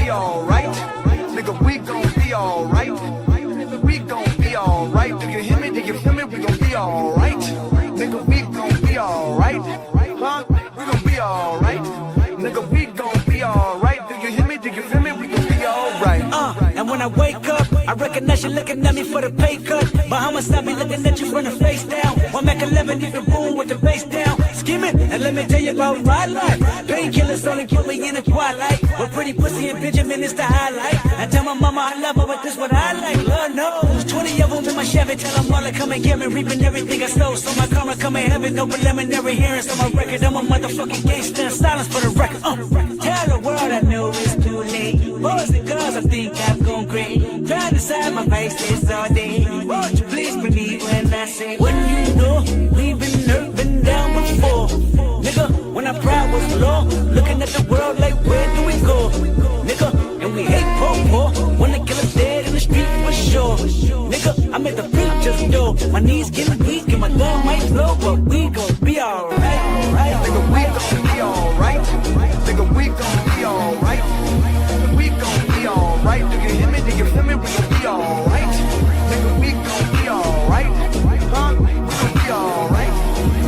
be alright. Nigga, we gon' be alright. We gon' be alright. Do you hear me? Do you feel me? We gon' be alright. Nigga, we gon' be alright. Huh? We gon' be alright. Nigga, we gon' be alright. Do you hear me? Do you feel me? We gon' be alright. And when I wake up, I recognize you looking at me for the pay cut. Bahamas, I be looking at you from the face down. One Mac 11, you can boom with the bass down. Skimming, and let me tell you about my life. Painkillers only kill me in the twilight. With pretty pussy and Benjamin is the highlight. I tell my mama I love her, but this what I like. Lord knows, 20 of them in my Chevy. Tell them all to come and get me, reaping everything I stole. So my karma come in heaven, no preliminary hearings on my record. I'm a motherfucking gangster, silence for the record. Tell the world I know it's too late. Boys and girls, I think I've gone great. Trying to side my vices all day. Won't you please believe when I say, when you know we've been hurt, been down before. Nigga, when our pride was low, looking at the world like, where do we go? Nigga, and we hate poor. Wanna kill us dead in the street for sure. Nigga, I made the beat just do. My knees getting weak and my gun might blow, but we gon' be alright. Nigga, we gon' be alright. Nigga, we gon' be alright. We gon' be alright. Do you hear me? Do you feel me? We gon' be alright. Nigga, we gon' be alright. Huh? We gon' be alright.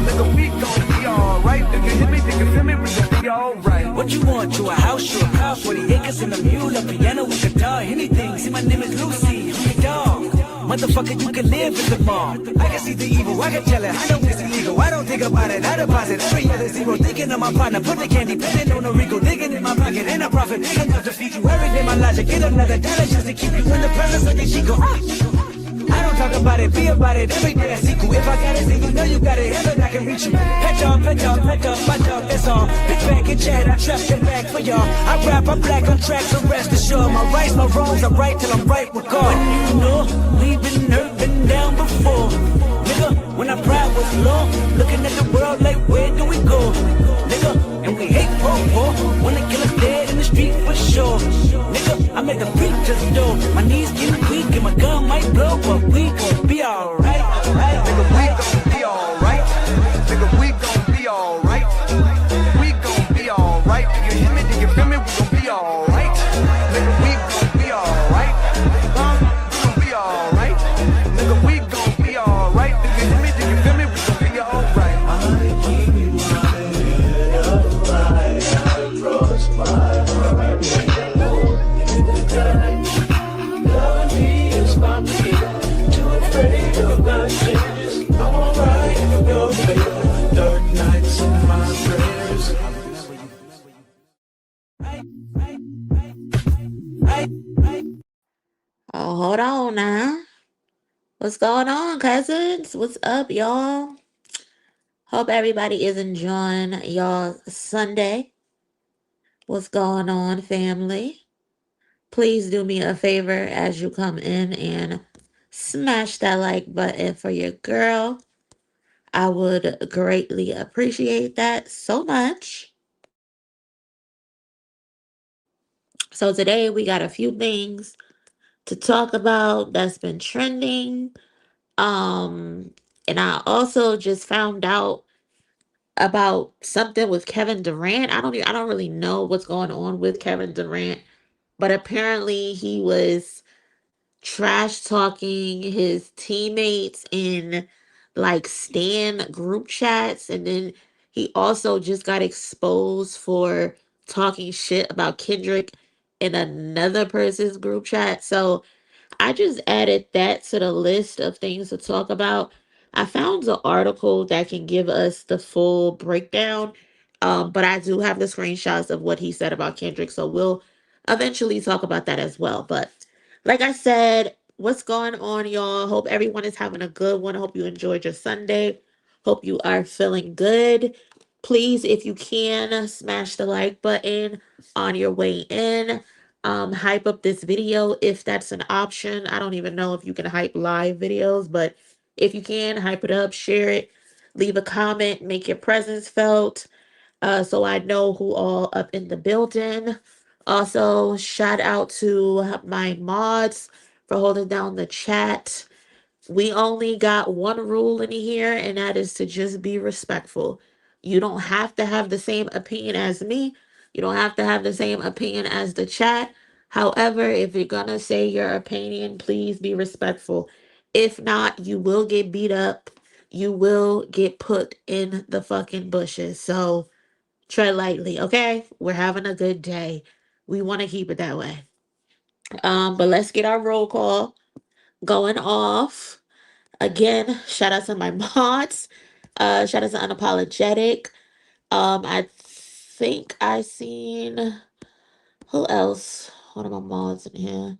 Nigga, we gon' be alright. Do you hear me? Do you feel me? We gon' be alright. What you want? You a house, you a car, 40 acres and a mule, a piano with guitar, anything. See, my name is Lucy, I'm your dog. Motherfucker, you can live in the mall. I can see the evil, I can tell it. I know it's illegal. I don't think about it. I deposit every other zero. Thinking of my partner, put the candy, putting on a Rico, digging in my pocket, and a profit big enough to feed you every day. My logic, get another dollar just to keep you in the presence of your Chico. I don't talk about it, be about it. Every day I see you. If I got it, then you know you got it. Heaven, I can reach you. Pet dog, my dog, that's all. Big bag and chat, I trap your back for y'all. I rap, I'm black on track, so rest assured. My rights, my wrongs, I'm right till I'm right with God. When you know we've been hurt, been down before. Nigga, when our pride was low, looking at the world like, where do we go? Nigga, and we hate poor. Wanna kill us dead in the street for sure. Nigga, I made the beat just do. My knees getting weak and my gun might blow, but we gon' be alright. Nigga, we gon' be alright. Nigga, we gon' be alright. We gon' be alright. Do you hear me? Do you feel me? We gon' be alright. Nigga, we gon' be alright. Huh? We gon' be alright. Nigga, we gon' be alright. Do you hear me? Do you feel me? We gon' be alright. I keep my head up high, cross my heart, in the dark. Love me is my me, too afraid of my changes. I'm alright in your favor, dark nights in my prayers. Oh, hold on now. What's going on, cousins? What's up, y'all? Hope everybody is enjoying y'all Sunday. What's going on, family? Please do me a favor as you come in and smash that like button for your girl. I would greatly appreciate that so much. So today we got a few things to talk about that's been trending. And I also just found out about something with Kevin Durant. I don't really know what's going on with Kevin Durant, but apparently he was trash talking his teammates in like Stan group chats, and then he also just got exposed for talking shit about Kendrick in another person's group chat. So I just added that to the list of things to talk about. I found an article that can give us the full breakdown, but I do have the screenshots of what he said about Kendrick, so we'll eventually talk about that as well. But like I said, what's going on, y'all? Hope everyone is having a good one. Hope you enjoyed your Sunday. Hope you are feeling good. Please, if you can, smash the like button on your way in. Hype up this video if that's an option. I don't even know if you can hype live videos, but if you can, hype it up, share it, leave a comment, make your presence felt, so I know who all up in the building. Also, shout out to my mods for holding down the chat. We only got one rule in here, and that is to just be respectful. You don't have to have the same opinion as me. You don't have to have the same opinion as the chat. However, if you're gonna say your opinion, please be respectful. If not, you will get beat up. You will get put in the fucking bushes. So tread lightly, okay? We're having a good day. We want to keep it that way. But let's get our roll call going off. Again, shout out to my mods. Shout out to Unapologetic. I think I seen who else? One of my mods in here.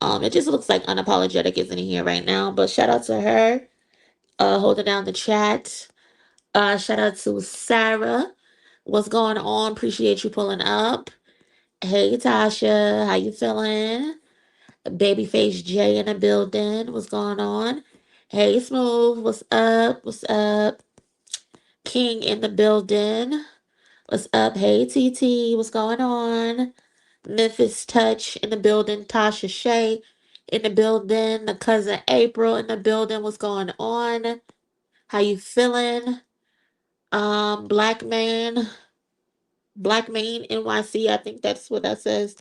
It just looks like Unapologetic isn't in here right now, but shout out to her. Holding down the chat. Shout out to Sarah. What's going on? Appreciate you pulling up. Hey Tasha, how you feeling? Babyface J in the building. What's going on? Hey Smooth, what's up? What's up? King in the building. What's up? Hey TT, what's going on? Memphis Touch in the building. Tasha Shay in the building. The cousin April in the building. What's going on? How you feeling? Black man. Black man NYC. I think that's what that says.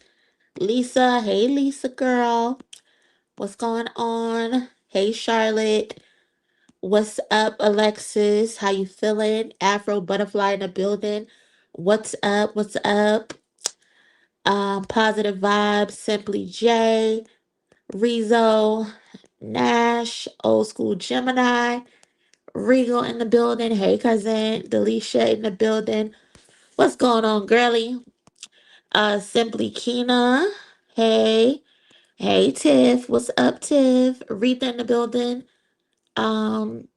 Lisa. Hey Lisa girl. What's going on? Hey Charlotte. What's up, Alexis? How you feeling? Afro Butterfly in the building. What's up? What's up? Positive Vibes, Simply J, Rezo, Nash, Old School Gemini, Regal in the building. Hey, cousin. Delisha in the building. What's going on, girly? Simply Kina. Hey. Hey, Tiff. What's up, Tiff? Retha in the building. Um,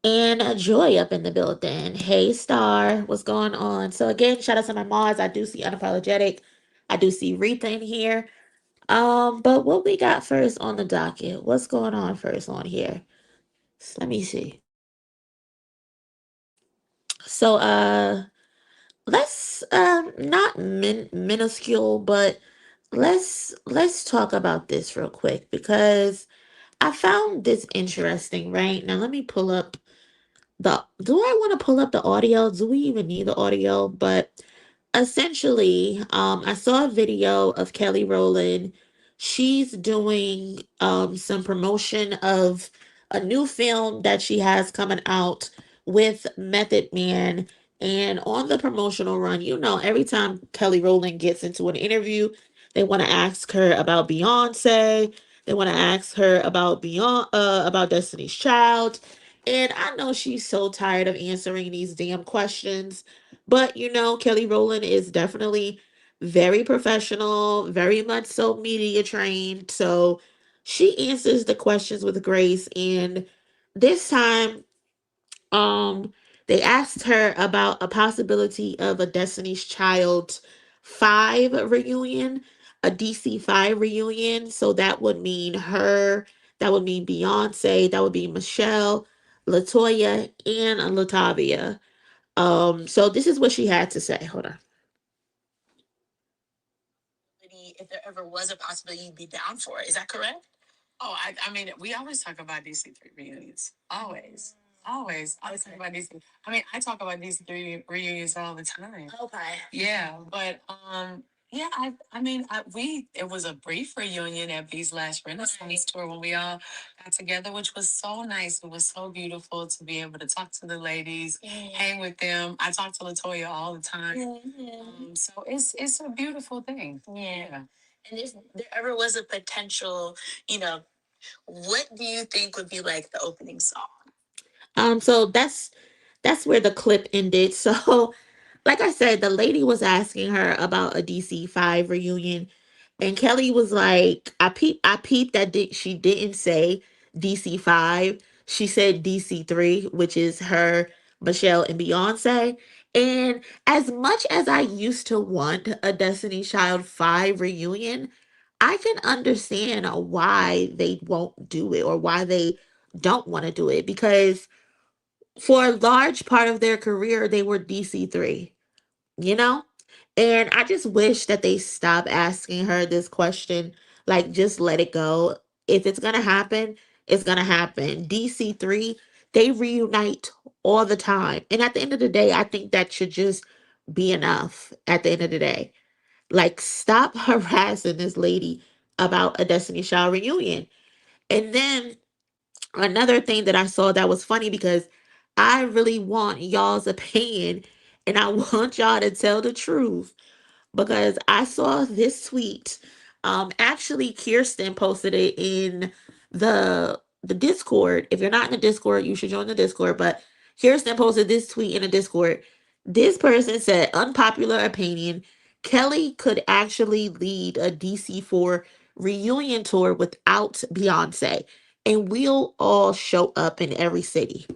and Joy up in the building. Hey, Star. What's going on? So again, shout out to my mods. I do see Unapologetic. I do see Retha in here. But what we got first on the docket? What's going on first on here? Let me see. So let's not minuscule, but let's talk about this real quick because I found this interesting, right? Now let me pull up the do I want to pull up the audio? Do we even need the audio? But essentially, I saw a video of Kelly Rowland. She's doing some promotion of a new film that she has coming out with Method Man. And on the promotional run, you know, every time Kelly Rowland gets into an interview, they want to ask her about Beyonce. They want to ask her about about Destiny's Child. And I know she's so tired of answering these damn questions. But you know, Kelly Rowland is definitely very professional, very much so media trained. So she answers the questions with grace. And this time, um, they asked her about a possibility of a Destiny's Child 5 reunion, a DC 5 reunion. So that would mean her, that would mean Beyonce, that would be Michelle, Latoya, and Latavia. So this is what she had to say. Hold on. If there ever was a possibility, you'd be down for it. Is that correct? Oh, I mean, we always talk about DC3 reunions. Always. Always. Always talk about DC. I mean, I talk about DC3 reunions all the time. Okay. Yeah, but yeah, I mean, it was a brief reunion at B's last Renaissance tour when we all got together, which was so nice. It was so beautiful to be able to talk to the ladies, hang with them. I talk to Latoya all the time. So it's a beautiful thing. Yeah. And if there ever was a potential, you know, what do you think would be like the opening song? So that's where the clip ended. So, like I said, the lady was asking her about a DC 5 reunion, and Kelly was like, I peeped that she didn't say DC 5. She said DC 3, which is her, Michelle, and Beyonce. And as much as I used to want a Destiny Child 5 reunion, I can understand why they won't do it or why they don't want to do it because for a large part of their career, they were DC3, you know? And I just wish that they stop asking her this question. Like, just let it go. If it's going to happen, it's going to happen. DC3, they reunite all the time. And at the end of the day, I think that should just be enough at the end of the day. Like, stop harassing this lady about a Destiny Child reunion. And then another thing that I saw that was funny, because I really want y'all's opinion and I want y'all to tell the truth, because I saw this tweet. Actually, Kirsten posted it in the Discord. If you're not in the Discord, you should join the Discord. But Kirsten posted this tweet in the Discord. This person said, unpopular opinion, Kelly could actually lead a DC4 reunion tour without Beyonce, and we'll all show up in every city.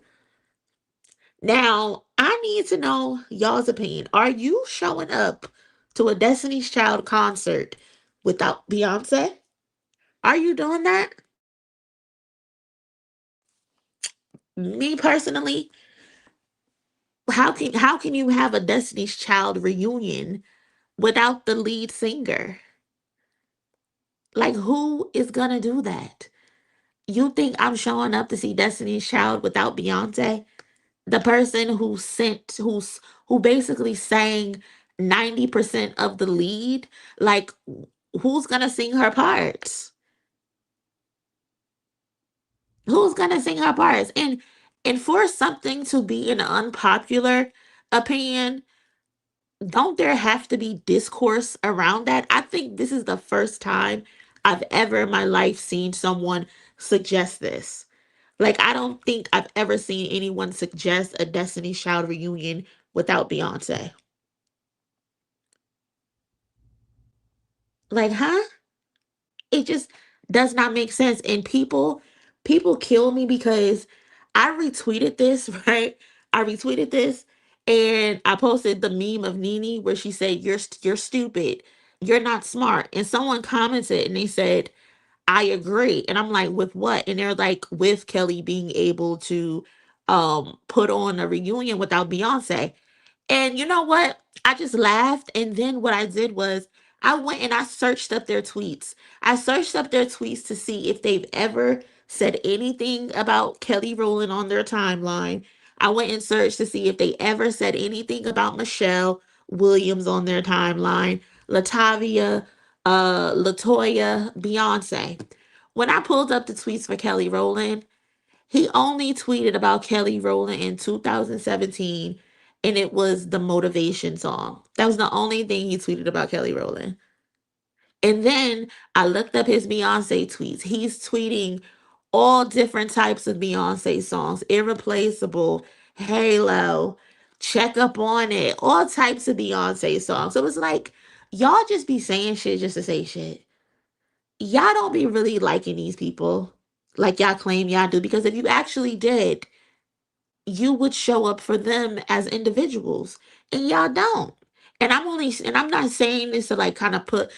Now, I need to know y'all's opinion. Are you showing up to a Destiny's Child concert without Beyonce? Are you doing that? Me personally, how can you have a Destiny's Child reunion without the lead singer? Like, who is gonna do that? You think I'm showing up to see Destiny's Child without Beyonce? The person who basically sang 90% of the lead, like, who's gonna sing her parts? Who's gonna sing her parts? And for something to be an unpopular opinion, don't there have to be discourse around that? I think this is the first time I've ever in my life seen someone suggest this. Like, I don't think I've ever seen anyone suggest a Destiny's Child reunion without Beyonce. Like, huh? It just does not make sense. And people kill me because I retweeted this, right? I retweeted this and I posted the meme of Nene where she said, you're stupid. You're not smart. And someone commented and they said, I agree. And I'm like, with what? And they're like, with Kelly being able to put on a reunion without Beyonce. And you know what? I just laughed. And then what I did was I went and I searched up their tweets. I searched up their tweets to see if they've ever said anything about Kelly Rowland on their timeline. I went and searched to see if they ever said anything about Michelle Williams on their timeline, Latavia, Latoya, Beyonce. When I pulled up the tweets for Kelly Rowland, he only tweeted about Kelly Rowland in 2017, and it was the motivation song. That was the only thing he tweeted about Kelly Rowland. And then I looked up his Beyonce tweets. He's tweeting all different types of Beyonce songs, Irreplaceable, Halo, Check Up On It, all types of Beyonce songs. So it's like, y'all just be saying shit just to say shit. Y'all don't be really liking these people like y'all claim y'all do, because if you actually did, you would show up for them as individuals, and y'all don't. And I'm not saying this to like kind of put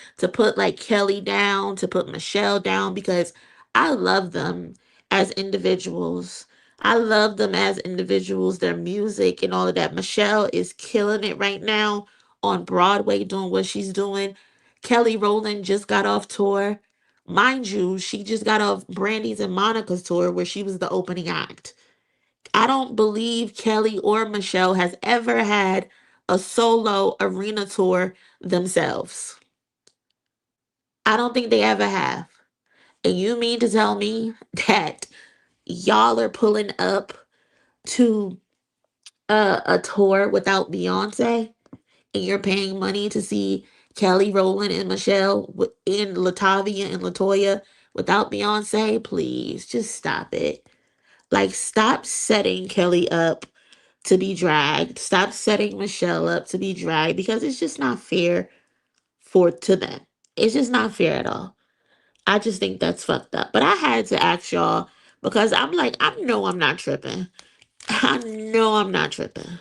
like Kelly down, to put Michelle down, because I love them as individuals. I love them as individuals, their music and all of that. Michelle is killing it right now on Broadway doing what she's doing. Kelly Rowland just got off tour. Mind you, she just got off Brandy's and Monica's tour where she was the opening act. I don't believe Kelly or Michelle has ever had a solo arena tour themselves. I don't think they ever have. And you mean to tell me that y'all are pulling up to a tour without Beyonce, and you're paying money to see Kelly Rowland and Michelle in Latavia and Latoya without Beyonce? Please, just stop it. Like, stop setting Kelly up to be dragged. Stop setting Michelle up to be dragged, because it's just not fair for to them. It's just not fair at all. I just think that's fucked up. But I had to ask y'all because I'm like, I know I'm not tripping. I know I'm not tripping.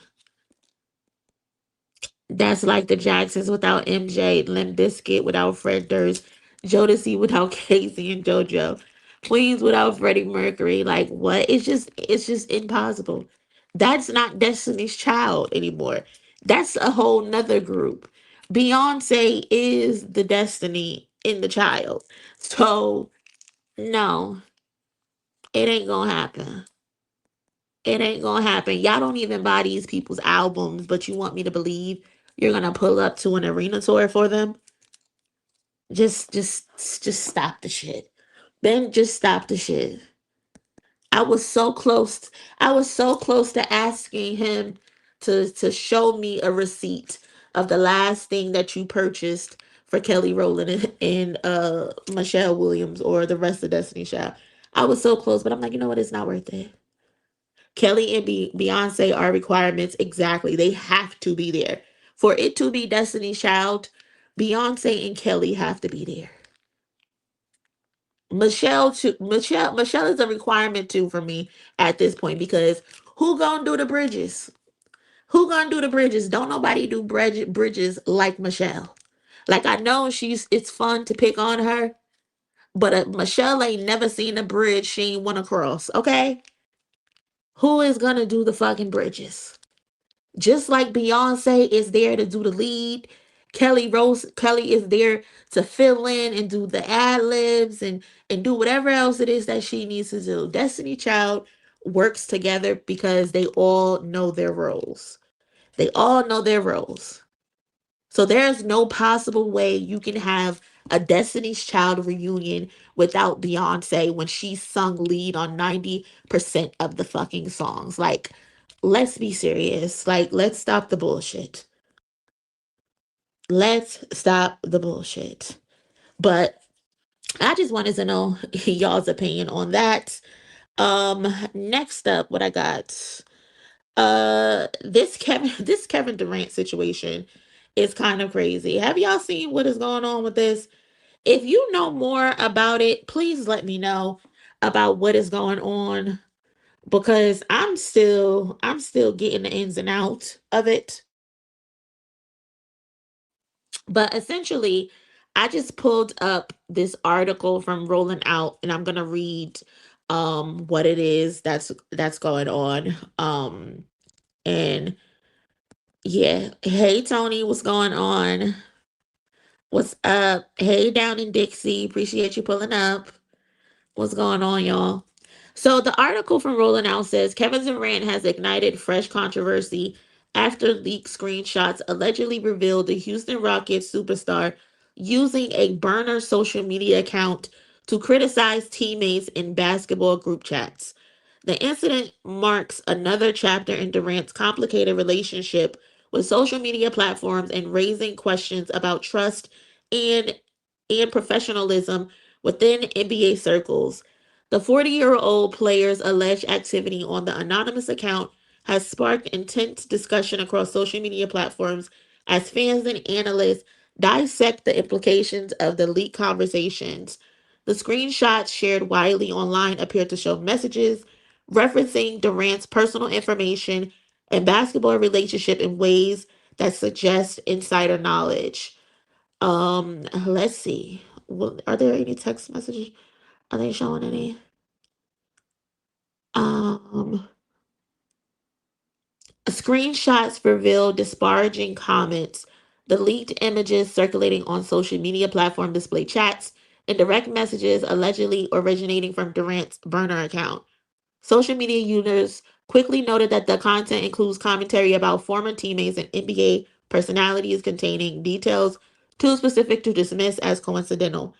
That's like the Jacksons without MJ, Limp Bizkit without Fred Durst, Jodeci without Casey and JoJo, Queens without Freddie Mercury. Like, what? It's just impossible. That's not Destiny's Child anymore. That's a whole nother group. Beyonce is the Destiny in the Child. So no, it ain't gonna happen. It ain't gonna happen. Y'all don't even buy these people's albums, but you want me to believe you're gonna pull up to an arena tour for them. Just stop the shit. Ben, just stop the shit. I was so close. I was so close to asking him to show me a receipt of the last thing that you purchased for Kelly Rowland and Michelle Williams or the rest of Destiny Child. I was so close, but I'm like, you know what? It's not worth it. Kelly and Beyonce are requirements exactly. They have to be there for it to be Destiny Child. Beyonce and Kelly have to be there. Michelle is a requirement too for me at this point because who gonna do the bridges? Who gonna do the bridges? Don't nobody do bridges like Michelle. Like I know it's fun to pick on her, but Michelle ain't never seen a bridge she ain't want to cross. Okay, who is gonna do the fucking bridges? Just like Beyonce is there to do the lead, Kelly is there to fill in and do the ad libs and do whatever else it is that she needs to do. Destiny Child works together because they all know their roles. They all know their roles. So there's no possible way you can have a Destiny's Child reunion without Beyonce when she sung lead on 90% of the fucking songs. Like, let's be serious. Like, let's stop the bullshit. Let's stop the bullshit. But I just wanted to know y'all's opinion on that. Next up, what I got. This Kevin Durant situation is kind of crazy. Have y'all seen what is going on with this? If you know more about it, please let me know about what is going on because I'm still getting the ins and outs of it. But essentially, I just pulled up this article from Rolling Out and I'm going to read what it is that's going on. And yeah, hey Tony, what's going on? What's up? Hey down in Dixie, appreciate you pulling up. What's going on, y'all? So the article from Rolling Out says Kevin Durant has ignited fresh controversy after leaked screenshots allegedly revealed the Houston Rockets superstar using a burner social media account to criticize teammates in basketball group chats. The incident marks another chapter in Durant's complicated relationship with social media platforms and raising questions about trust and professionalism within NBA circles. The 40-year-old player's alleged activity on the anonymous account has sparked intense discussion across social media platforms as fans and analysts dissect the implications of the leaked conversations. The screenshots shared widely online appear to show messages referencing Durant's personal information and basketball relationship in ways that suggest insider knowledge. Let's see. Are there any text messages? Are they showing any? Um, Screenshots reveal disparaging comments. The leaked images circulating on social media platform display chats and direct messages allegedly originating from Durant's burner account. Social media users quickly noted that the content includes commentary about former teammates and NBA personalities containing details too specific to dismiss as coincidental.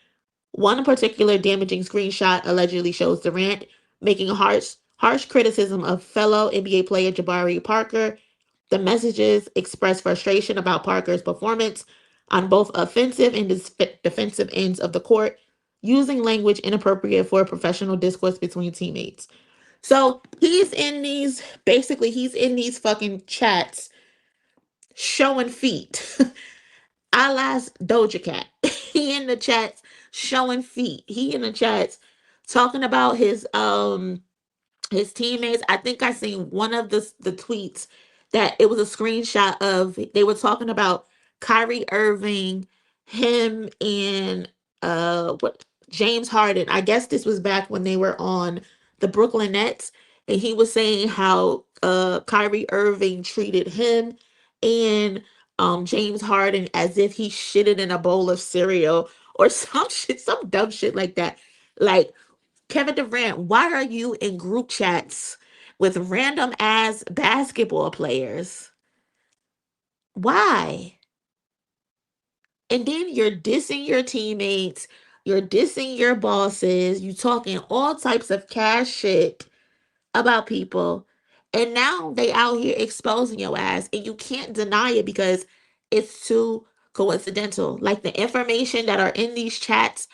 One particular damaging screenshot allegedly shows Durant making harsh criticism of fellow NBA player Jabari Parker. The messages express frustration about Parker's performance on both offensive and defensive ends of the court, using language inappropriate for professional discourse between teammates. So he's in these fucking chats showing feet. I last Doja Cat. He in the chats showing feet. He in the chats talking about his teammates. I think I seen one of the tweets that it was a screenshot of they were talking about Kyrie Irving, him and what James Harden. I guess this was back when they were on the Brooklyn Nets, and he was saying how Kyrie Irving treated him and James Harden as if he shitted in a bowl of cereal or some shit, some dumb shit like that. Like Kevin Durant, why are you in group chats with random ass basketball players? Why? And then you're dissing your teammates, you're dissing your bosses, you talking all types of cash shit about people. And now they out here exposing your ass and you can't deny it because it's too coincidental. Like the information that are in these chats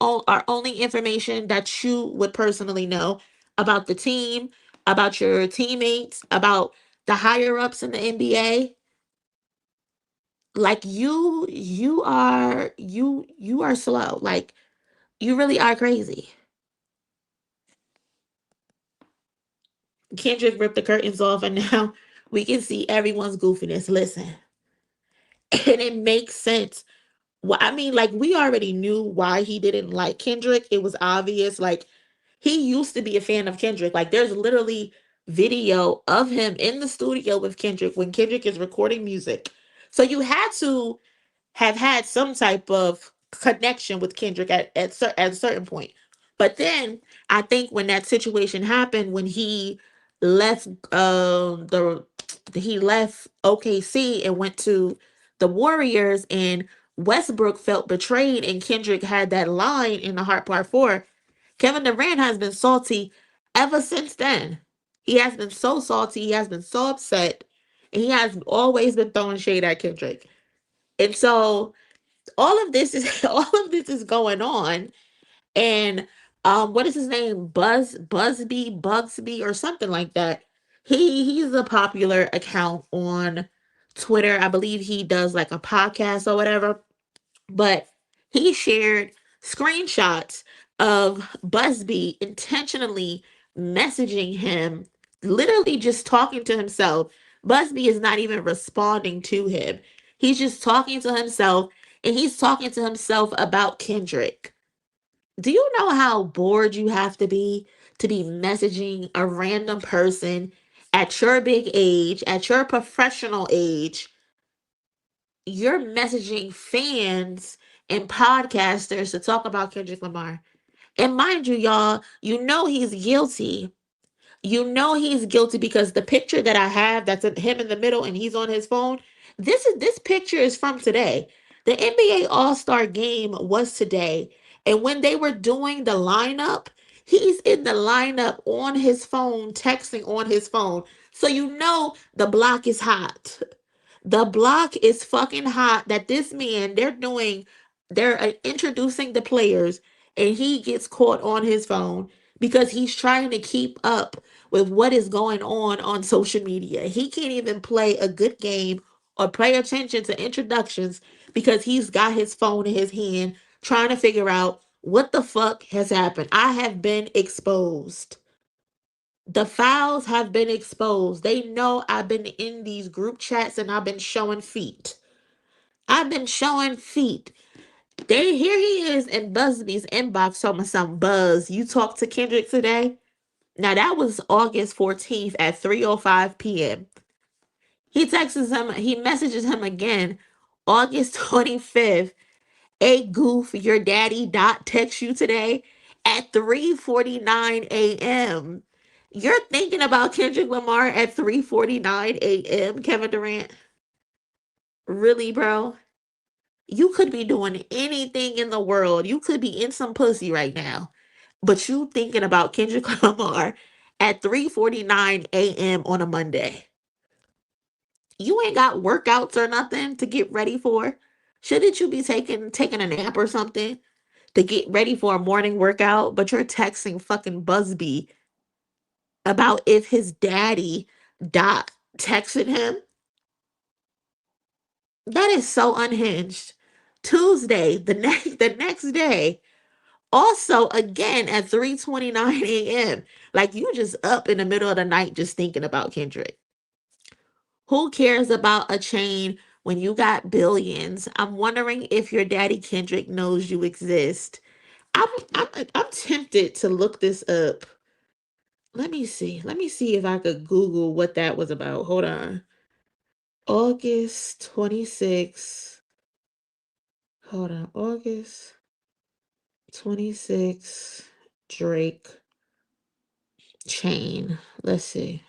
are only information that you would personally know about the team, about your teammates, about the higher ups in the NBA. Like you are slow. Like you really are crazy. Kendrick ripped the curtains off and now we can see everyone's goofiness. Listen, and it makes sense. Well, I mean, like we already knew why he didn't like Kendrick. It was obvious. Like he used to be a fan of Kendrick. Like there's literally video of him in the studio with Kendrick when Kendrick is recording music. So you had to have had some type of connection with Kendrick at a certain point. But then I think when that situation happened, when left the he left OKC and went to the Warriors, and Westbrook felt betrayed, and Kendrick had that line in the Heart Part 4. Kevin Durant has been salty ever since then. He has been so salty, he has been so upset, and he has always been throwing shade at Kendrick. And so all of this is all of this is going on, and what is his name, Bugsby or something like that. He's a popular account on Twitter. I believe he does like a podcast or whatever, but he shared screenshots of Busby intentionally messaging him, literally just talking to himself. Busby is not even responding to him. He's just talking to himself, and he's talking to himself about Kendrick. Do you know how bored you have to be messaging a random person at your big age, at your professional age? You're messaging fans and podcasters to talk about Kendrick Lamar. And mind you, y'all, you know he's guilty. You know he's guilty because the picture that I have that's him in the middle and he's on his phone, this picture is from today. The NBA All-Star game was today. And when they were doing the lineup, he's in the lineup on his phone, texting on his phone. So you know the block is hot. The block is fucking hot that this man, they're introducing the players, and he gets caught on his phone because he's trying to keep up with what is going on social media. He can't even play a good game or pay attention to introductions because he's got his phone in his hand trying to figure out what the fuck has happened. I have been exposed. The files have been exposed. They know I've been in these group chats and I've been showing feet. I've been showing feet. Here he is in Busby's inbox talking about some Buzz. You talked to Kendrick today? Now that was August 14th at 3:05 p.m. He messages him again August 25th. A goof, your daddy dot text you today at 3:49 a.m. You're thinking about Kendrick Lamar at 3:49 a.m., Kevin Durant? Really, bro? You could be doing anything in the world. You could be in some pussy right now. But you thinking about Kendrick Lamar at 3:49 a.m. on a Monday. You ain't got workouts or nothing to get ready for. Shouldn't you be taking a nap or something to get ready for a morning workout? But you're texting fucking Busby about if his daddy Dot texted him. That is so unhinged. Tuesday, the next day, also again at 3:29 a.m. Like you just up in the middle of the night just thinking about Kendrick. Who cares about a chain when you got billions? I'm wondering if your daddy Kendrick knows you exist. I'm tempted to look this up. Let me see. Let me see if I could Google what that was about. Hold on. August 26th. Hold on. August 26th. Drake chain. Let's see.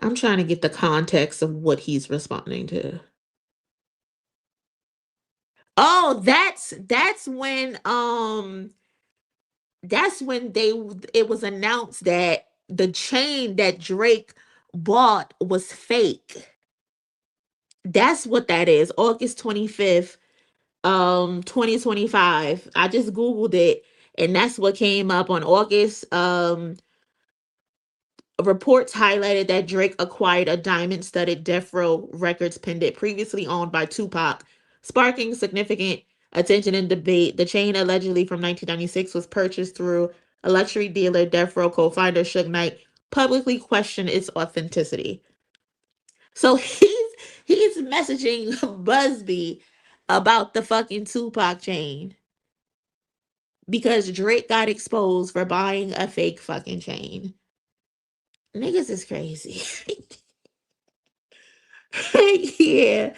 I'm trying to get the context of what he's responding to. Oh, that's when they it was announced that the chain that Drake bought was fake. That's what that is. August 25th, 2025. I just googled it and that's what came up on August. Reports highlighted that Drake acquired a diamond-studded Death Row Records pendant previously owned by Tupac, sparking significant attention and debate. The chain, allegedly from 1996, was purchased through a luxury dealer. Death Row co-founder Suge Knight publicly questioned its authenticity. So he's messaging Busby about the fucking Tupac chain because Drake got exposed for buying a fake fucking chain. Niggas is crazy. Yeah,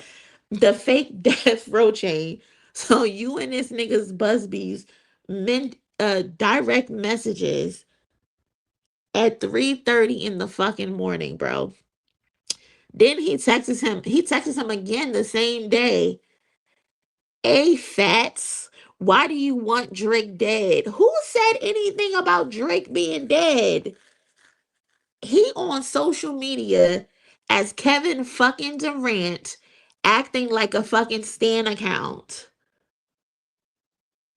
the fake death row chain. So you and this nigga's Busby's meant direct messages at 3:30 in the fucking morning, bro. Then he texts him again the same day. Hey Fats, why do you want Drake dead? Who said anything about Drake being dead? He on social media as Kevin fucking Durant acting like a fucking Stan account.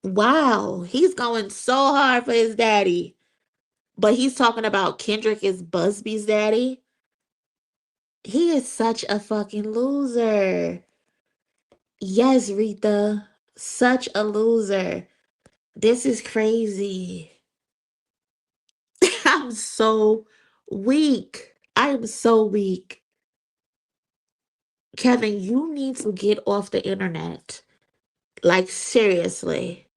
Wow, he's going so hard for his daddy. But he's talking about Kendrick is Busby's daddy. He is such a fucking loser. Yes, Rita. Such a loser. This is crazy. I'm so weak. I am so weak. Kevin, you need to get off the internet. Like, seriously.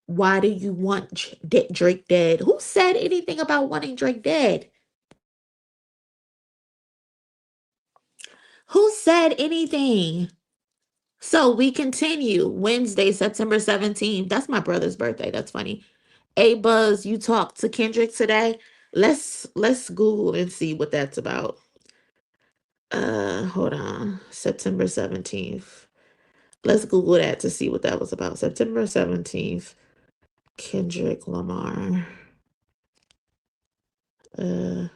Why do you want Drake dead? Who said anything about wanting Drake dead? Who said anything? So we continue. Wednesday, September 17th. That's my brother's birthday. That's funny. A Buzz, you talked to Kendrick today. Let's Google and see what that's about. Hold on. September 17th. Let's Google that to see what that was about. September 17th. Kendrick Lamar. Uh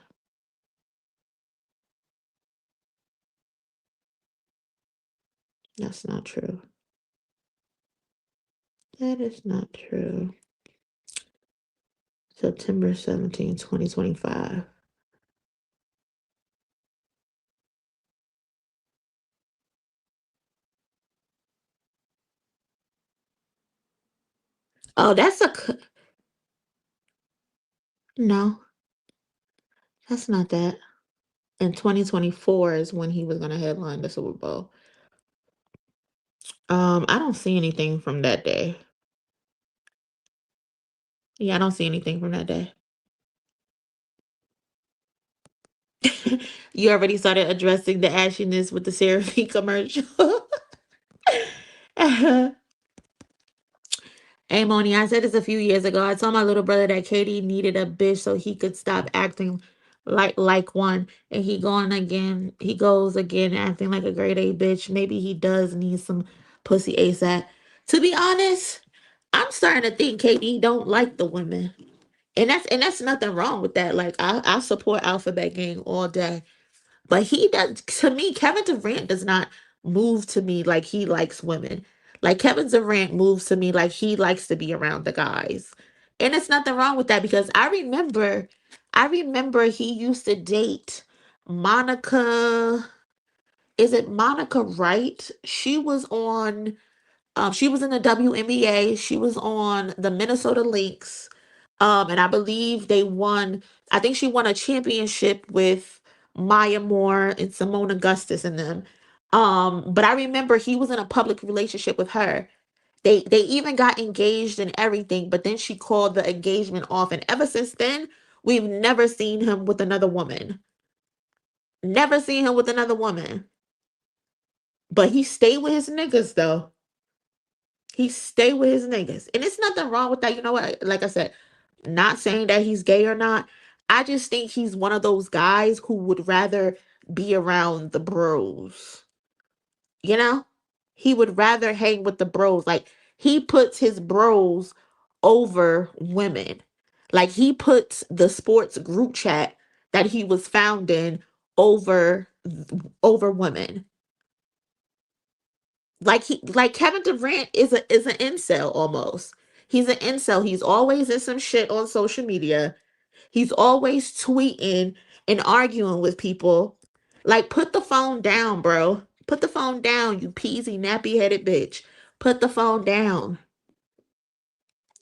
that's not true. That is not true. September 17th, 2025. Oh, no, that's not that. And 2024 is when he was gonna headline the Super Bowl. I don't see anything from that day. Yeah, I don't see anything from that day. You already started addressing the ashiness with the CeraVe commercial. Hey Moni, I said this a few years ago. I told my little brother that Katie needed a bitch so he could stop acting like one. And he goes again acting like a grade A bitch. Maybe he does need some pussy ASAP. To be honest, I'm starting to think KD don't like the women. And that's nothing wrong with that. Like I support Alphabet Gang all day. But he does, to me, Kevin Durant does not move to me like he likes women. Like Kevin Durant moves to me like he likes to be around the guys. And it's nothing wrong with that because I remember he used to date Monica. Is it Monica Wright? She was in the WNBA. She was on the Minnesota Lynx. And I believe I think she won a championship with Maya Moore and Simone Augustus and them. But I remember he was in a public relationship with her. They even got engaged and everything, but then she called the engagement off. And ever since then, we've never seen him with another woman. Never seen him with another woman. But he stayed with his niggas though. He stay with his niggas. And it's nothing wrong with that. You know what? Like I said, not saying that he's gay or not. I just think he's one of those guys who would rather be around the bros. You know? He would rather hang with the bros. Like, he puts his bros over women. Like, he puts the sports group chat that he was found in over women. Like Kevin Durant is an incel almost. He's an incel. He's always in some shit on social media. He's always tweeting and arguing with people. Like, put the phone down, bro. Put the phone down, you peasy, nappy headed bitch. Put the phone down.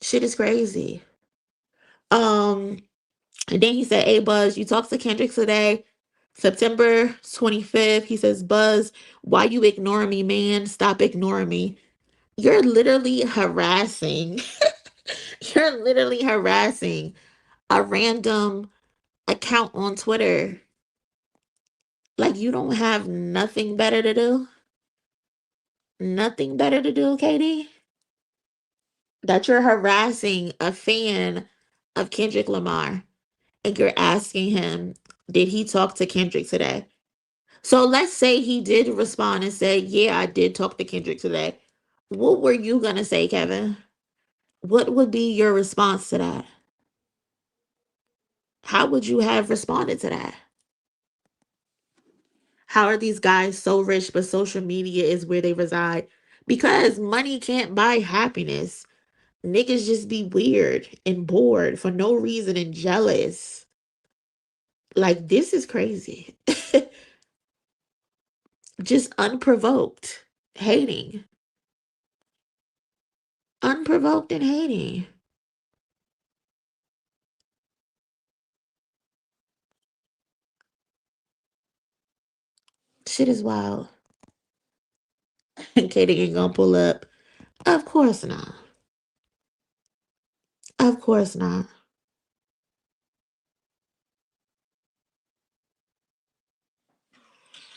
Shit is crazy. Um, and then he said, "Hey Buzz, you talked to Kendrick today, September 25th." He says, "Buzz, why you ignoring me, man? Stop ignoring me. You're literally harassing. You're literally harassing a random account on Twitter. Like, you don't have nothing better to do? Nothing better to do, Katie? That you're harassing a fan of Kendrick Lamar and you're asking him, did he talk to Kendrick today? So let's say he did respond and say, yeah, I did talk to Kendrick today. What were you going to say, Kevin? What would be your response to that? How would you have responded to that? How are these guys so rich, but social media is where they reside? Because money can't buy happiness. Niggas just be weird and bored for no reason and jealous. Like, this is crazy. Just unprovoked hating. Unprovoked and hating. Shit is wild. Katie ain't gonna pull up. Of course not. Of course not.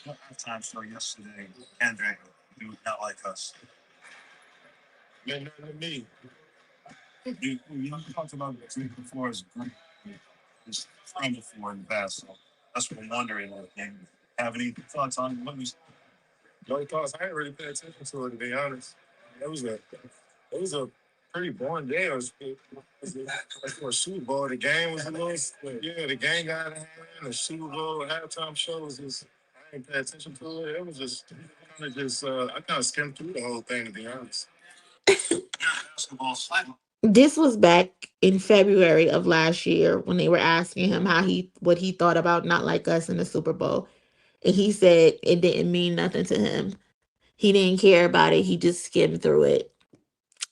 Halftime show yesterday. Kendrick, do not like us. Man, not me. You talked about the drink before is great. It's from before in the past. So that's what I'm wondering. Like, have any thoughts on what we? No thoughts. I didn't really pay attention to it, to be honest. It was a pretty boring day. It was for a Super Bowl. The game was a little, yeah. The game got out of hand. The Super Bowl halftime show was just. I didn't pay attention to it. It was just kind of just. I kind of skimmed through the whole thing, to be honest. Basketball slap. This was back in February of last year when they were asking him what he thought about Not Like Us in the Super Bowl. And he said it didn't mean nothing to him. He didn't care about it. He just skimmed through it.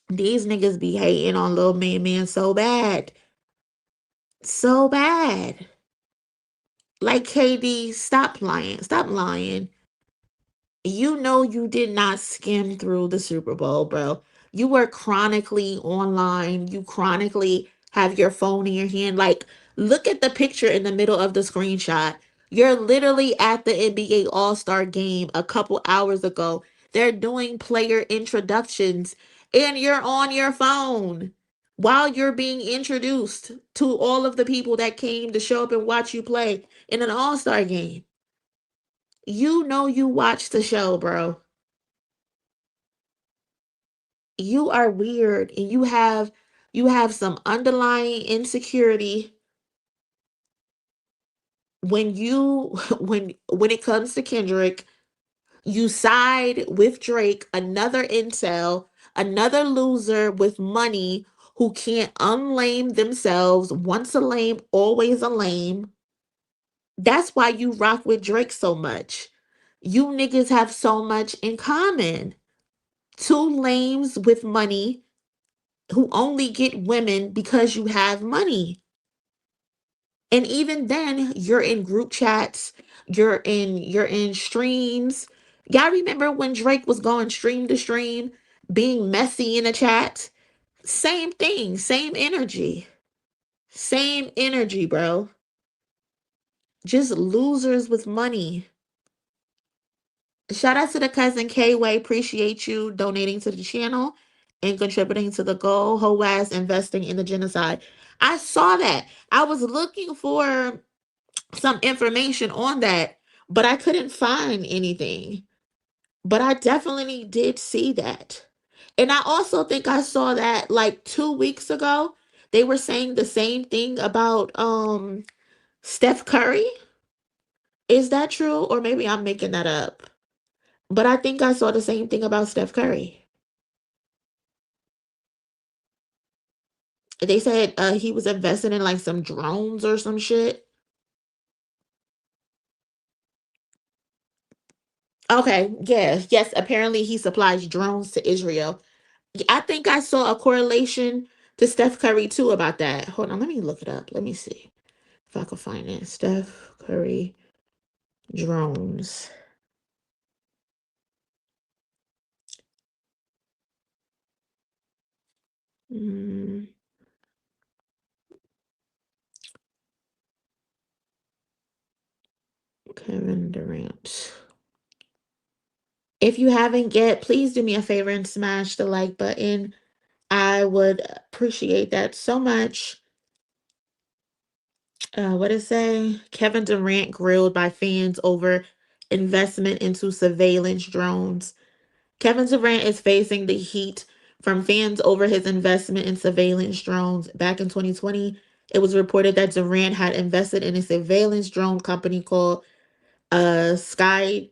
These niggas be hating on Lil Man so bad. So bad. Like, KD, stop lying. Stop lying. You know you did not skim through the Super Bowl, bro. You were chronically online. You chronically have your phone in your hand. Like, look at the picture in the middle of the screenshot. You're literally at the NBA All-Star game a couple hours ago. They're doing player introductions, and you're on your phone while you're being introduced to all of the people that came to show up and watch you play in an All-Star game. You know you watched the show, bro. You are weird and you have some underlying insecurity when you when it comes to Kendrick. You side with Drake, another incel, another loser with money who can't unlame themselves. Once a lame, always a lame. That's why you rock with Drake so much. You niggas have so much in common. Two lames with money who only get women because you have money. And even then, you're in group chats, you're in streams. Y'all remember when Drake was going stream to stream, being messy in a chat? Same thing, same energy. Same energy, bro. Just losers with money. Shout out to the cousin K-Way. Appreciate you donating to the channel and contributing to the goal. Whole ass investing in the genocide. I saw that. I was looking for some information on that, but I couldn't find anything. But I definitely did see that. And I also think I saw that like 2 weeks ago. They were saying the same thing about Steph Curry. Is that true? Or maybe I'm making that up. But I think I saw the same thing about Steph Curry. They said he was investing in like some drones or some shit. Okay, yes, yes. Apparently, he supplies drones to Israel. I think I saw a correlation to Steph Curry too about that. Hold on, let me look it up. Let me see if I can find it. Steph Curry drones. Mm, Kevin Durant. If you haven't yet, please do me a favor and smash the like button. I would appreciate that so much. What it say? Kevin Durant grilled by fans over investment into surveillance drones. Kevin Durant is facing the heat from fans over his investment in surveillance drones. Back in 2020, it was reported that Durant had invested in a surveillance drone company called Skydio.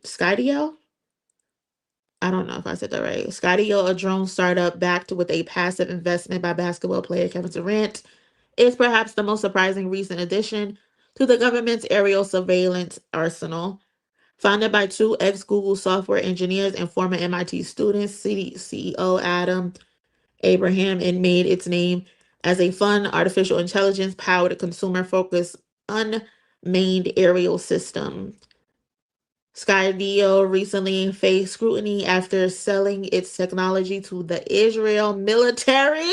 I don't know if I said that right. Skydio, a drone startup backed with a passive investment by basketball player Kevin Durant, is perhaps the most surprising recent addition to the government's aerial surveillance arsenal. Founded by two ex Google software engineers and former MIT students, CEO Adam Abraham, and made its name as a fun, artificial intelligence powered, consumer focused, unmanned aerial system. Skydio recently faced scrutiny after selling its technology to the Israel military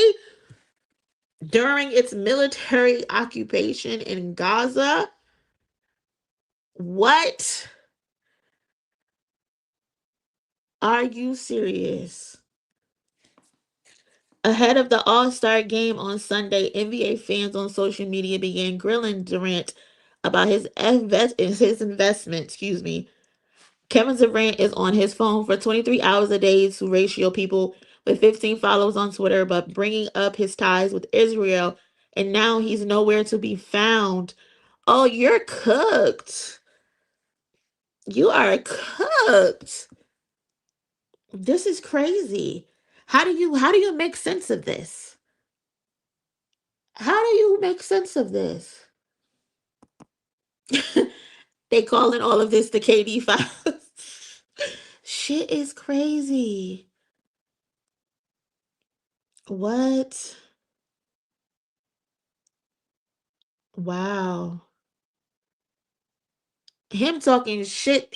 during its military occupation in Gaza. What? Are you serious? Ahead of the All-Star game on Sunday, NBA fans on social media began grilling Durant about his investment, Kevin Durant is on his phone for 23 hours a day to ratio people with 15 followers on Twitter, but bringing up his ties with Israel, and now he's nowhere to be found. Oh, you're cooked. You are cooked. This is crazy. How do you make sense of this? How do you make sense of this? They calling all of this the KD files. Shit is crazy. What? Wow. Him talking shit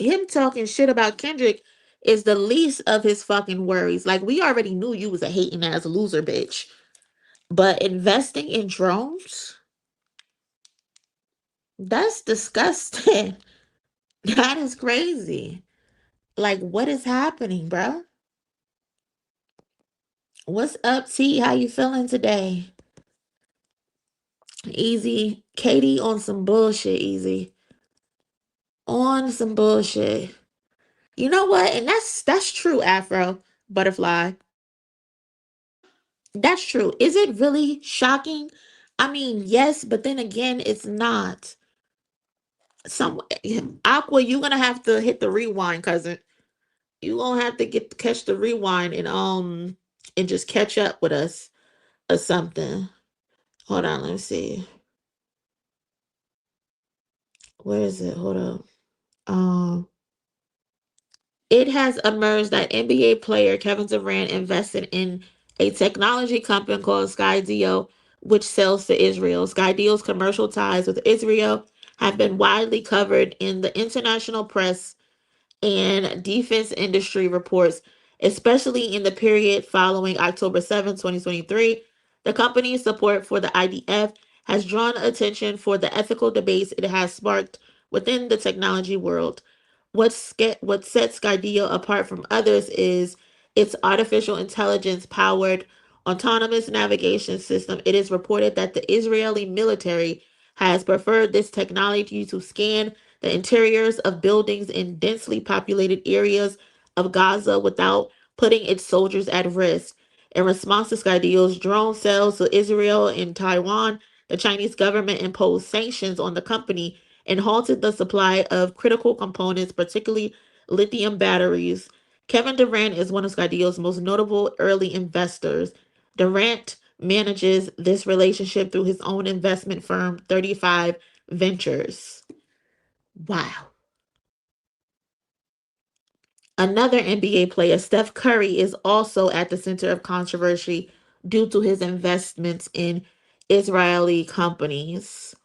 about Kendrick is the least of his fucking worries. Like, we already knew you was a hating ass loser bitch. But investing in drones? That's disgusting. That is crazy. Like, what is happening, bro? What's up, T? How you feeling today? Easy. Katie on some bullshit, easy. On some bullshit. You know what? And that's true, Afro Butterfly. That's true. Is it really shocking? I mean, yes, but then again, it's not. Some Aqua, you're gonna have to hit the rewind, cousin. You gonna have to catch the rewind and just catch up with us or something. Hold on, let me see. Where is it? Hold up. Um It has emerged that NBA player Kevin Durant invested in a technology company called Skydio, which sells to Israel. Skydio's commercial ties with Israel have been widely covered in the international press and defense industry reports, especially in the period following October 7, 2023. The company's support for the IDF has drawn attention for the ethical debates it has sparked within the technology world. What sets Skydio apart from others is its artificial intelligence powered autonomous navigation system. It is reported that the Israeli military has preferred this technology to scan the interiors of buildings in densely populated areas of Gaza without putting its soldiers at risk. In response to Skydeal's drone sales to Israel and Taiwan, the Chinese government imposed sanctions on the company and halted the supply of critical components, particularly lithium batteries. Kevin Durant is one of Skydeal's most notable early investors. Durant manages this relationship through his own investment firm, 35 Ventures. Wow. Another NBA player, Steph Curry, is also at the center of controversy due to his investments in Israeli companies.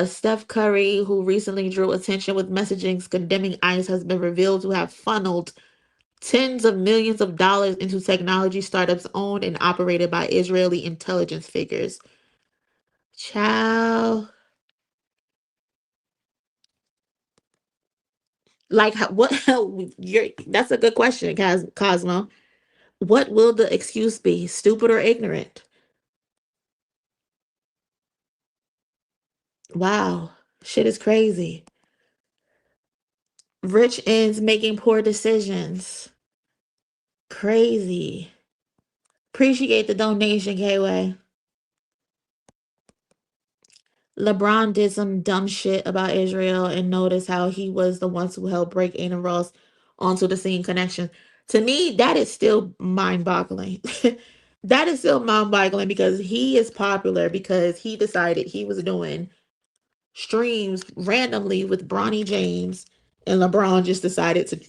Steph Curry, who recently drew attention with messaging condemning ICE, has been revealed to have funneled tens of millions of dollars into technology startups owned and operated by Israeli intelligence figures. Child. Like, what? That's a good question, Cosmo. What will the excuse be? Stupid or ignorant? Wow. Shit is crazy. Rich ends making poor decisions. Crazy. Appreciate the donation, K-Way. LeBron did some dumb shit about Israel and notice how he was the ones who helped break Ana Ross onto the scene connection. To me, that is still mind-boggling. That is still mind-boggling because he is popular because he decided he was doing streams randomly with Bronny James and LeBron just decided to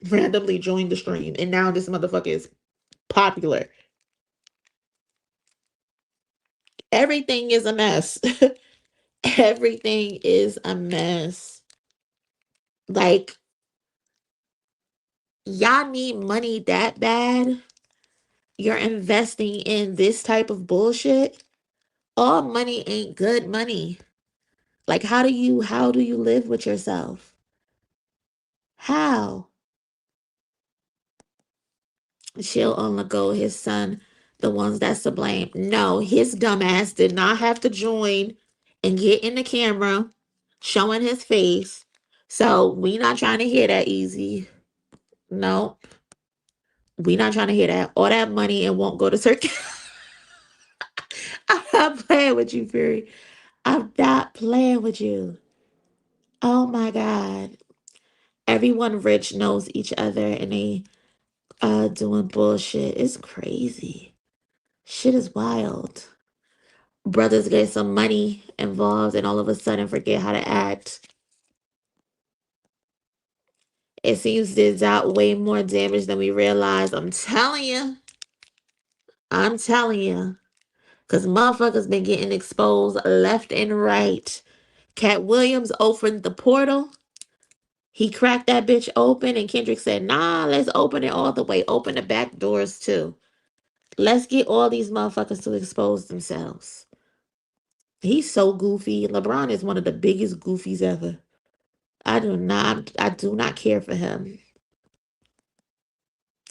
randomly join the stream and now this motherfucker is popular. Everything is a mess. Everything is a mess. Like, y'all need money that bad. You're investing in this type of bullshit. All money ain't good money. Like, how do you live with yourself? How? She'll only go his son, the ones that's to blame. No, his dumbass did not have to join and get in the camera showing his face. So we not trying to hear that easy. No, we not trying to hear that. All that money and won't go to Turkey. I'm not playing with you, Fury. I'm not playing with you. Oh my God. Everyone rich knows each other and they doing bullshit. It's crazy. Shit is wild. Brothers get some money involved and all of a sudden forget how to act. It seems this out way more damage than we realize. I'm telling you. I'm telling you. Because motherfuckers been getting exposed left and right. Cat Williams opened the portal. He cracked that bitch open and Kendrick said, nah, let's open it all the way. Open the back doors too. Let's get all these motherfuckers to expose themselves. He's so goofy. LeBron is one of the biggest goofies ever. I do not care for him.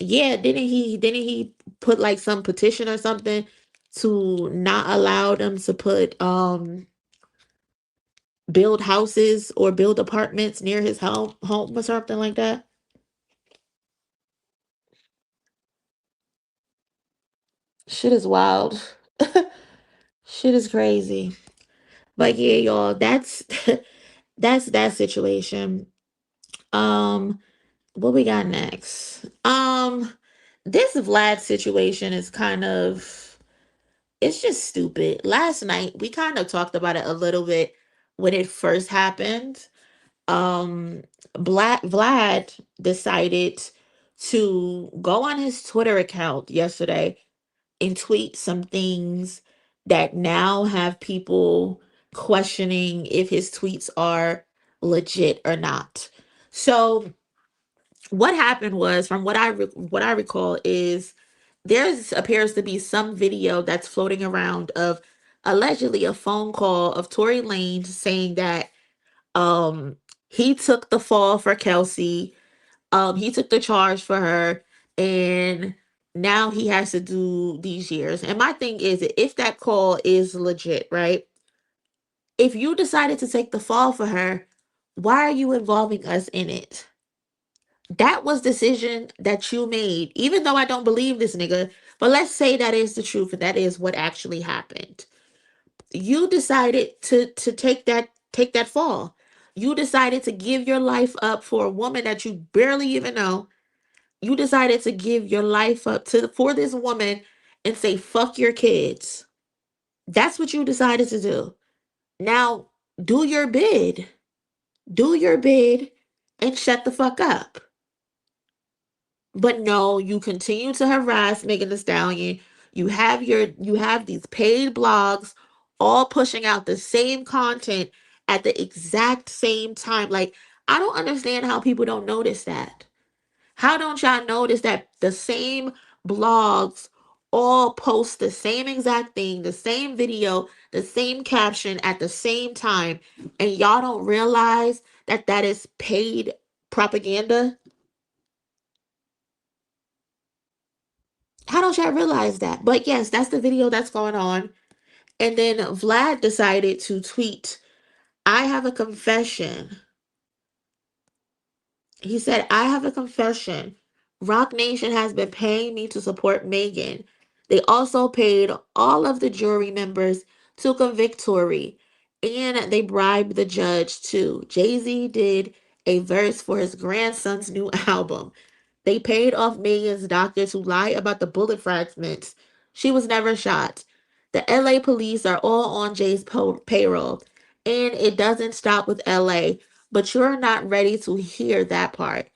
Yeah, didn't he put like some petition or something to not allow them to put build houses or build apartments near his home or something like that? Shit is wild. Shit is crazy. But yeah, y'all, that's that's that situation. Um, what we got next? This Vlad situation is kind of it's just stupid. Last night we kind of talked about it a little bit when it first happened. Um, Vlad decided to go on his Twitter account yesterday and tweet some things that now have people questioning if his tweets are legit or not. So what happened was, from what I recall, is there's appears to be some video that's floating around of allegedly a phone call of Tory Lanez saying that um he took the fall for Kelsey, he took the charge for her, and Now he has to do these years. And my thing is, if that call is legit, right? If you decided to take the fall for her, why are you involving us in it? That was decision that you made. Even though I don't believe this nigga, but let's say that is the truth and that is what actually happened. You decided to take that fall. You decided to give your life up for a woman that you barely even know. You decided to give your life up to for this woman and say fuck your kids. That's what you decided to do. Now, do your bid. Do your bid and shut the fuck up. But no, you continue to harass Megan Thee Stallion. You have these paid blogs all pushing out the same content at the exact same time. Like, I don't understand how people don't notice that. How don't y'all notice that the same blogs all post the same exact thing, the same video, the same caption at the same time, and y'all don't realize that that is paid propaganda? How don't y'all realize that? But yes, that's the video that's going on. And then Vlad decided to tweet, I have a confession. He said, I have a confession. Roc Nation has been paying me to support Megan. They also paid all of the jury members to convict Tory. And they bribed the judge too. Jay-Z did a verse for his grandson's new album. They paid off Megan's doctor to lie about the bullet fragments. She was never shot. The LA police are all on Jay's payroll. And it doesn't stop with LA, but you're not ready to hear that part.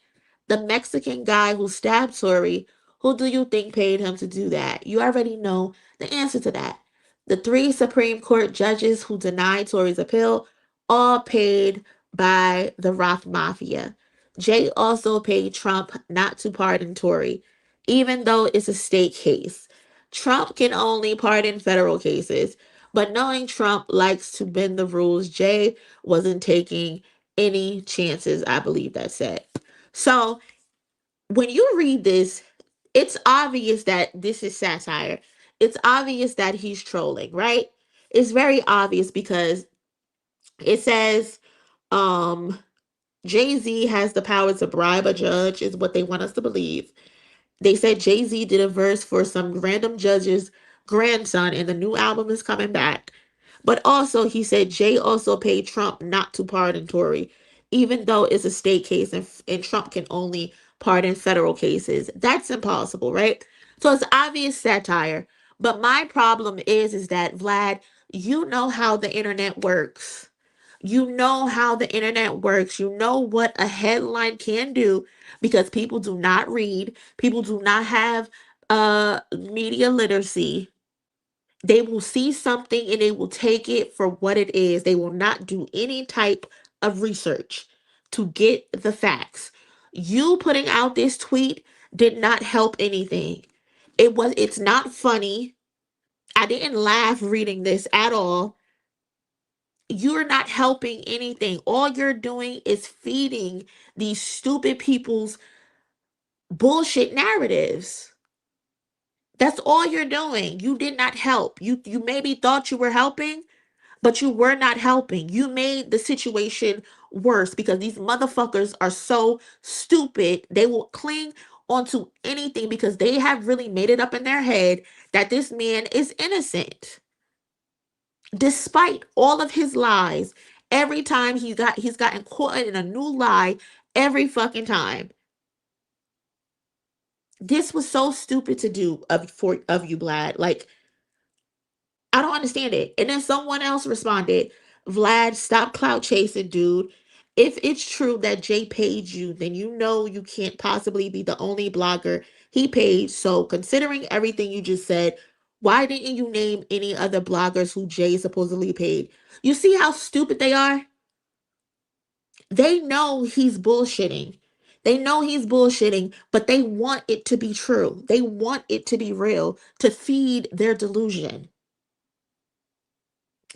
The Mexican guy who stabbed Tory, who do you think paid him to do that? You already know the answer to that. The three Supreme Court judges who denied Tory's appeal, all paid by the Rock Mafia. Jay also paid Trump not to pardon Tory, even though it's a state case. Trump can only pardon federal cases, but knowing Trump likes to bend the rules, Jay wasn't taking any chances, I believe that said. So when you read this, it's obvious that this is satire. It's obvious that he's trolling, right? It's very obvious because it says um Jay-Z has the power to bribe a judge, is what they want us to believe. They said Jay-Z did a verse for some random judge's grandson, and the new album is coming back. But also, he said Jay also paid Trump not to pardon Tory, even though it's a state case and Trump can only pardon federal cases. That's impossible, right? So it's obvious satire. But my problem is that Vlad, you know how the internet works. You know how the internet works. You know what a headline can do because people do not read. People do not have media literacy. They will see something and they will take it for what it is. They will not do any type of research to get the facts. You putting out this tweet did not help anything. It's not funny. I didn't laugh reading this at all. You're not helping anything. All you're doing is feeding these stupid people's bullshit narratives. That's all you're doing. You did not help. You maybe thought you were helping, but you were not helping. You made the situation worse because these motherfuckers are so stupid. They will cling onto anything because they have really made it up in their head that this man is innocent. Despite all of his lies, every time he's gotten caught in a new lie every fucking time. This was so stupid to do of you, Vlad. Like, I don't understand it. And then someone else responded, Vlad, stop clout chasing, dude. If it's true that Jay paid you, then you know you can't possibly be the only blogger he paid. So, considering everything you just said, why didn't you name any other bloggers who Jay supposedly paid? You see how stupid they are? They know he's bullshitting. They know he's bullshitting, but they want it to be true. They want it to be real to feed their delusion.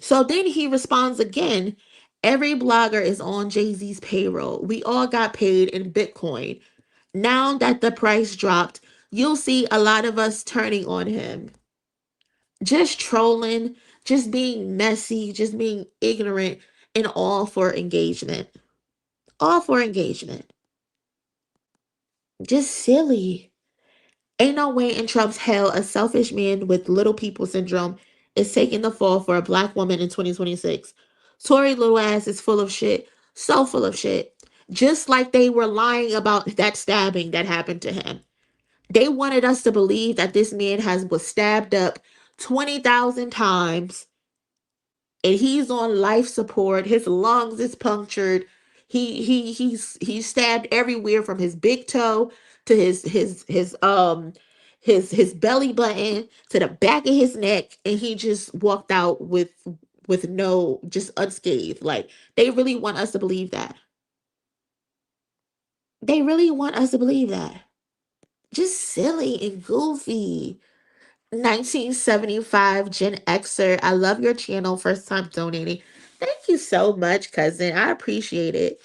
So then he responds again. Every blogger is on Jay-Z's payroll. We all got paid in Bitcoin. Now that the price dropped, you'll see a lot of us turning on him, just trolling, just being messy, just being ignorant, and all for engagement. All for engagement. Just silly. Ain't no way in Trump's hell a selfish man with little people syndrome is taking the fall for a black woman in 2026. Tory little ass is full of shit. So full of shit. Just like they were lying about that stabbing that happened to him. They wanted us to believe that this man was stabbed up 20,000 times and he's on life support. His lungs is punctured. He's stabbed everywhere from his big toe to his belly button to the back of his neck, and he just walked out with no, just unscathed. Like, they really want us to believe that. They really want us to believe that. Just silly and goofy. 1975 Gen Xer, I love your channel. First time donating. Thank you so much, cousin. I appreciate it.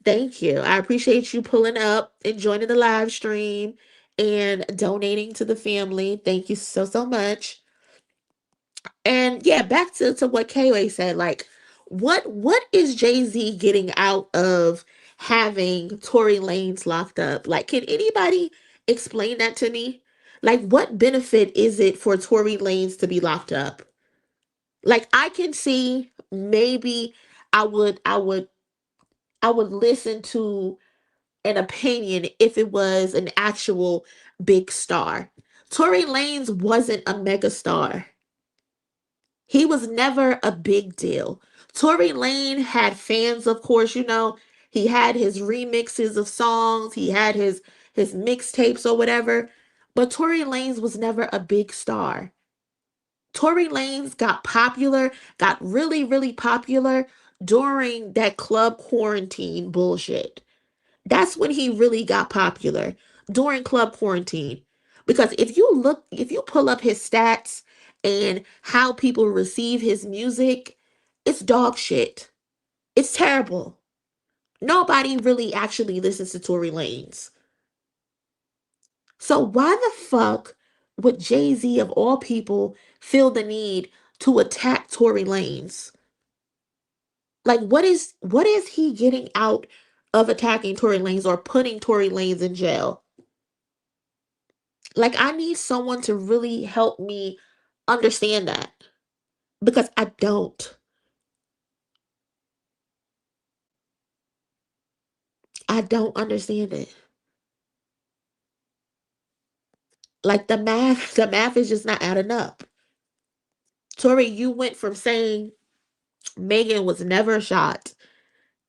Thank you. I appreciate you pulling up and joining the live stream and donating to the family. Thank you so, so much. And yeah, back to what Kayway said. Like, what is Jay-Z getting out of having Tory Lanez locked up? Like, can anybody explain that to me? Like, what benefit is it for Tory Lanez to be locked up? Like, I can see maybe I would I would I would listen to an opinion if it was an actual big star. Tory Lanez wasn't a mega star. He was never a big deal. Tory Lane had fans, of course, he had his remixes of songs, he had his mixtapes or whatever, but Tory Lanez was never a big star. Tory Lanez got popular, got really, really popular during that club quarantine bullshit. That's when he really got popular, during club quarantine. Because if you pull up his stats and how people receive his music, it's dog shit. It's terrible. Nobody really actually listens to Tory Lanez. So why the fuck would Jay-Z of all people feel the need to attack Tory Lanez? Like, what is he getting out of attacking Tory Lanez or putting Tory Lanez in jail? Like, I need someone to really help me understand that, because I don't. I don't understand it. Like, the math is just not adding up. Tori, you went from saying Megan was never shot,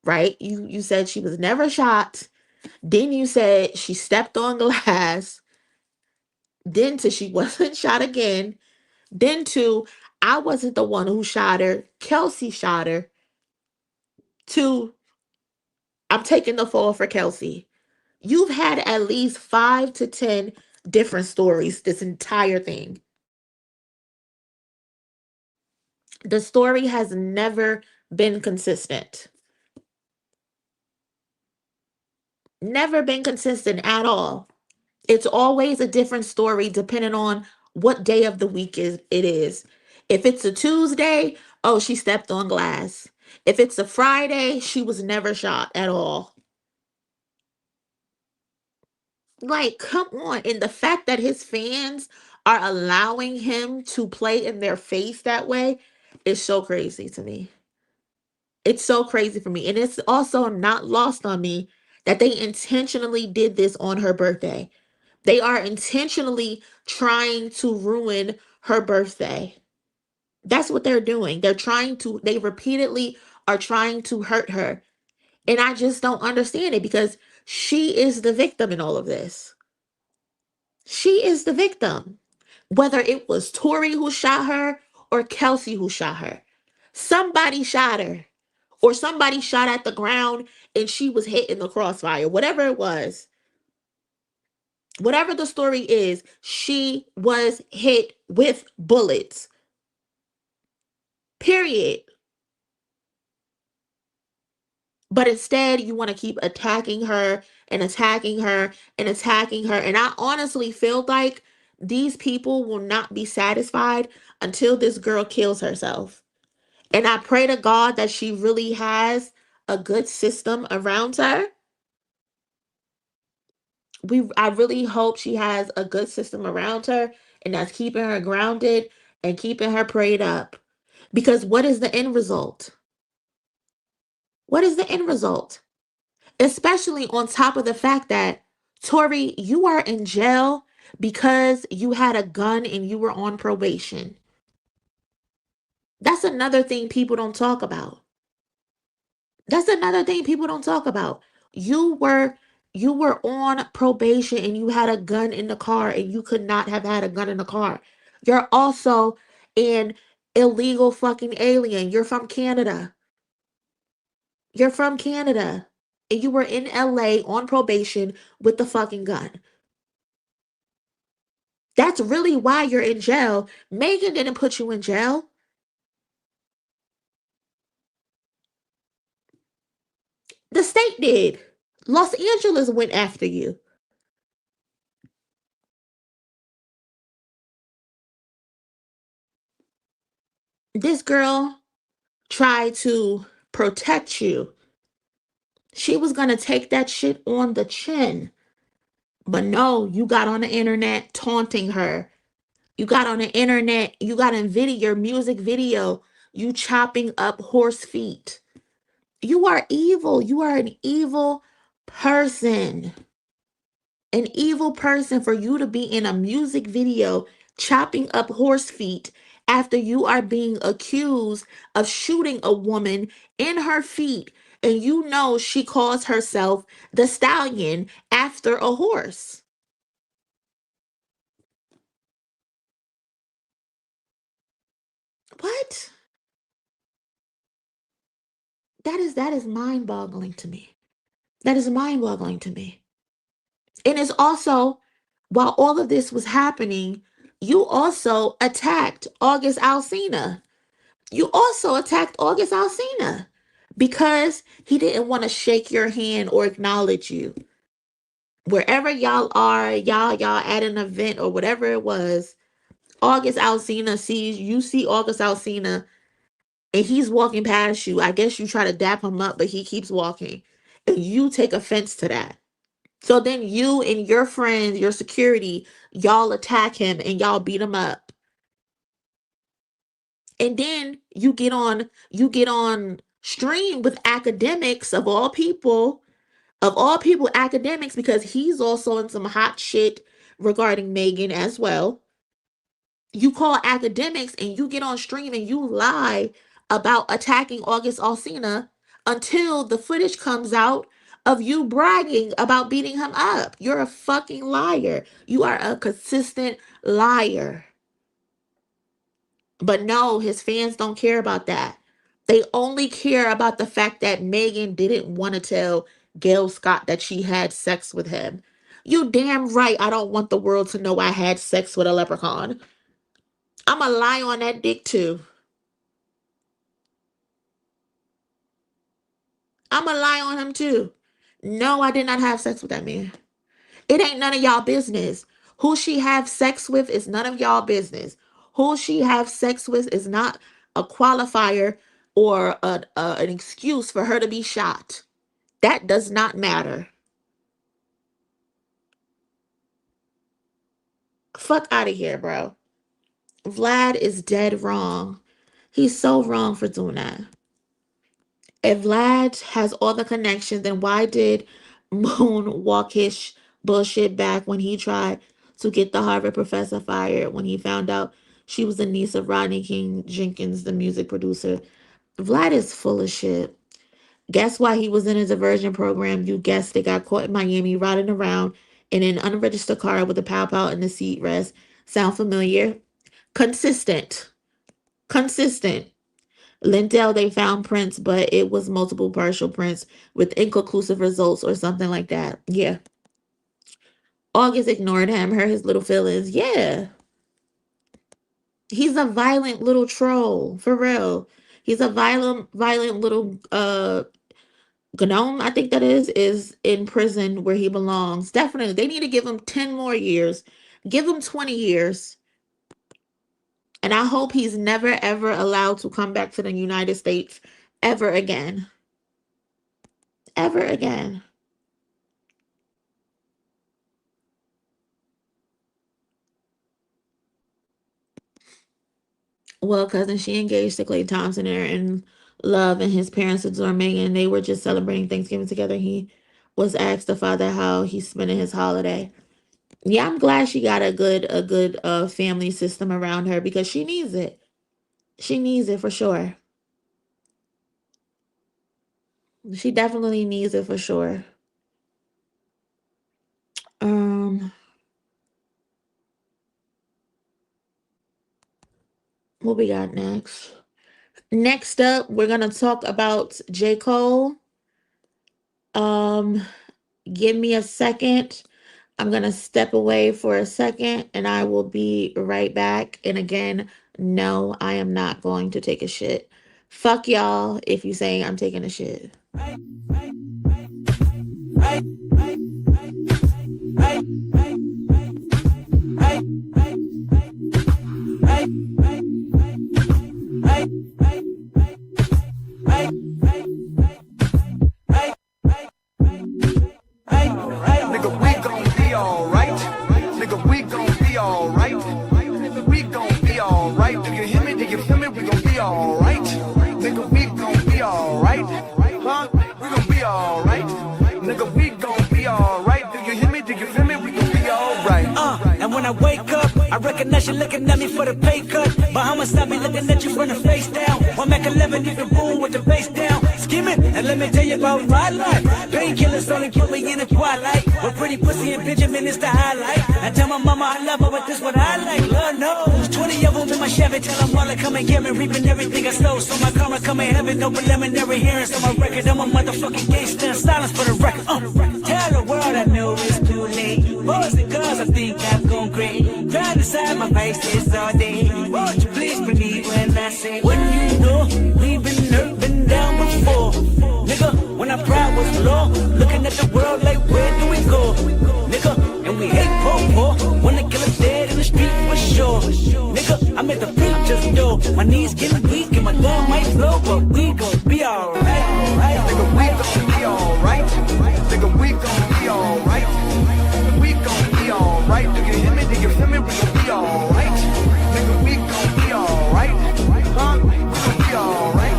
right? You said she was never shot. Then you said she stepped on glass. Then to she wasn't shot again. Then to I wasn't the one who shot her. Kelsey shot her. To I'm taking the fall for Kelsey. You've had at least 5 to 10 different stories this entire thing. The story has never been consistent. Never been consistent at all. It's always a different story depending on what day of the week it is. If it's a Tuesday, oh, she stepped on glass. If it's a Friday, she was never shot at all. Like, come on. And the fact that his fans are allowing him to play in their face that way is so crazy to me. It's so crazy for me. And it's also not lost on me that they intentionally did this on her birthday. They are intentionally trying to ruin her birthday. That's what they're doing. They repeatedly are trying to hurt her. And I just don't understand it, because she is the victim in all of this. She is the victim. Whether it was Tori who shot her or Kelsey who shot her, somebody shot her, or somebody shot at the ground and she was hit in the crossfire. Whatever it was, whatever the story is, she was hit with bullets. Period. But instead, you want to keep attacking her and attacking her and attacking her. And I honestly feel like these people will not be satisfied until this girl kills herself. And I pray to God that she really has a good system around her. I really hope she has a good system around her and that's keeping her grounded and keeping her prayed up. Because what is the end result? What is the end result? Especially on top of the fact that, Tory, you are in jail because you had a gun and you were on probation. That's another thing people don't talk about. That's another thing people don't talk about. You were you were on probation and you had a gun in the car and you could not have had a gun in the car. You're also an illegal fucking alien. You're from Canada. You're from Canada. And you were in LA on probation with the fucking gun. That's really why you're in jail. Megan didn't put you in jail. The state did. Los Angeles went after you. This girl tried to protect you. She was going to take that shit on the chin. But no, you got on the internet taunting her. You got on the internet, you got in video, your music video, you chopping up horse feet. You are evil. You are an evil person. An evil person for you to be in a music video chopping up horse feet after you are being accused of shooting a woman in her feet, and you know she calls herself the Stallion after a horse. What? That is mind-boggling to me. That is mind-boggling to me. And it's also, while all of this was happening, you also attacked August Alsina. You also attacked August Alsina because he didn't want to shake your hand or acknowledge you. Wherever y'all are, y'all at an event or whatever it was, August Alsina sees you, see August Alsina, and he's walking past you. I guess you try to dap him up, but he keeps walking. And you take offense to that. So then you and your friends, your security, y'all attack him and y'all beat him up. And then you get on stream with academics of all people, academics, because he's also in some hot shit regarding Megan as well. You call academics and you get on stream and you lie about attacking August Alsina until the footage comes out of you bragging about beating him up. You're a fucking liar. You are a consistent liar. But no, his fans don't care about that. They only care about the fact that Megan didn't want to tell Gail Scott that she had sex with him. You damn right I don't want the world to know I had sex with a leprechaun. I'ma lie on that dick too. I'ma lie on him too. No, I did not have sex with that man. It ain't none of y'all business. Who she have sex with is none of y'all business. Who she have sex with is not a qualifier or an excuse for her to be shot. That does not matter. Fuck out of here, bro. Vlad is dead wrong. He's so wrong for doing that. If Vlad has all the connections, then why did Moon walk his bullshit back when he tried to get the Harvard professor fired when he found out she was the niece of Rodney King Jenkins, the music producer? Vlad is full of shit. Guess why he was in a diversion program? You guessed it. Got caught in Miami riding around in an unregistered car with a pow pow in the seat rest. Sound familiar? Consistent. Consistent. Lindell, they found prints, but it was multiple partial prints with inconclusive results or something like that. Yeah. August ignored him, hurt his little feelings. Yeah. He's a violent little troll, for real. He's a violent little Gnome, I think that is in prison where he belongs. Definitely. They need to give him 10 more years. Give him 20 years. And I hope he's never, ever allowed to come back to the United States ever again. Ever again. Well, cousin, she engaged to Klay Thompson. They're in love, and his parents adore Megan. They were just celebrating Thanksgiving together. He was asked the father how he's spending his holiday. Yeah, I'm glad she got a good family system around her because she needs it. She needs it for sure. She definitely needs it for sure. Um, what we got next? Next up, we're gonna talk about J. Cole. Um, give me a second. I'm gonna step away for a second and I will be right back. And again, no, I am not going to take a shit. Fuck y'all if you saying I'm taking a shit. Nigga, we gon' be alright. Nigga, we gon' be alright. Nigga, we gon' be alright. Do you hear me? Do you feel me? We gon' be alright. Nigga, we gon' be alright. Huh? We gon' be alright. Nigga, we gon' be alright. Do you hear me? Do you feel me? We gon' be alright. And when I wake up, I recognize you looking at me for the pay cut. Bahamas, I be looking at you from the face down. One Mac 11 in the room with the face down. Skimming, and let me tell you about my life. Painkillers only put me in the twilight. With pretty pussy and Benjamin is the highlight. I tell my mama I love her, but this what I like. Lord knows, 20 of them in my Chevy. Tell them all to come and get me, reaping everything I stole. So my karma come in heaven, no preliminary hearings on my record. I'm a motherfucking gangster in silence for the record. Tell the world I know it's too late. Boys and girls, I think I've gone great. Trying to side my faces all day. Won't you please believe when I say, when you know we've been hurt, been down before. Nigga, when our pride was low, looking at the world like, where do we go? Nigga, and we hate poor. When the killer's dead in the street for sure. Nigga, I'm at the preacher's door. My knees getting weak and my gun might blow, but we gon' be alright. Nigga, we gon' be alright. Nigga, we gon' be alright. We gon' be alright. Do you hear me? Do you feel me? We gon' be alright. Nigga, we gon' be alright. Huh? We gon' be alright.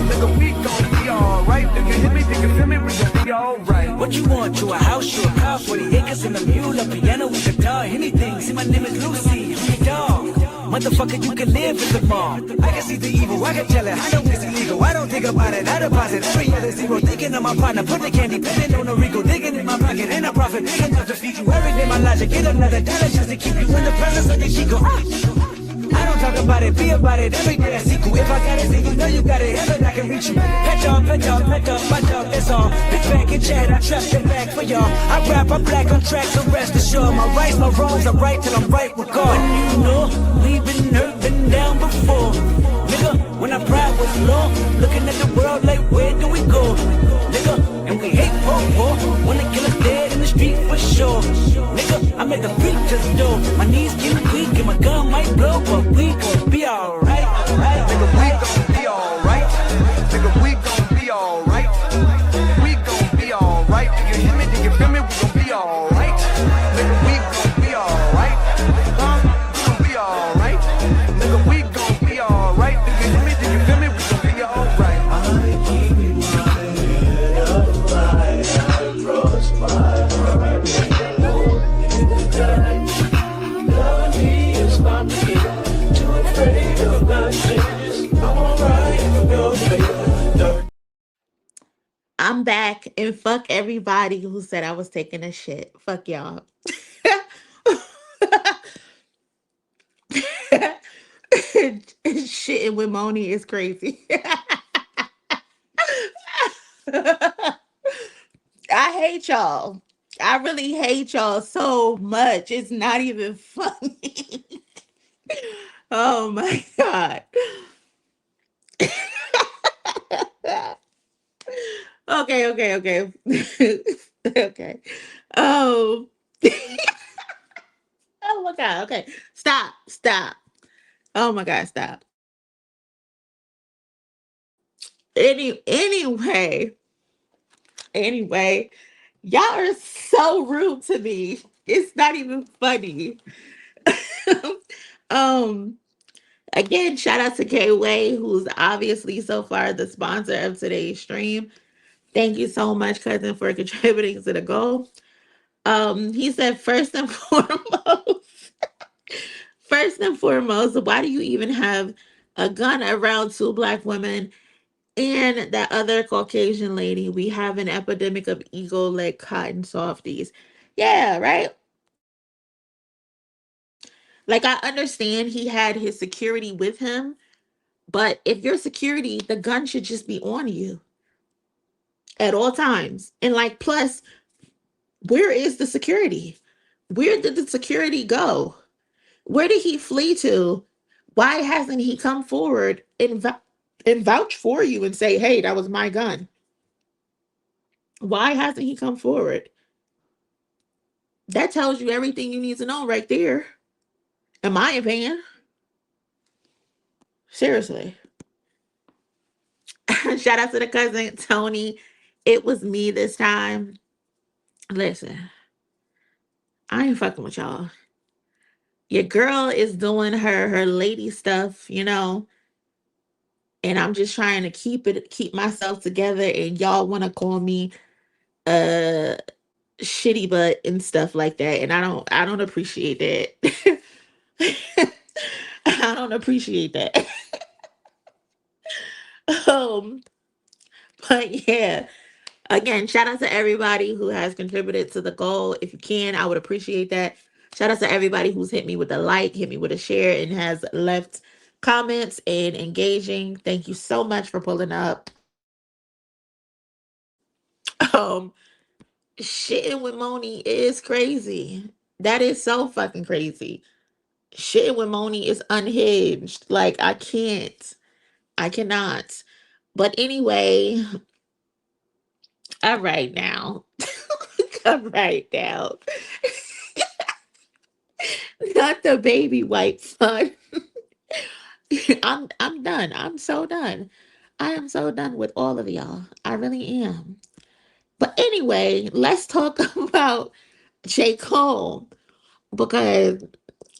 Nigga, we gon' be alright. Do you hear me? Do you feel me? We gon' be alright. What you want? You a house, you a car, 40 acres and a mule, a piano with guitar, anything. See, my name is Lucy, I'm your dog. Motherfucker, you can live in the mall. I can see the evil, I can tell it. I know it's illegal. I don't think about it. I deposit every other zero. Thinking of my partner, put the candy, penning on the Rico, digging in my pocket, and I profit big enough to feed you every day. My logic, get another dollar just to keep you in the presence of the Chico. I don't talk about it, be about it. Every day I see you. If I got it, then you know you got it. Heaven, I can reach you. Pet dog, my dog, that's all. Big back and chat, I trust it back for y'all. I rap, I'm black on track, so rest assured. My rights, my wrongs, I'm right till I'm right with God. When you know we've been hurt, been down before. Nigga, when our pride was low, looking at the world like, where do we go? Nigga, and we hate poor. When the killer's dead in the street for sure. Nigga, I'm at the preacher's door. My knees getting weak and my gun might blow, but we gon' be alright. Nigga, we gon' be alright. Nigga, we gon' be alright. We gon' be alright. Do you hear me? Do you feel me? We gon' be alright. Nigga, we gon' be alright. Huh? We gon' be alright. Nigga, we gon' be alright. Do you hear me? Do you feel me? We gon' be alright. I keep my head up high, I cross my heart and Lord in the night. Love me is my fear, too afraid of my changes. I'm alright in your favor. I'm back and fuck everybody who said I was taking a shit. Fuck y'all. Shitting with Moni is crazy. I hate y'all. I really hate y'all so much. It's not even funny. Oh my God. Okay. Okay, okay. Okay. Um oh my god, okay. Stop. Oh my god, stop. Anyway, y'all are so rude to me. It's not even funny. um Again, shout out to K Way, who's obviously so far the sponsor of today's stream. Thank you so much, cousin, for contributing to the goal. He said first and foremost, why do you even have a gun around two black women and that other Caucasian lady? We have an epidemic of ego like cotton softies. Yeah, right. Like I understand he had his security with him, but if your security, the gun should just be on you at all times. And like, plus, where is the security? Where did the security go? Where did he flee to? Why hasn't he come forward and vouch for you and say, hey, that was my gun? Why hasn't he come forward? That tells you everything you need to know right there, in my opinion. Seriously. Shout out to the cousin, Tony. It was me this time. Listen, I ain't fucking with y'all. Your girl is doing her lady stuff, and I'm just trying to keep myself together, and y'all want to call me uh shitty butt and stuff like that, and I don't appreciate that. I don't appreciate that. um but yeah, again, shout out to everybody who has contributed to the goal. If you can, I would appreciate that. Shout out to everybody who's hit me with a like, hit me with a share, and has left comments and engaging. Thank you so much for pulling up. Um, Shitting with Moni is crazy. That is so fucking crazy. Shitting with Moni is unhinged. Like I can't. I cannot. But anyway, all right now. All right now. Not the baby white fun. I'm done. I'm so done. I am so done with all of y'all. I really am. But anyway, let's talk about J. Cole, because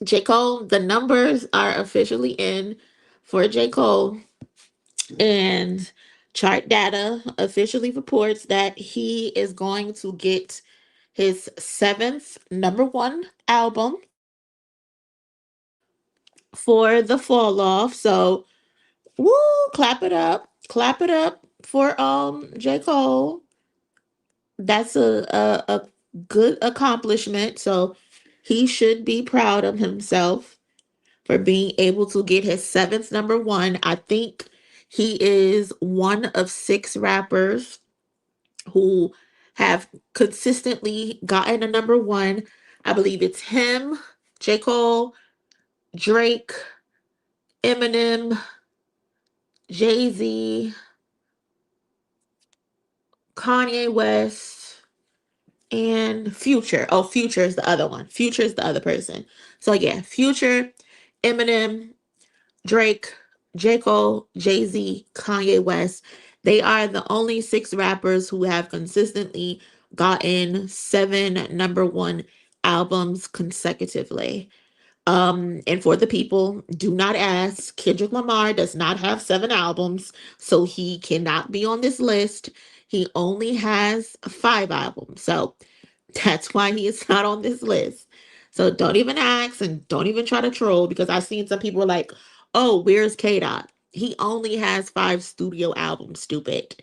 J. Cole, the numbers are officially in for J. Cole, and chart data officially reports that he is going to get his seventh number one album for the fall off. So woo, clap it up for J. Cole. That's a good accomplishment. So he should be proud of himself for being able to get his seventh number one. I think he is one of six rappers who have consistently gotten a number one. I believe it's him, J. Cole, Drake, Eminem, Jay-Z, Kanye West, and Future. Oh, Future is the other one. Future is the other person. So yeah, Future, Eminem, Drake, J. Cole, Jay-Z, Kanye West. They are the only six rappers who have consistently gotten seven number one albums consecutively. And for the people, do not ask. Kendrick Lamar does not have seven albums, so he cannot be on this list. He only has five albums. So that's why he is not on this list. So don't even ask and don't even try to troll, because I've seen some people like, oh, where's K Dot? He only has five studio albums, stupid.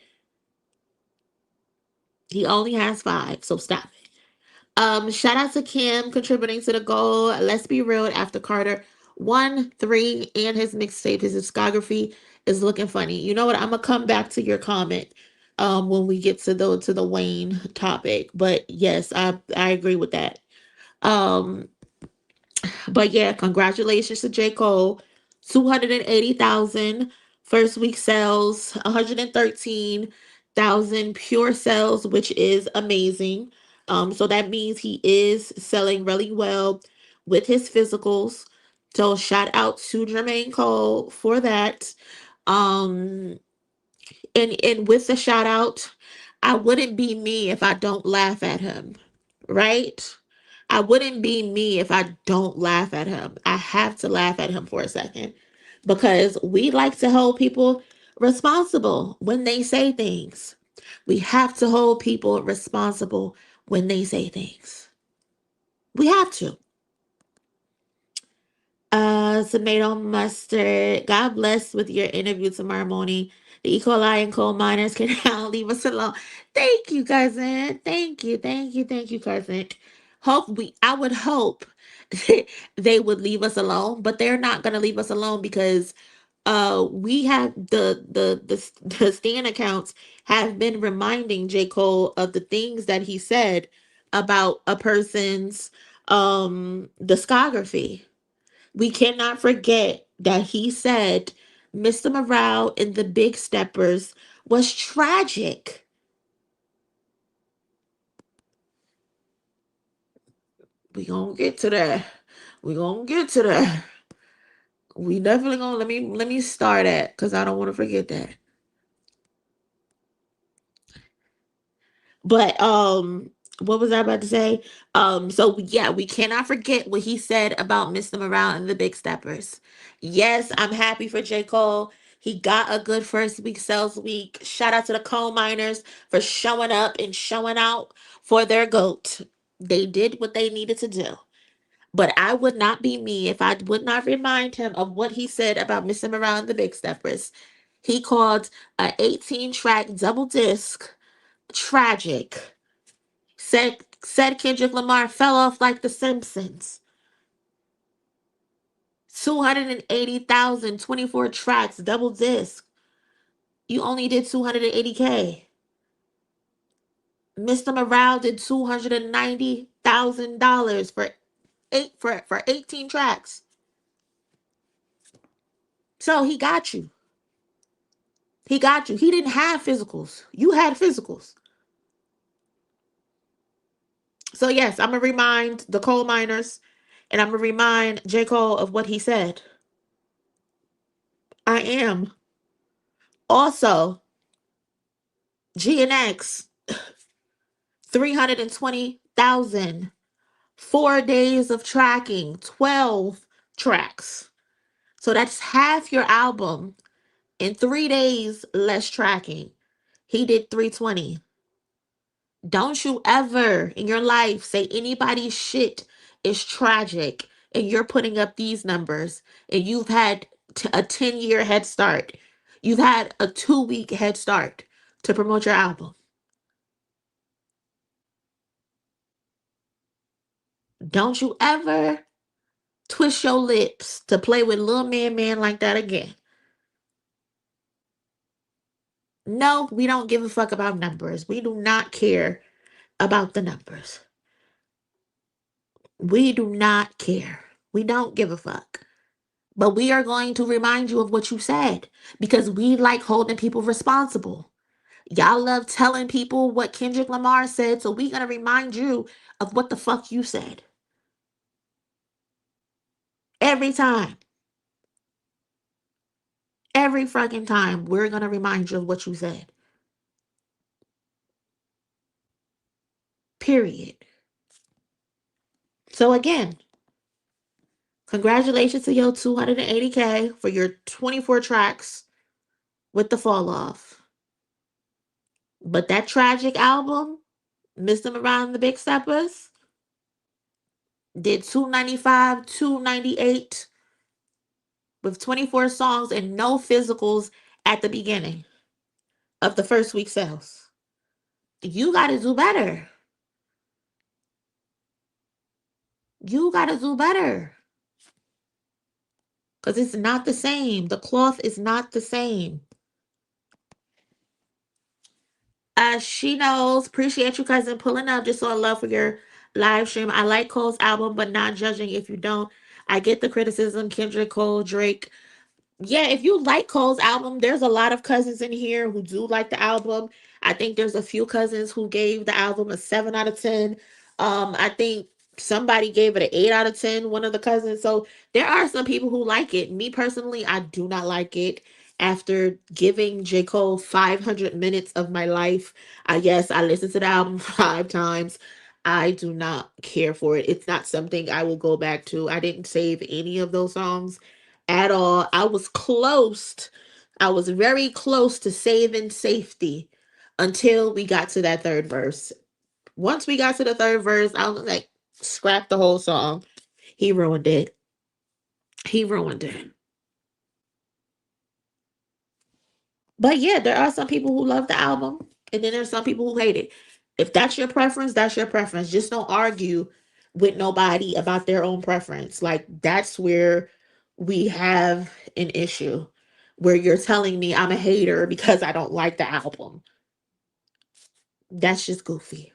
He only has five. So stop it. Shout out to Kim contributing to the goal. Let's be real, after Carter 1, 3, and his mixtape, his discography is looking funny. You know what? I'm gonna come back to your comment when we get to the Wayne topic. But yes, I agree with that. Um, but yeah, congratulations to J. Cole. 280,000 first week sales, 113 thousand pure sales, which is amazing. So that means he is selling really well with his physicals. So shout out to Jermaine Cole for that. Um, and with the shout out, I wouldn't be me if I don't laugh at him, right? I wouldn't be me if I don't laugh at him. I have to laugh at him for a second because we like to hold people responsible when they say things. We have to hold people responsible when they say things. We have to. Tomato mustard. God bless with your interview tomorrow morning. The E. coli and coal miners can now leave us alone. Thank you, cousin. Thank you, cousin. I would hope they would leave us alone, but they're not gonna leave us alone because we have the Stan accounts have been reminding J. Cole of the things that he said about a person's discography. We cannot forget that he said Mr. Morale and the Big Steppers was tragic. We gonna get to that. We gonna get to that. We definitely gonna let me start at because I don't want to forget that. But what was I about to say? So yeah, we cannot forget what he said about Mr. Morale and the Big Steppers. Yes, I'm happy for J. Cole. He got a good first week sales week. Shout out to the coal miners for showing up and showing out for their goat. They did what they needed to do. But I would not be me if I would not remind him of what he said about Mr. Morale and the Big Steppers. He called a 18 track double disc tragic. Said Kendrick Lamar fell off like The Simpsons. 280,000, 24 tracks, double disc. You only did 280K. Mr. Morale did $290,000 for 18 tracks. So he got you. He got you. He didn't have physicals. You had physicals. So yes, I'm gonna remind the coal miners and I'm gonna remind J. Cole of what he said. I am. Also, GNX 320,000. 4 days of tracking, 12 tracks. So that's half your album in 3 days less tracking. He did 320. Don't you ever in your life say anybody's shit is tragic and you're putting up these numbers and you've had a 10-year head start. You've had a 2-week head start to promote your album. Don't you ever twist your lips to play with little man like that again. No, we don't give a fuck about numbers. We do not care about the numbers. We do not care. We don't give a fuck. But we are going to remind you of what you said because we like holding people responsible. Y'all love telling people what Kendrick Lamar said, so we're going to remind you of what the fuck you said. Every time. Every fucking time, we're going to remind you of what you said. Period. So again, congratulations to your 280K for your 24 tracks with the fall off. But that tragic album, Mr. Morale and the Big Steppers, did 295, 298 with 24 songs and no physicals at the beginning of the first week sales. You got to do better. You got to do better. Because it's not the same. The cloth is not the same. She knows. Appreciate you cousin pulling up. Just so love for your live stream. I like Cole's album, but not judging if you don't. I get the criticism. Kendrick, Cole, Drake. Yeah, if you like Cole's album, there's a lot of cousins in here who do like the album. I think there's a few cousins who gave the album a 7 out of 10. I think somebody gave it an 8 out of 10, one of the cousins. So there are some people who like it. Me personally, I do not like it. After giving J. Cole 500 minutes of my life, I guess I listened to the album 5 times. I do not care for it. It's not something I will go back to. I didn't save any of those songs at all. I was close. I was very close to saving safety until we got to that third verse. Once we got to the third verse, I was like, scrap the whole song. He ruined it. He ruined it. But yeah, there are some people who love the album, and then there's some people who hate it. If that's your preference, that's your preference. Just don't argue with nobody about their own preference. Like, that's where we have an issue, where you're telling me I'm a hater because I don't like the album. That's just goofy.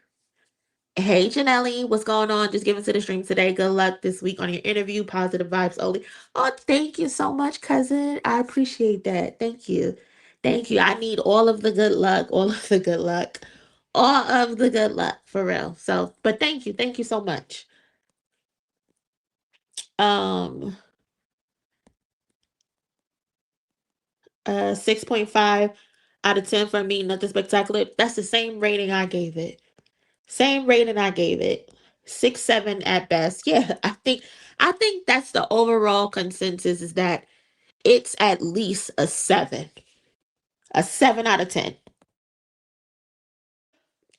Hey Janelle, what's going on? Just giving to the stream today. Good luck this week on your interview. Positive vibes only. Oh, thank you so much, cousin. I appreciate that. Thank you. Thank you. I need all of the good luck. All of the good luck. All of the good luck for real. So, but thank you. Thank you so much. Um 6.5 out of 10 for me, nothing spectacular. That's the same rating I gave it. Same rating I gave it. 6, 7 at best. Yeah, I think that's the overall consensus, is that it's at least a 7. A 7 out of 10.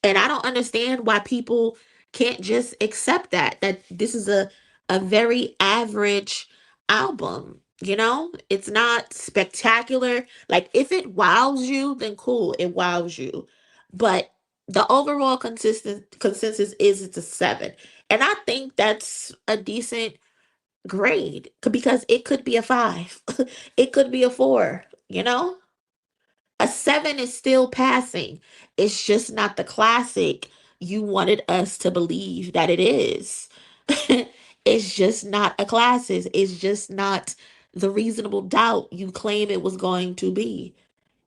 And I don't understand why people can't just accept that this is a very average album. It's not spectacular. Like, if it wows you, then cool, it wows you. But the overall consensus is it's a 7. And I think that's a decent grade, because it could be a 5. It could be a 4. A 7 is still passing. It's just not the classic you wanted us to believe that it is. It's just not a classic. It's just not the reasonable doubt you claim it was going to be.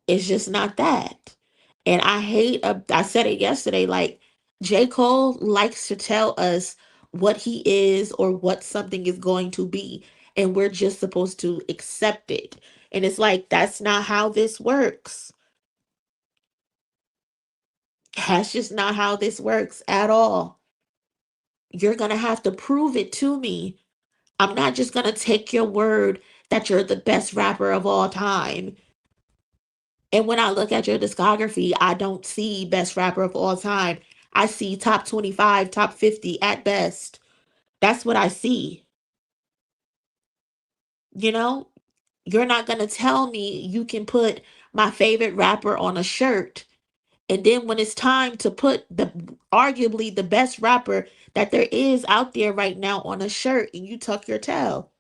It's just not that. And I said it yesterday, like, J. Cole likes to tell us what he is or what something is going to be. And we're just supposed to accept it. And it's like, that's not how this works. That's just not how this works at all. You're going to have to prove it to me. I'm not just going to take your word that you're the best rapper of all time. And when I look at your discography, I don't see best rapper of all time. I see top 25, top 50 at best. That's what I see. You know, you're not going to tell me you can put my favorite rapper on a shirt, and then when it's time to put the arguably the best rapper that there is out there right now on a shirt, and you tuck your tail.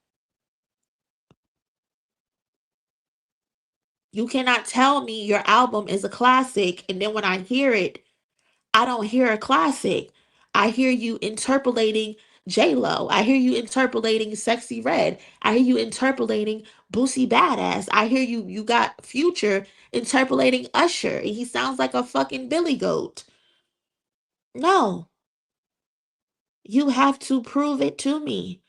You cannot tell me your album is a classic, and then when I hear it, I don't hear a classic. I hear you interpolating J Lo. I hear you interpolating Sexy Red. I hear you interpolating Boosie Badass. I hear you got Future interpolating Usher, and he sounds like a fucking billy goat. No, you have to prove it to me.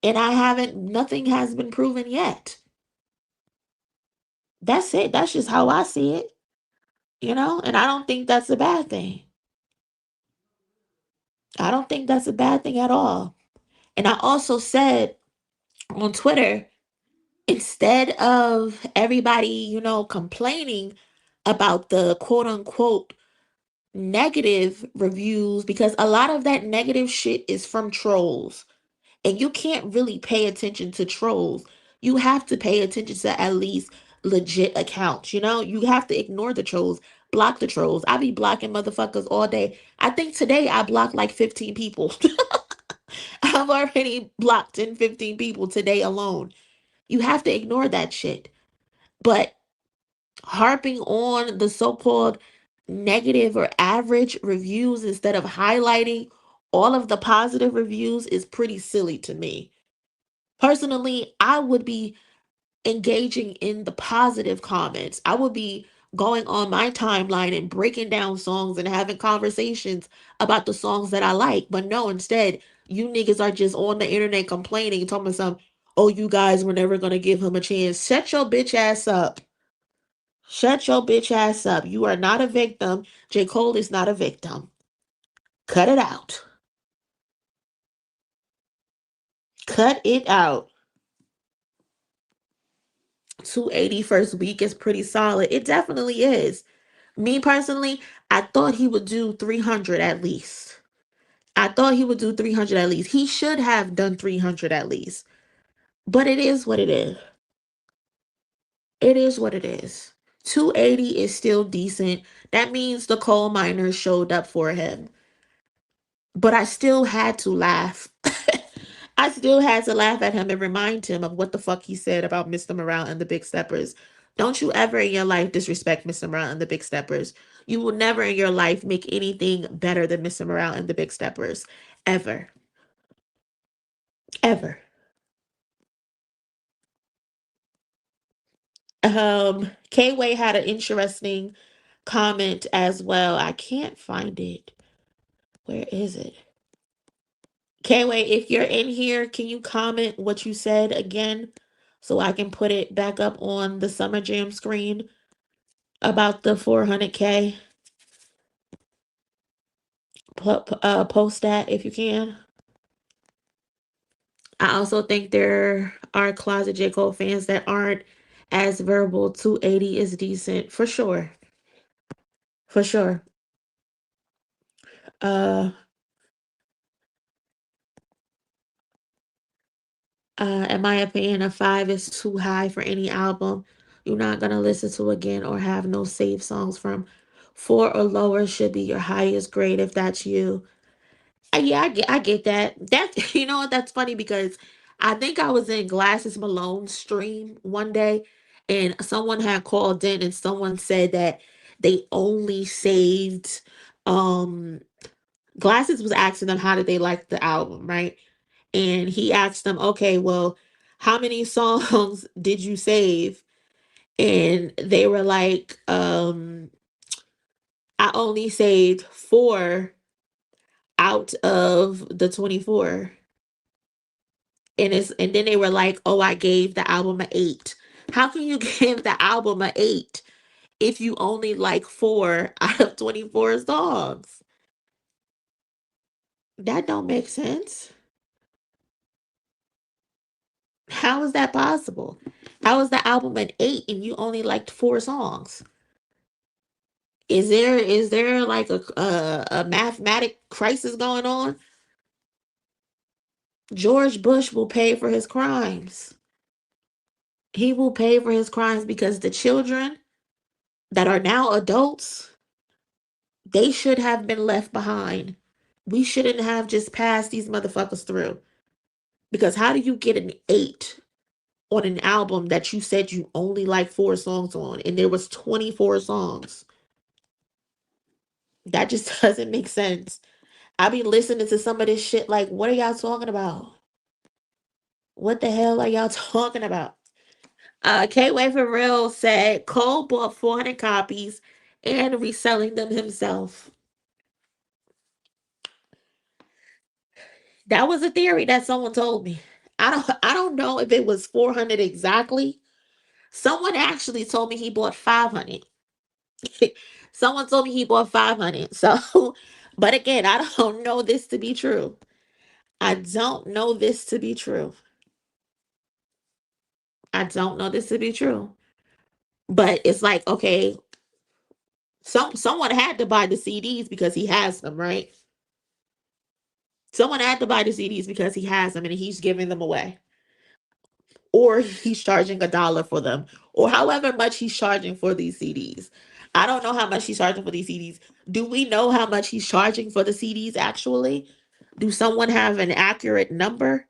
And I haven't, nothing has been proven yet. That's it. That's just how I see it. And I don't think that's a bad thing. I don't think that's a bad thing at all. And I also said on Twitter, instead of everybody, complaining about the quote unquote negative reviews, because a lot of that negative shit is from trolls. And you can't really pay attention to trolls. You have to pay attention to at least legit accounts. You have to ignore the trolls, block the trolls. I be blocking motherfuckers all day. I think today I blocked like 15 people. I've already blocked 10, 15 people today alone. You have to ignore that shit. But harping on the so-called negative or average reviews instead of highlighting all of the positive reviews is pretty silly to me. Personally, I would be engaging in the positive comments. I would be going on my timeline and breaking down songs and having conversations about the songs that I like. But no, instead, you niggas are just on the internet complaining, talking about some, oh, you guys were never gonna give him a chance. Shut your bitch ass up. Shut your bitch ass up. You are not a victim. J. Cole is not a victim. Cut it out. Cut it out. 280 first week is pretty solid. It definitely is. Me personally, I thought he would do 300 at least. I thought he would do 300 at least. He should have done 300 at least. But it is what it is. It is what it is. 280 is still decent. That means the coal miners showed up for him. But I still had to laugh. I still had to laugh at him and remind him of what the fuck he said about Mr. Morale and the Big Steppers. Don't you ever in your life disrespect Mr. Morale and the Big Steppers. You will never in your life make anything better than Mr. Morale and the Big Steppers. Ever. Ever. K-Way had an interesting comment as well. I can't find it. Where is it? K-Way, if you're in here, can you comment what you said again so I can put it back up on the Summer Jam screen about the 400K? Post that if you can. I also think there are closet J. Cole fans that aren't as verbal. 280 is decent for sure. For sure. Uh in my opinion, a 5 is too high for any album you're not gonna listen to again or have no save songs from. 4 or lower should be your highest grade if that's you. Yeah, I get that. That you know what? That's funny because I think I was in Glasses Malone's stream one day, and someone had called in, and someone said that they only saved. Um, Glasses was asking them how did they like the album, right? And he asked them, okay, well, how many songs did you save? And they were like, I only saved 4 out of the 24. And then they were like, oh, I gave the album an 8. How can you give the album an 8 if you only like 4 out of 24 songs? That don't make sense. How is that possible? How is the album an 8 and you only liked 4 songs? Is there like a mathematic crisis going on? George Bush will pay for his crimes. He will pay for his crimes because the children that are now adults, they should have been left behind. We shouldn't have just passed these motherfuckers through. Because how do you get an 8 on an album that you said you only like 4 songs on and there was 24 songs? That just doesn't make sense. I be listening to some of this shit like, what are y'all talking about? What the hell are y'all talking about? Can't Wait for Real said Cole bought 400 copies and reselling them himself. That was a theory that someone told me. I don't know if it was 400 exactly. Someone actually told me he bought 500. Someone told me he bought 500. So, but again, I don't know this to be true. I don't know this to be true. I don't know this to be true. But it's like, okay, someone had to buy the CDs because he has them, right? Someone had to buy the CDs because he has them and he's giving them away. Or he's charging $1 for them, or however much he's charging for these CDs. I don't know how much he's charging for these CDs. Do we know how much he's charging for the CDs actually? Do someone have an accurate number?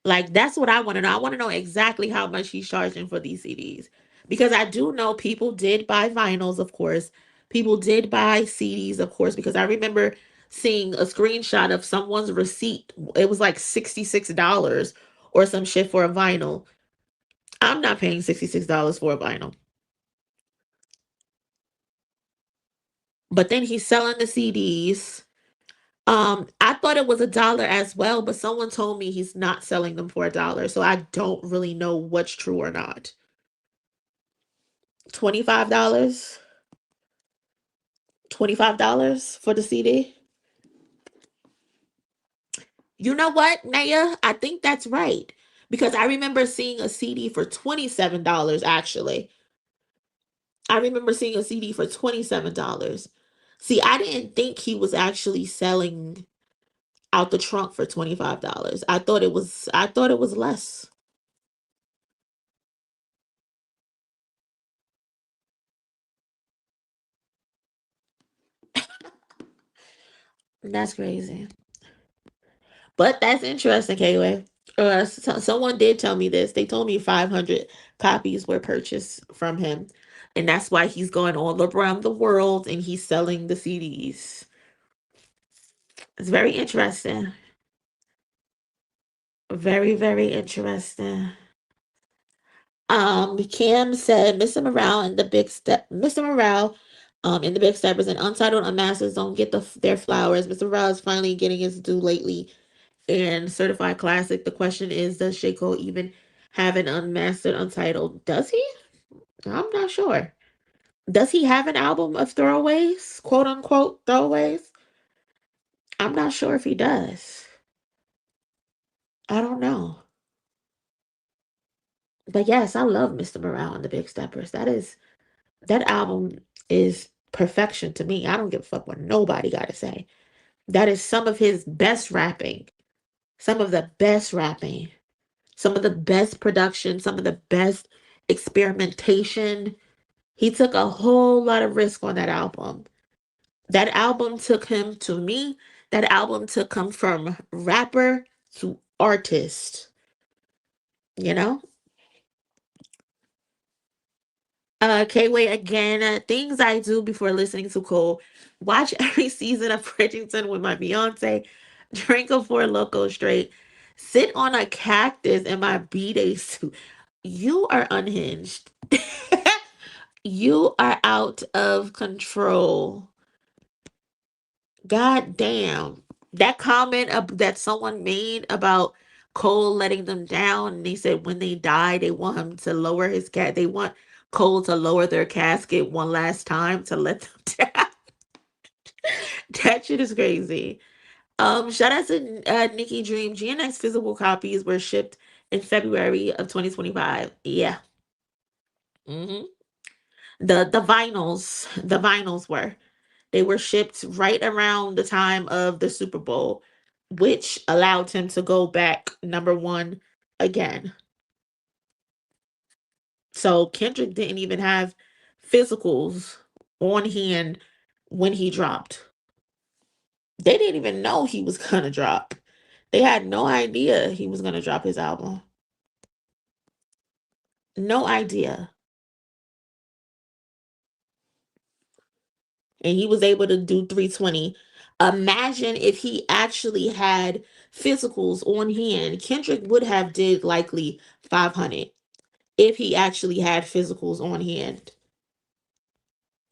Like, that's what I want to know. I want to know exactly how much he's charging for these CDs. Because I do know people did buy vinyls, of course. People did buy CDs, of course, because I remember seeing a screenshot of someone's receipt. It was like $66 or some shit for a vinyl. I'm not paying $66 for a vinyl. But then he's selling the CDs. I thought it was $1 as well, but someone told me he's not selling them for $1, so I don't really know what's true or not. $25? $25 for the CD? You know what, Naya? I think that's right. Because I remember seeing a CD for $27 actually. I remember seeing a CD for $27. See, I didn't think he was actually selling out the trunk for $25. I thought it was less. That's crazy. But that's interesting, Kayway. Someone did tell me this. They told me 500 copies were purchased from him. And that's why he's going all around the world and he's selling the CDs. It's very interesting. Very, very interesting. Kim said Mr. Morale and the Big Step Mr. Morale and the Big Steppers and Untitled Unmasters don't get their flowers. Mr. Morale is finally getting his due lately. And Certified Classic, the question is, does J. Cole even have an unmastered Untitled? Does he? I'm not sure. Does he have an album of throwaways? Quote unquote throwaways? I'm not sure if he does. I don't know. But yes, I love Mr. Morale and the Big Steppers. That album is perfection to me. I don't give a fuck what nobody got to say. That is some of his best rapping. Some of the best rapping. Some of the best production. Some of the best experimentation. He took a whole lot of risk on that album. That album took him to me. That album took him from rapper to artist. You know? K-Way again. Things I do before listening to Cole. Watch every season of Bridgerton with my Beyonce. Drink a Four Loco straight. Sit on a cactus in my B-Day suit. You are unhinged. You are out of control. God damn. That comment that someone made about Cole letting them down, and they said when they die, they want him to lower his cat. They want Cole to lower their casket one last time to let them down. That shit is crazy. Shout out to Nikki Dream. GNX physical copies were shipped in February of 2025. Yeah. hmm The vinyls were. They were shipped right around the time of the Super Bowl, which allowed him to go back number one again. So Kendrick didn't even have physicals on hand when he dropped. They didn't even know he was gonna drop. They had no idea he was gonna drop his album. No idea. And he was able to do 320. Imagine if he actually had physicals on hand. Kendrick would have did likely 500 if he actually had physicals on hand.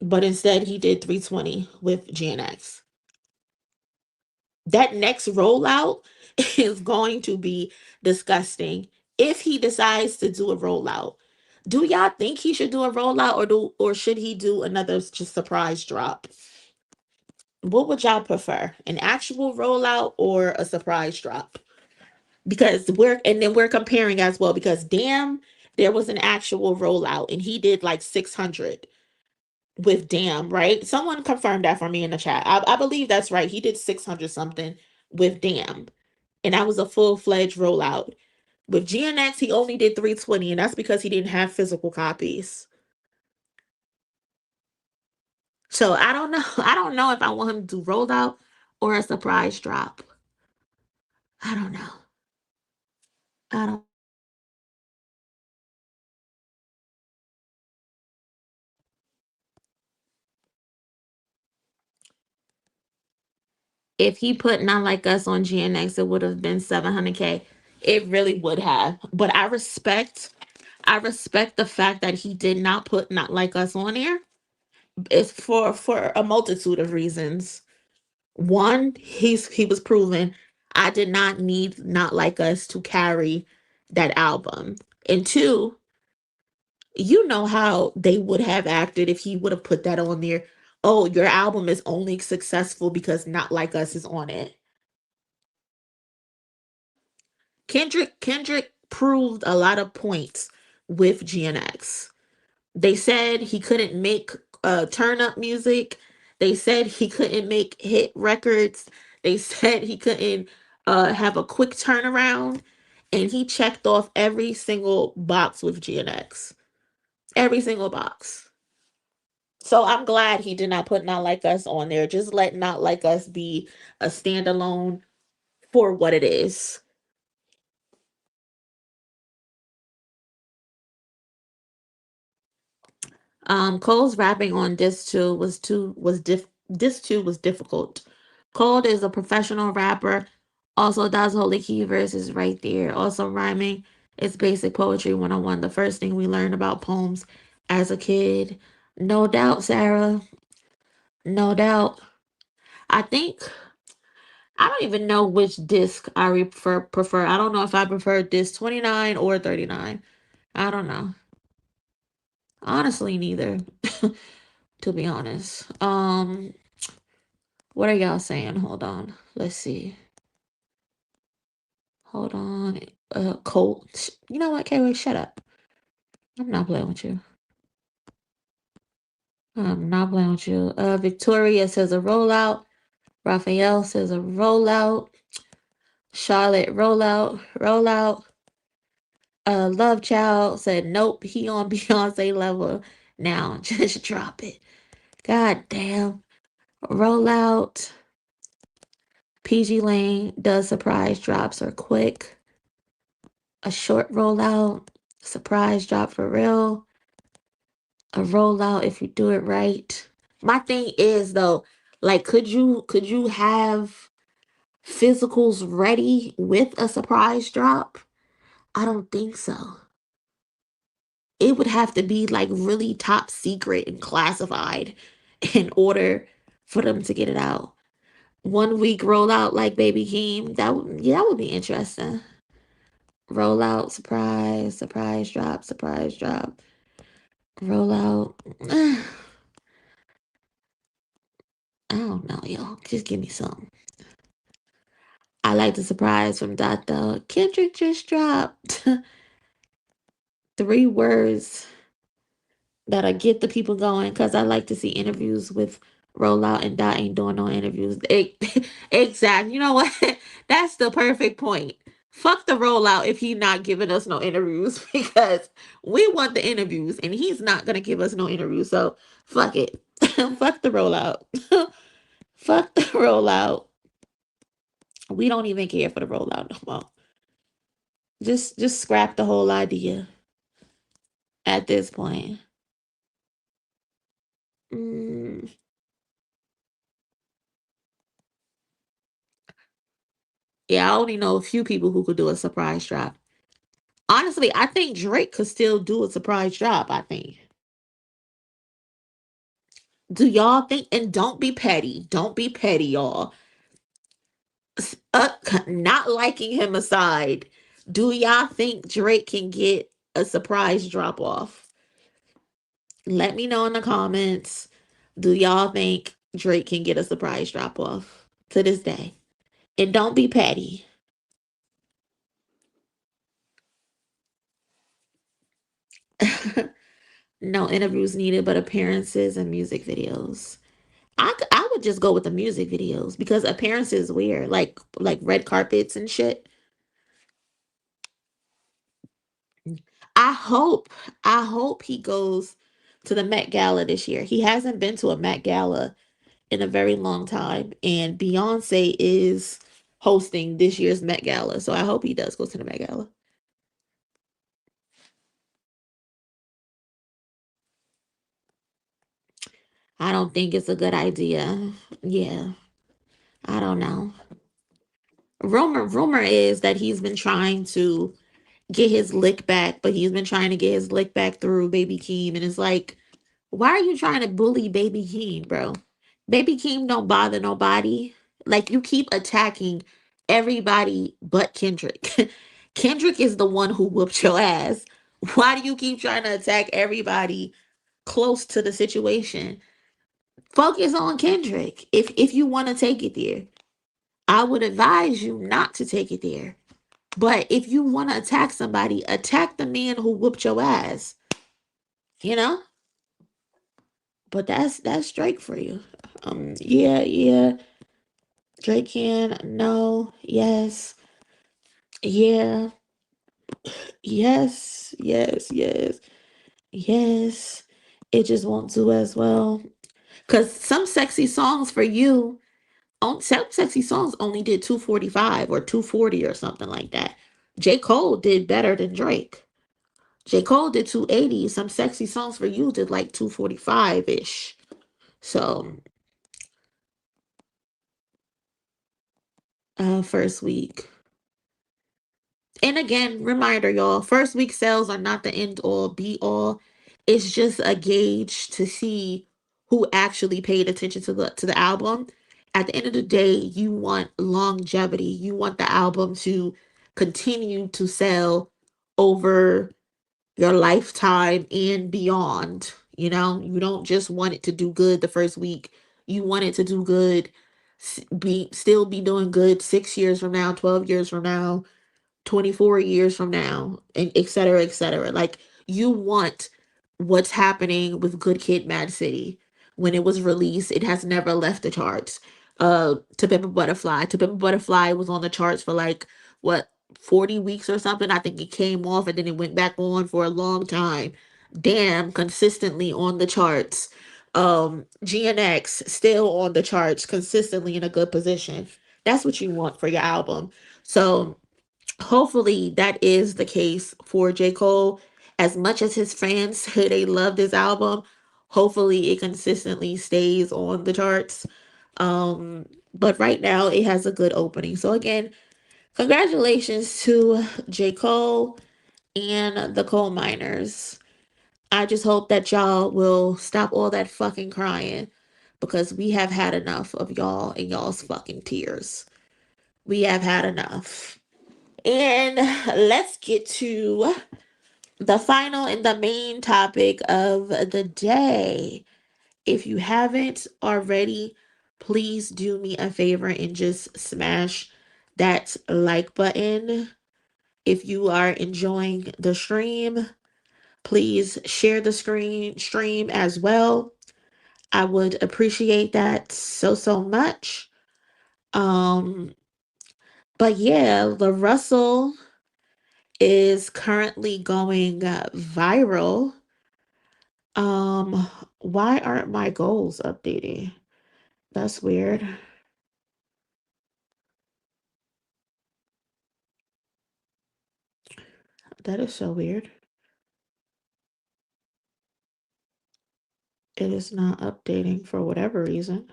But instead he did 320 with GNX. That next rollout is going to be disgusting if he decides to do a rollout. Do y'all think he should do a rollout or should he do another just surprise drop? What would y'all prefer? An actual rollout or a surprise drop? Because we're comparing as well because damn, there was an actual rollout and he did like 600 with damn, right? Someone confirmed that for me in the chat. I believe that's right. He did 600 something with damn. And that was a full-fledged rollout. With GNX, he only did 320, and that's because he didn't have physical copies. So I don't know. I don't know if I want him to do rollout or a surprise drop. I don't know. I don't. If he put Not Like Us on GNX, it would have been 700K. It really would have. But I respect the fact that he did not put Not Like Us on there. It's for a multitude of reasons. One, he was proven I did not need Not Like Us to carry that album. And two, you know how they would have acted if he would have put that on there. Oh, your album is only successful because Not Like Us is on it. Kendrick proved a lot of points with GNX. They said he couldn't make turn up music. They said he couldn't make hit records. They said he couldn't have a quick turnaround. And he checked off every single box with GNX. Every single box. So I'm glad he did not put Not Like Us on there. Just let Not Like Us be a standalone for what it is. Cole's rapping on disc two was difficult. Cole is a professional rapper. Also, that's Holy Key verse is right there. Also, rhyming is basic poetry 101. The first thing we learned about poems as a kid. No doubt, Sarah. No doubt. I think I don't even know which disc I prefer. I don't know if I prefer disc 29 or 39. I don't know. Honestly, neither. To be honest. What are y'all saying? Hold on. Let's see. Hold on. Colt. You know what, Kaylee? Shut up. I'm not playing with you. I'm not playing with you. Victoria says a rollout. Raphael says a rollout. Charlotte rollout. Rollout. Love Child said nope. He on Beyonce level now. Just drop it. God damn. Rollout. PG Lane does surprise drops or quick. A short rollout. Surprise drop for real. A rollout if you do it right. My thing is though, like could you have physicals ready with a surprise drop? I don't think so. It would have to be like really top secret and classified in order for them to get it out. 1 week rollout like Baby Keem, that would be interesting. Rollout, surprise drop, rollout. I don't know, y'all. Just give me some. I like the surprise from Dr. Kendrick just dropped 3 words that'll get the people going because I like to see interviews with Rollout and Dot ain't doing no interviews. Exactly. You know what? That's the perfect point. Fuck the Rollout if he not giving us no interviews because we want the interviews and he's not gonna give us no interviews. So fuck it. Fuck the Rollout. Fuck the Rollout. We don't even care for the Rollout no more. Just scrap the whole idea at this point. Mm, yeah, I only know a few people who could do a surprise drop. Honestly, I think Drake could still do a surprise drop. I think. Do y'all think? And don't be petty. Don't be petty, y'all. Uh, not liking him aside, do y'all think Drake can get a surprise drop off? Let me know in the comments. Do y'all think Drake can get a surprise drop off to this day? And don't be petty. No interviews needed, but appearances and music videos. I would just go with the music videos because appearances weird, like red carpets and shit. I hope I hope he goes to the Met Gala this year. He hasn't been to a Met Gala in a very long time, and Beyonce is hosting this year's Met Gala, so I hope he does go to the Met Gala. I don't think it's a good idea. Yeah. I don't know. Rumor is that he's been trying to get his lick back, but he's been trying to get his lick back through Baby Keem, and it's like, why are you trying to bully Baby Keem, bro? Baby Keem don't bother nobody. Like, you keep attacking everybody but Kendrick. Kendrick is the one who whooped your ass. Why do you keep trying to attack everybody close to the situation? Focus on Kendrick if you want to take it there. I would advise you not to take it there. But if you want to attack somebody, attack the man who whooped your ass. You know? But that's Drake for you. Yeah. Drake can, no, yes, yeah, yes. It just won't do as well. Cause some sexy songs for you, some sexy songs only did 245 or 240 or something like that. J. Cole did better than Drake. J. Cole did 280. Some sexy songs for you did like 245-ish. So first week. And again, reminder, y'all, first week sales are not the end all be all. It's just a gauge to see who actually paid attention to the album. At the end of the day, you want longevity. You want the album to continue to sell over your lifetime and beyond. You know, you don't just want it to do good the first week. You want it to do good, be still be doing good 6 years from now, 12 years from now, 24 years from now, and et cetera, et cetera. Like, you want what's happening with Good Kid, Mad City. When it was released, it has never left the charts. To Pimp a Butterfly. To Pimp a Butterfly was on the charts for like, what, 40 weeks or something. I think it came off and then it went back on for a long time. Damn, consistently on the charts. GNX still on the charts, consistently in a good position. That's what you want for your album. So hopefully that is the case for J. Cole. As much as his fans say they love this album, hopefully it consistently stays on the charts. But right now it has a good opening. So again, congratulations to J. Cole and the coal miners. I just hope that y'all will stop all that fucking crying, because we have had enough of y'all and y'all's fucking tears. We have had enough. And let's get to the final and the main topic of the day. If you haven't already, please do me a favor and just smash that like button. If you are enjoying the stream, please share the stream as well. I would appreciate that so much. Um, but yeah, LaRussell is currently going viral. Um, why aren't my goals updating? That's weird. That is so weird. It is not updating for whatever reason.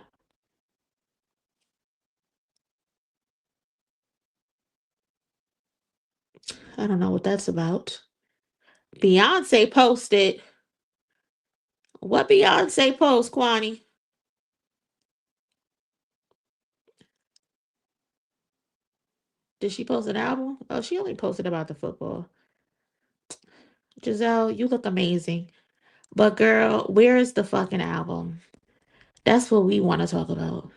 I don't know what that's about. Beyonce posted. What Beyonce post, Kwani? Did she post an album? Oh, she only posted about the football. Giselle, you look amazing. But girl, where is the fucking album? That's what we want to talk about.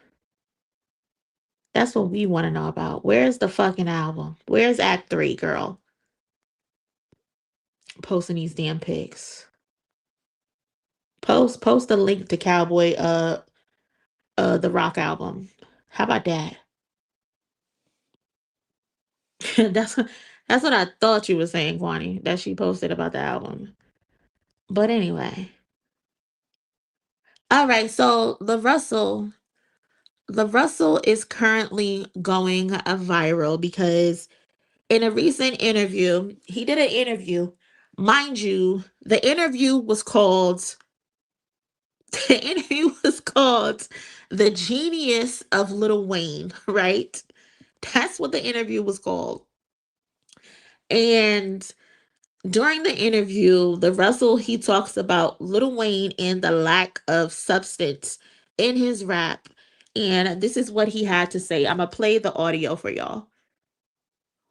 That's what we want to know about. Where's the fucking album? Where's Act 3, girl? Posting these damn pics. Post the link to Cowboy the Rock album. How about that? that's that's what I thought you were saying, Kwani, that she posted about the album. But anyway. All right, so LaRussell is currently going viral because in a recent interview, he did an interview. Mind you, the interview was called The interview was called The Genius of Lil Wayne, right? That's what the interview was called. And during the interview, the Russell, he talks about Lil Wayne and the lack of substance in his rap. And this is what he had to say. I'm going to play the audio for y'all.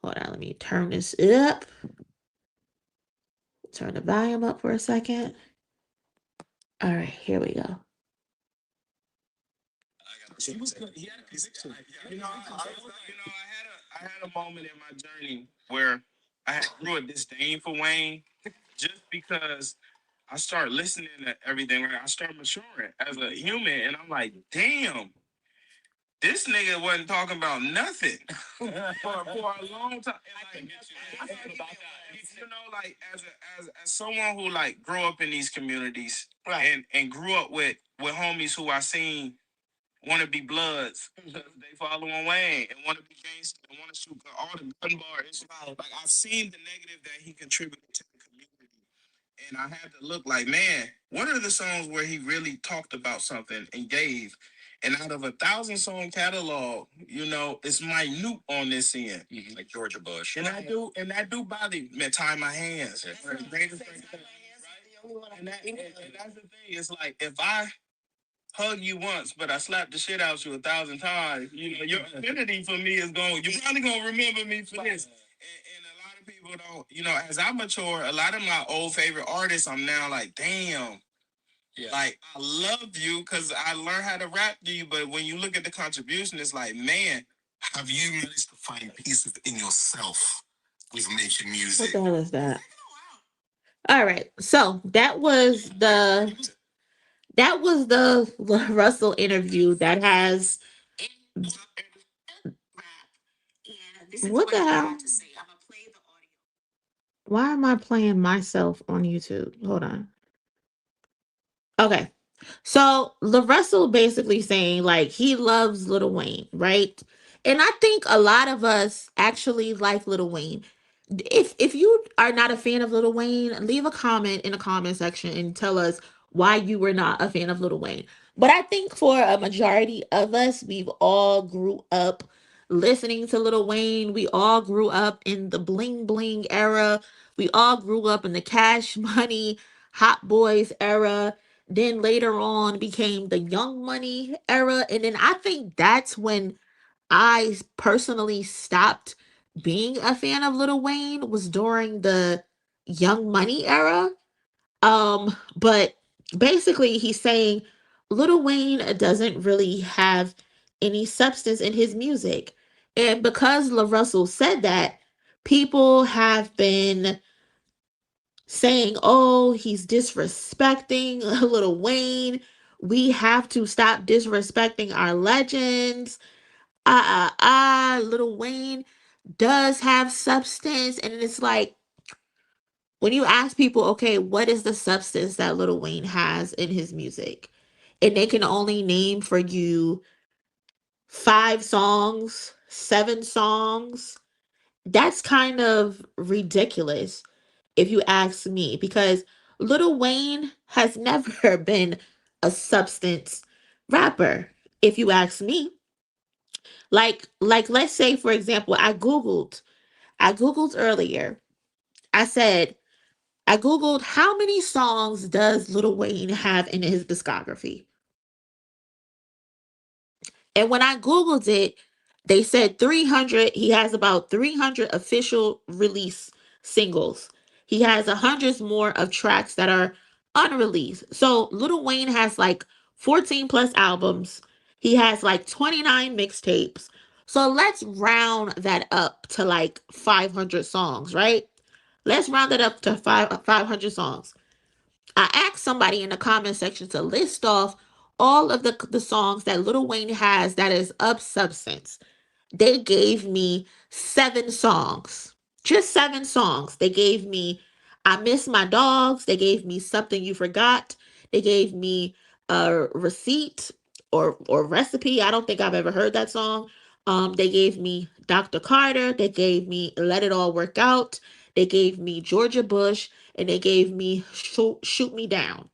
Hold on, let me turn this up. Turn the volume up for a second. All right, here we go. He was good. He had a conviction. I had a moment in my journey where I had grew a disdain for Wayne just because I started listening to everything. Right? I started maturing as a human, and I'm like, damn, this nigga wasn't talking about nothing for a long time. And like as someone who like grew up in these communities, right, and grew up with homies who I seen want to be bloods because they follow on Wayne and want to be gangster and want to shoot all the gun bars. Like I've seen the negative that he contributed to the community, and I had to look like, man, what are the songs where he really talked about something and gave? And out of 1,000 song catalog, it's minute on this end. Like Georgia Bush. And I do bother me, man, tie my hands. Right? And that's the thing. It's like if I hug you once, but I slapped the shit out you 1,000 times. Your affinity for me is going. You're probably gonna remember me for this. And a lot of people don't. As I mature, a lot of my old favorite artists, I'm now like, damn. Yeah. Like I love you because I learned how to rap to you, but when you look at the contribution, it's like, man, have you managed to find pieces in yourself with making music? What the hell is that? All right, so that was the Russell interview that has what the hell? Why am I playing myself on YouTube? Hold on. Okay. So LaRussell basically saying like he loves Lil Wayne, right? And I think a lot of us actually like Lil Wayne. If you are not a fan of Lil Wayne, leave a comment in the comment section and tell us why you were not a fan of Lil Wayne. But I think for a majority of us, we've all grew up listening to Lil Wayne. We all grew up in the bling bling era. We all grew up in the cash money, hot boys era, then later on became the young money era. And then I think that's when I personally stopped being a fan of Lil Wayne was during the young money era. But basically he's saying Lil Wayne doesn't really have any substance in his music. And because LaRussell said that, people have been saying, oh, he's disrespecting Lil Wayne. We have to stop disrespecting our legends. Lil Wayne does have substance. And it's like, when you ask people, okay, what is the substance that Lil Wayne has in his music? And they can only name for you 5 songs, 7 songs. That's kind of ridiculous if you ask me, because Lil Wayne has never been a substance rapper, if you ask me. Like let's say for example, I googled earlier. I said I googled how many songs does Lil Wayne have in his discography? And when I Googled it, they said 300. He has about 300 official release singles. He has hundreds more of tracks that are unreleased. So Lil Wayne has like 14 plus albums. He has like 29 mixtapes. So let's round that up to like 500 songs, right? Let's round it up to 500 songs. I asked somebody in the comment section to list off all of the songs that Lil Wayne has that is of substance. They gave me 7 songs. Just 7 songs. They gave me I Miss My Dogs. They gave me Something You Forgot. They gave me a Receipt or Recipe. I don't think I've ever heard that song. They gave me Dr. Carter. They gave me Let It All Work Out. They gave me Georgia Bush. And they gave me Shoot Me Down.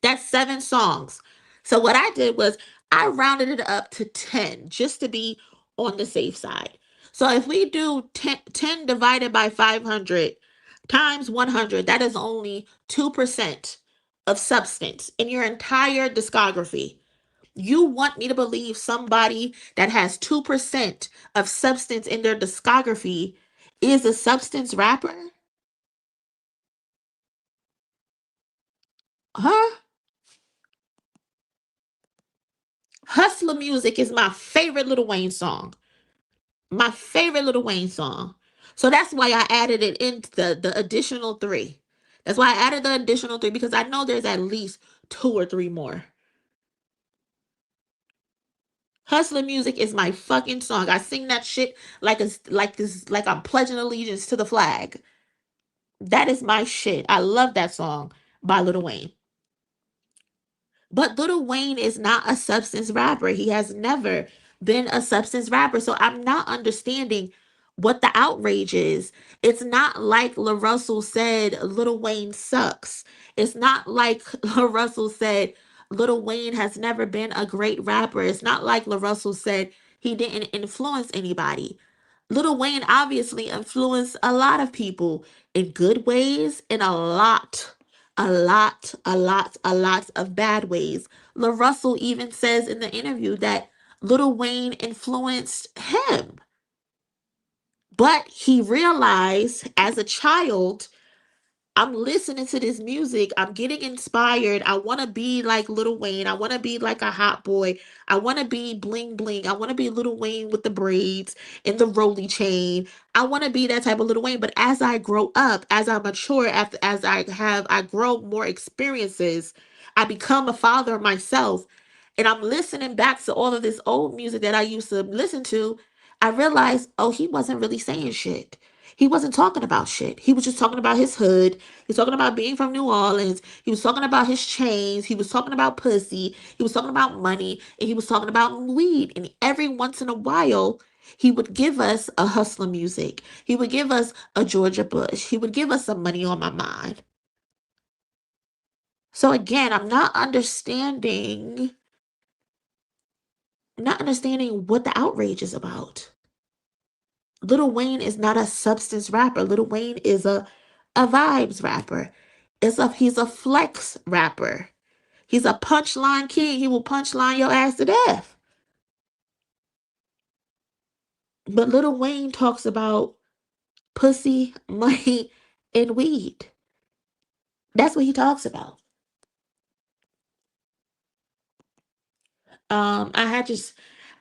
That's 7 songs. So what I did was I rounded it up to 10 just to be on the safe side. So if we do 10 divided by 500 times 100, that is only 2% of substance in your entire discography. You want me to believe somebody that has 2% of substance in their discography is a substance rapper? Huh? Hustler Music is my favorite Lil Wayne song. My favorite Lil Wayne song. So that's why I added it into the additional three. That's why I added the additional three because I know there's at least 2 or 3 more. Hustler Music is my fucking song. I sing that shit like I'm pledging allegiance to the flag. That is my shit. I love that song by Lil Wayne. But Lil Wayne is not a substance rapper. He has never been a substance rapper. So I'm not understanding what the outrage is. It's not like LaRussell said Lil Wayne sucks. It's not like LaRussell said Lil Wayne has never been a great rapper. It's not like LaRussell said he didn't influence anybody. Lil Wayne obviously influenced a lot of people in good ways and a lot of bad ways. LaRussell even says in the interview that Lil Wayne influenced him. But he realized as a child, I'm listening to this music. I'm getting inspired. I want to be like Lil Wayne. I want to be like a hot boy. I want to be bling bling. I want to be Lil Wayne with the braids and the roly chain. I want to be that type of Lil Wayne. But as I grow up, as I mature, as I grow more experiences, I become a father myself. And I'm listening back to all of this old music that I used to listen to. I realized, oh, he wasn't really saying shit. He wasn't talking about shit. He was just talking about his hood. He was talking about being from New Orleans. He was talking about his chains. He was talking about pussy. He was talking about money. And he was talking about weed. And every once in a while, he would give us a hustler music. He would give us a Georgia Bush. He would give us some money on my mind. So again, I'm not understanding what the outrage is about. Lil Wayne is not a substance rapper. Lil Wayne is a vibes rapper. He's a flex rapper. He's a punchline king. He will punchline your ass to death. But Lil Wayne talks about pussy, money, and weed. That's what he talks about.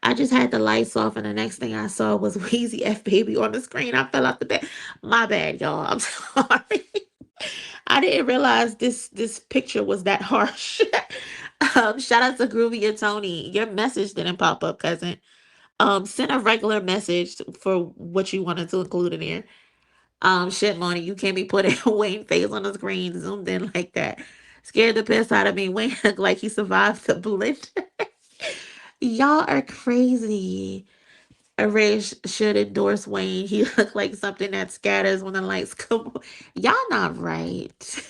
I just had the lights off, and the next thing I saw was Wheezy F Baby on the screen. I fell out the bed. My bad, y'all. I'm sorry. I didn't realize this picture was that harsh. Shout out to Groovy and Tony. Your message didn't pop up, cousin. Send a regular message for what you wanted to include in here. Shit, Money, you can't be putting Wayne face on the screen zoomed in like that. Scared the piss out of me. Wayne looked like he survived the blitz. Y'all are crazy. Rich should endorse Wayne. He looked like something that scatters when the lights come on. Y'all not right.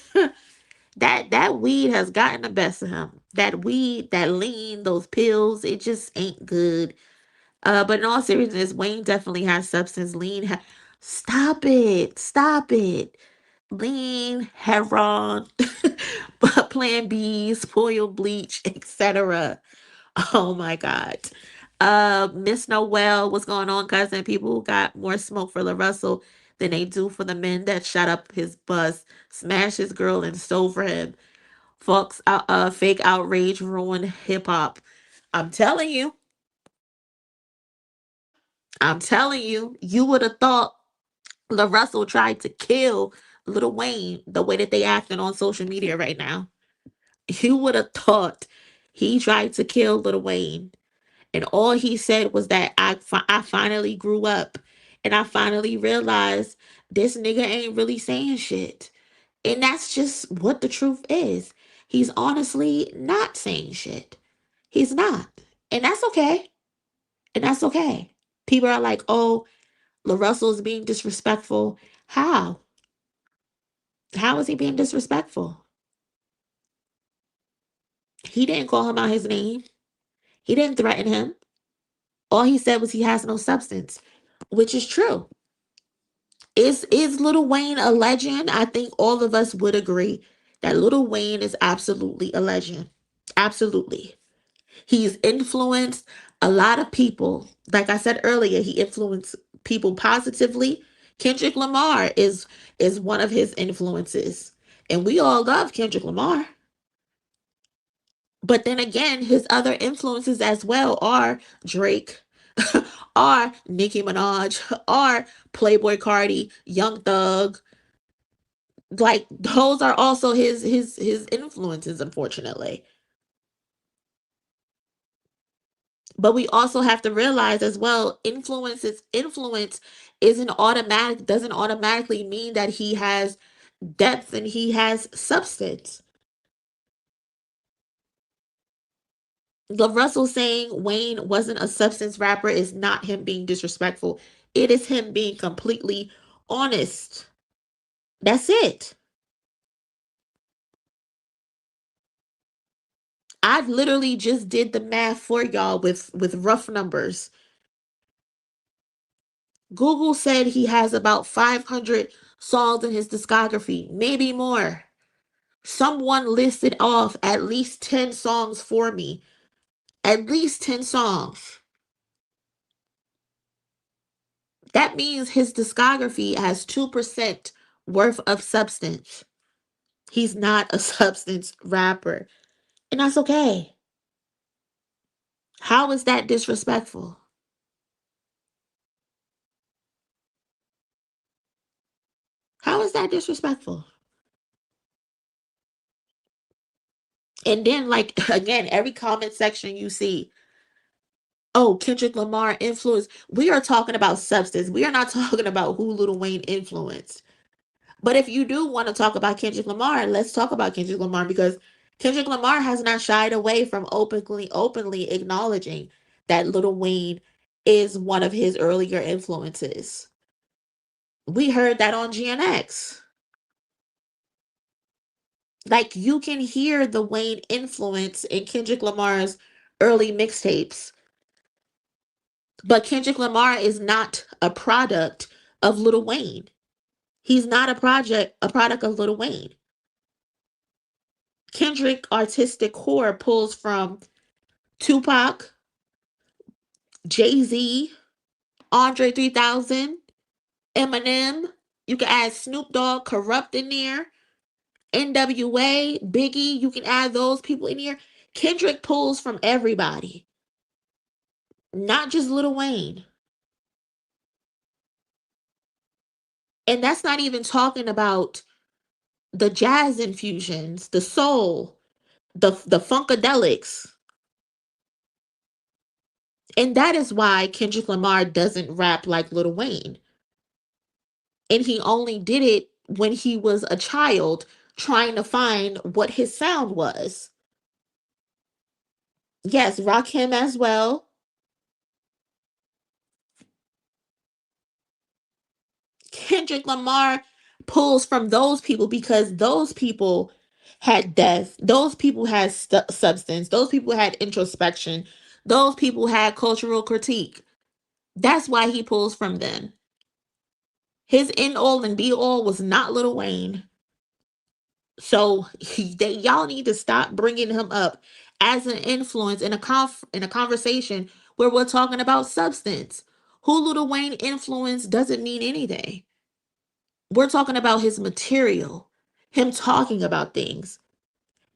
That weed has gotten the best of him. That weed, that lean, those pills, it just ain't good. But in all seriousness, Wayne definitely has substance. Stop it. Stop it. Lean, heroin, Plan B, spoil bleach, etc. Oh my God. Miss Noel, what's going on, cousin? People got more smoke for LaRussell than they do for the men that shot up his bus, smashed his girl, and stole for him. Fake outrage ruined hip hop. I'm telling you, you would have thought LaRussell tried to kill Lil Wayne the way that they acting on social media right now. You would have thought he tried to kill Lil Wayne. And all he said was that I finally grew up and I finally realized this nigga ain't really saying shit. And that's just what the truth is. He's honestly not saying shit. He's not. And that's okay. And that's okay. People are like, oh, LaRussell's being disrespectful. How? How is he being disrespectful? He didn't call him out his name. He didn't threaten him. All he said was he has no substance, which is true. Is Lil Wayne a legend? I think all of us would agree that Lil Wayne is absolutely a legend. Absolutely. He's influenced a lot of people. Like I said earlier, he influenced people positively. Kendrick Lamar is one of his influences. And we all love Kendrick Lamar. But then again, his other influences as well are Drake, are Nicki Minaj, are Playboy Cardi, Young Thug. Like those are also his influences, unfortunately. But we also have to realize as well, influence isn't automatic, doesn't automatically mean that he has depth and he has substance. LaRussell saying Wayne wasn't a substance rapper is not him being disrespectful. It is him being completely honest. That's it. I literally just did the math for y'all with rough numbers. Google said he has about 500 songs in his discography, maybe more. Someone listed off at least 10 songs for me. At least 10 songs. That means his discography has 2% worth of substance. He's not a substance rapper. And that's okay. How is that disrespectful? How is that disrespectful? And then, like, again, every comment section you see, oh, Kendrick Lamar influence. We are talking about substance. We are not talking about who Lil Wayne influenced. But if you do want to talk about Kendrick Lamar, let's talk about Kendrick Lamar because Kendrick Lamar has not shied away from openly acknowledging that Lil Wayne is one of his earlier influences. We heard that on GNX. Like you can hear the Wayne influence in Kendrick Lamar's early mixtapes. But Kendrick Lamar is not a product of Lil Wayne. He's not a product of Lil Wayne. Kendrick artistic core pulls from Tupac, Jay-Z, Andre 3000, Eminem. You can add Snoop Dogg, Corrupt in there, NWA, Biggie. You can add those people in here. Kendrick pulls from everybody, not just Lil Wayne. And that's not even talking about the jazz infusions, the soul, the funkadelics. And that is why Kendrick Lamar doesn't rap like Lil Wayne. And he only did it when he was a child trying to find what his sound was. Yes, rock him as well. Kendrick Lamar pulls from those people because those people had death. Those people had substance. Those people had introspection. Those people had cultural critique. That's why he pulls from them. His end all and be all was not Lil Wayne. So y'all need to stop bringing him up as an influence in a conversation where we're talking about substance. Who Lil Wayne influence doesn't mean anything. We're talking about his material, him talking about things.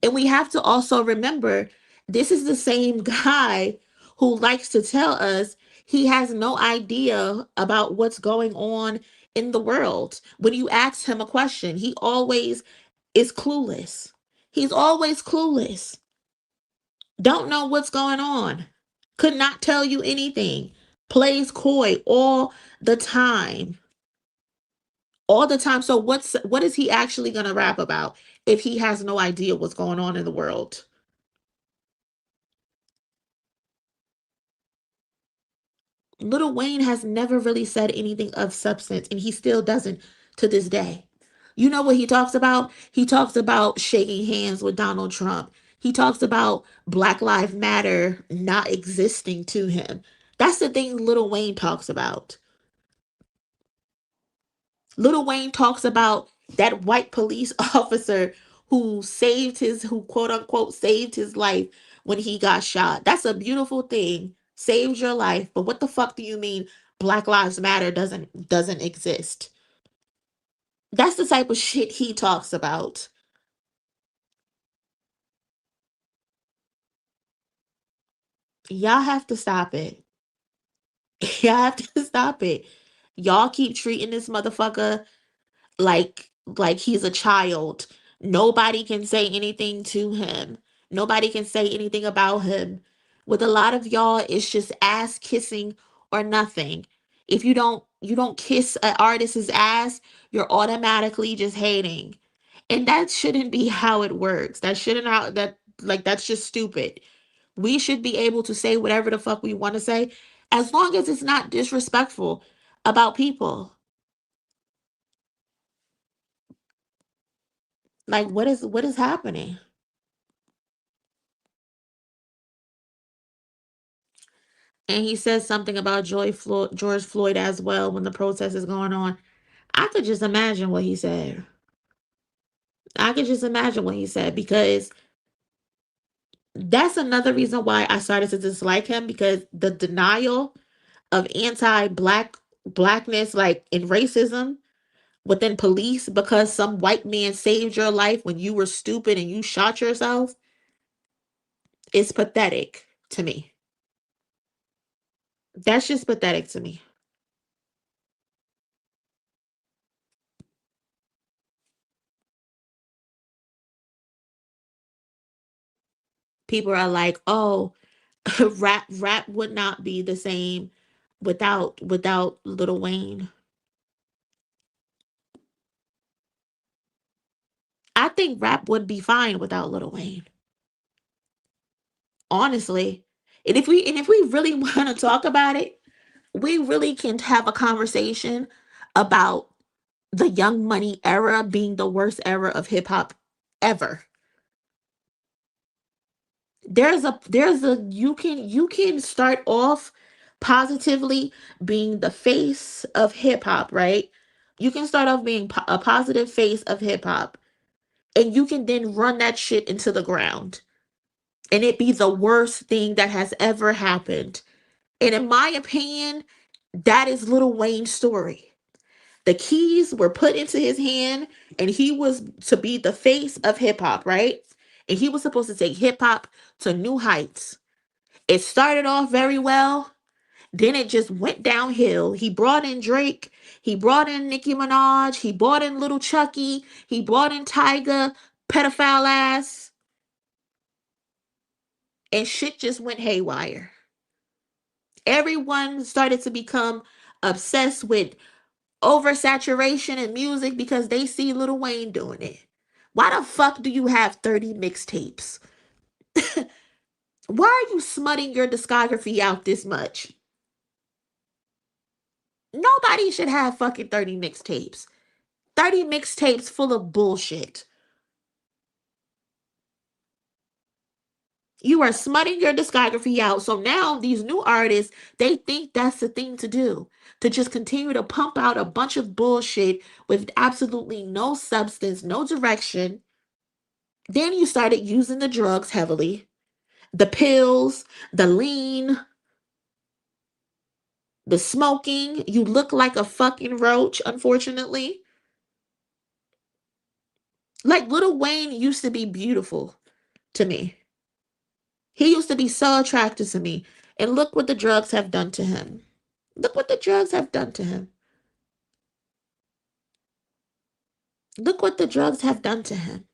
And we have to also remember this is the same guy who likes to tell us he has no idea about what's going on in the world. When you ask him a question, he always is clueless. He's always clueless. Don't know what's going on. Could not tell you anything. Plays coy all the time. All the time. So what is he actually going to rap about if he has no idea what's going on in the world? Lil Wayne has never really said anything of substance, and he still doesn't to this day. You know what he talks about? He talks about shaking hands with Donald Trump. He talks about Black Lives Matter not existing to him. That's the thing Lil Wayne talks about. Lil Wayne talks about that white police officer who quote unquote saved his life when he got shot. That's a beautiful thing. Saved your life, but what the fuck do you mean Black Lives Matter doesn't exist? That's the type of shit he talks about. Y'all have to stop it. Y'all have to stop it. Y'all keep treating this motherfucker like he's a child. Nobody can say anything to him. Nobody can say anything about him. With a lot of y'all, it's just ass kissing or nothing. If you don't kiss an artist's ass, you're automatically just hating. And that shouldn't be how it works. That shouldn't how that like that's just stupid. We should be able to say whatever the fuck we want to say as long as it's not disrespectful about people. Like what is happening? And he says something about George Floyd as well when the protest is going on. I could just imagine what he said. I could just imagine what he said because that's another reason why I started to dislike him because the denial of blackness like in racism within police because some white man saved your life when you were stupid and you shot yourself is pathetic to me. That's just pathetic to me. People are like, "Oh, rap would not be the same without Lil Wayne." I think rap would be fine without Lil Wayne. Honestly. And if we really want to talk about it, we really can have a conversation about the Young Money era being the worst era of hip hop ever. There's a you can start off positively being the face of hip hop, right? You can start off being a positive face of hip hop, and you can then run that shit into the ground, and it be the worst thing that has ever happened. And in my opinion, that is Lil Wayne's story. The keys were put into his hand, and he was to be the face of hip hop, right? And he was supposed to take hip hop to new heights. It started off very well. Then it just went downhill. He brought in Drake. He brought in Nicki Minaj. He brought in Little Chucky. He brought in Tyga, pedophile ass. And shit just went haywire. Everyone started to become obsessed with oversaturation in music because they see Lil Wayne doing it. Why the fuck do you have 30 mixtapes? Why are you smutting your discography out this much? Nobody should have fucking 30 mixtapes. 30 mixtapes full of bullshit. You are smutting your discography out. So now these new artists, they think that's the thing to do. To just continue to pump out a bunch of bullshit with absolutely no substance, no direction. Then you started using the drugs heavily. The pills, the lean, the smoking. You look like a fucking roach, unfortunately. Like Lil Wayne used to be beautiful to me. He used to be so attractive to me. And look what the drugs have done to him. Look what the drugs have done to him. Look what the drugs have done to him.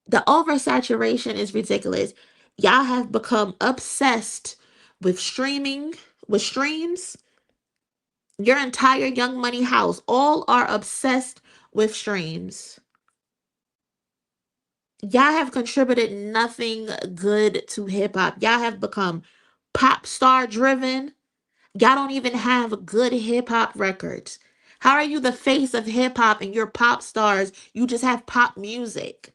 The oversaturation is ridiculous. Y'all have become obsessed with streaming, with streams. Your entire Young Money house, all are obsessed with streams. Y'all have contributed nothing good to hip hop. Y'all have become pop star driven. Y'all don't even have good hip hop records. How are you the face of hip hop and you're pop stars? You just have pop music.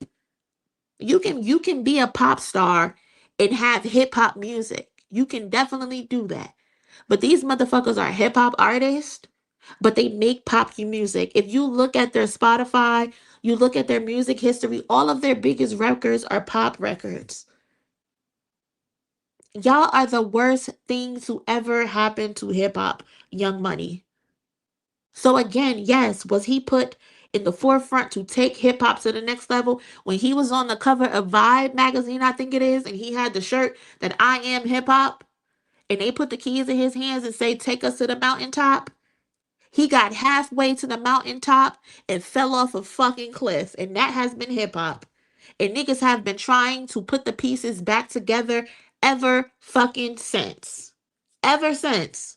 You can be a pop star and have hip hop music. You can definitely do that. But these motherfuckers are hip hop artists, but they make pop music. If you look at their Spotify, you look at their music history, all of their biggest records are pop records. Y'all are the worst thing to ever happen to hip hop, Young Money. So again, yes, was he put in the forefront to take hip hop to the next level when he was on the cover of Vibe magazine, I think it is, and he had the shirt that I am hip hop, and they put the keys in his hands and say, "Take us to the mountaintop." He got halfway to the mountaintop and fell off a fucking cliff, and that has been hip hop. And niggas have been trying to put the pieces back together ever fucking since. Ever since.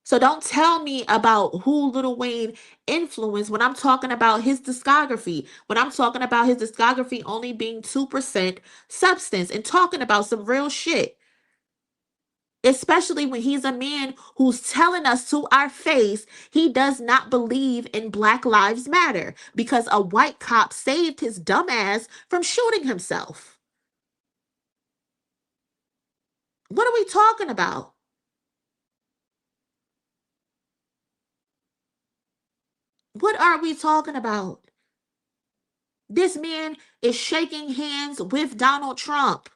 So don't tell me about who Lil Wayne influenced when I'm talking about his discography. When I'm talking about his discography only being 2% substance and talking about some real shit. Especially when he's a man who's telling us to our face he does not believe in Black Lives Matter because a white cop saved his dumb ass from shooting himself. What are we talking about? What are we talking about? This man is shaking hands with Donald Trump.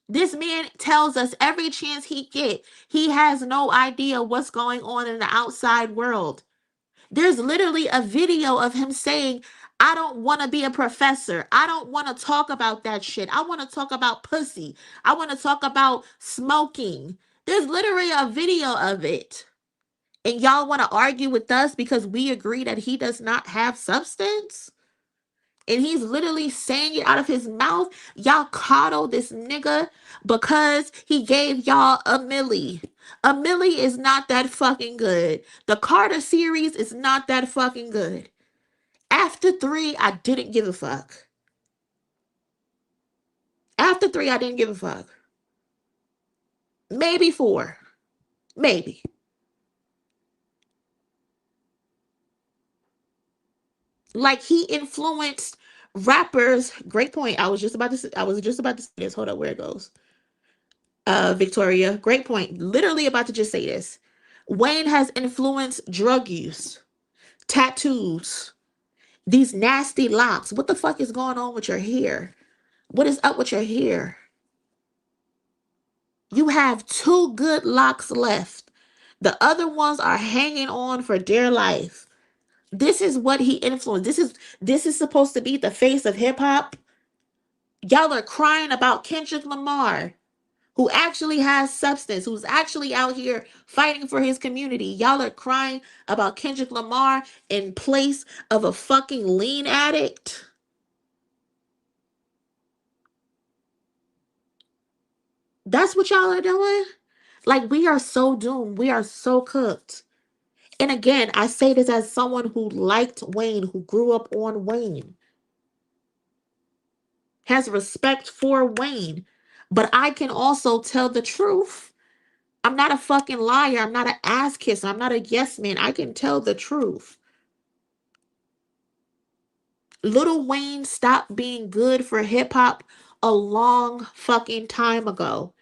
This man tells us every chance he get, he has no idea what's going on in the outside world. There's literally a video of him saying, "I don't want to be a professor. I don't want to talk about that shit. I want to talk about pussy. I want to talk about smoking." There's literally a video of it. And y'all want to argue with us because we agree that he does not have substance? And he's literally saying it out of his mouth. Y'all coddle this nigga because he gave y'all a milli. A milli is not that fucking good. The Carter series is not that fucking good. After 3, I didn't give a fuck. After 3, I didn't give a fuck. Maybe 4. Maybe. Like he influenced rappers. Great point. I was just about to say this. Hold up, where it goes. Victoria, great point. Literally about to just say this. Wayne has influenced drug use, tattoos, these nasty locks. What the fuck is going on with your hair? What is up with your hair? You have 2 good locks left. The other ones are hanging on for dear life. This is what he influenced. This is supposed to be the face of hip hop. Y'all are crying about Kendrick Lamar, who actually has substance, who's actually out here fighting for his community. Y'all are crying about Kendrick Lamar in place of a fucking lean addict. That's what y'all are doing? Like, we are so doomed. We are so cooked. And again, I say this as someone who liked Wayne, who grew up on Wayne, has respect for Wayne. But I can also tell the truth. I'm not a fucking liar. I'm not an ass kisser. I'm not a yes man. I can tell the truth. Lil Wayne stopped being good for hip hop a long fucking time ago.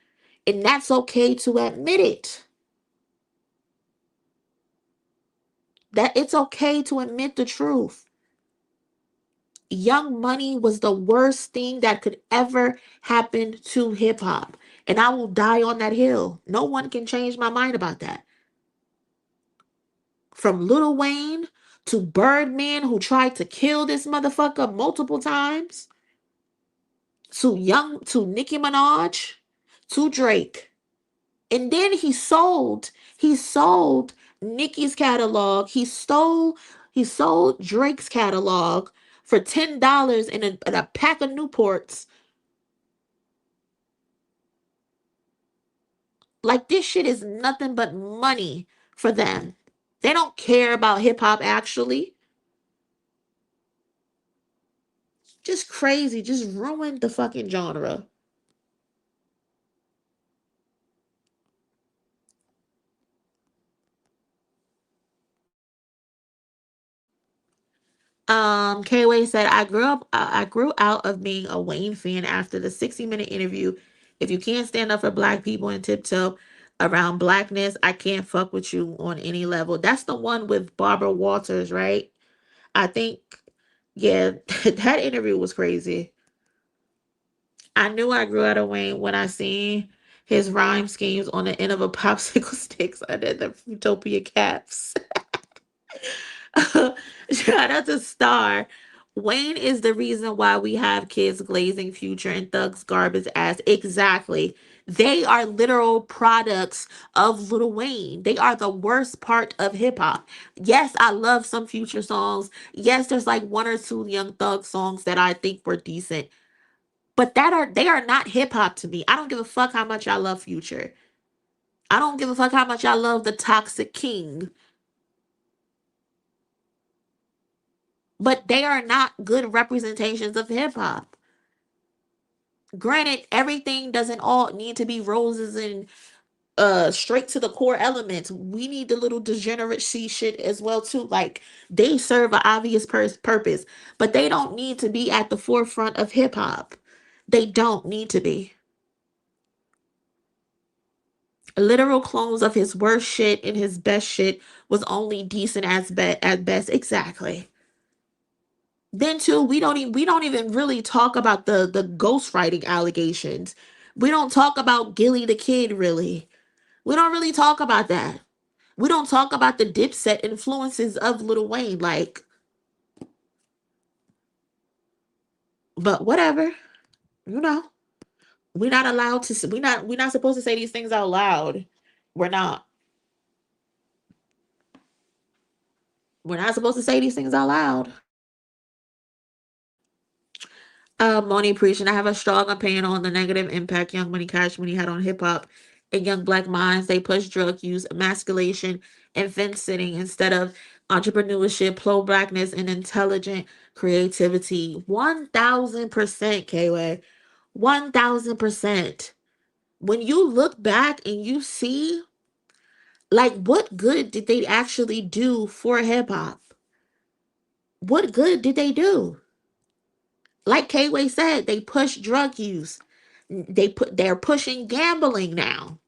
And that's okay to admit it. That it's okay to admit the truth. Young Money was the worst thing that could ever happen to hip hop. And I will die on that hill. No one can change my mind about that. From Lil Wayne to Birdman, who tried to kill this motherfucker multiple times, to Nicki Minaj, to Drake. And then he sold Nicki's catalog. He sold Drake's catalog for $10 in a pack of Newports. Like, this shit is nothing but money for them. They don't care about hip hop actually. Just crazy, just ruined the fucking genre. K-Way said, I grew out of being a Wayne fan after the 60-minute interview. If you can't stand up for black people and tiptoe around blackness, I can't fuck with you on any level. That's the one with Barbara Walters, right? I think, yeah, that interview was crazy. I knew I grew out of Wayne when I seen his rhyme schemes on the end of a popsicle sticks under the Utopia caps. Shout out to Star. Wayne is the reason why we have kids glazing Future and Thugs garbage ass. Exactly. They are literal products of Lil Wayne. They are the worst part of hip hop. Yes, I love some Future songs. Yes, there's like one or two Young Thug songs that I think were decent. But they are not hip hop to me. I don't give a fuck how much I love Future. I don't give a fuck how much I love the Toxic King. But they are not good representations of hip hop. Granted, everything doesn't all need to be roses and straight to the core elements. We need the little degeneracy shit as well too. Like they serve an obvious purpose, but they don't need to be at the forefront of hip hop. They don't need to be. Literal clones of his worst shit and his best shit was only decent as at best. Exactly. Then too, we don't even really talk about the ghostwriting allegations. We don't talk about Gilly the Kid really. We don't really talk about that. We don't talk about the Dipset influences of Lil Wayne, like, but whatever, you know. We're not allowed to. We're not supposed to say these things out loud. We're not. We're not supposed to say these things out loud. Moni preaching. I have a strong opinion on the negative impact Young Money Cash Money had on hip hop and young black minds. They push drug use, emasculation, and fence sitting instead of entrepreneurship, pro blackness, and intelligent creativity. 1000%, K-Way. 1000%. When you look back and you see, like, what good did they actually do for hip hop? What good did they do? Like K-Way said, they push drug use. They're pushing gambling now.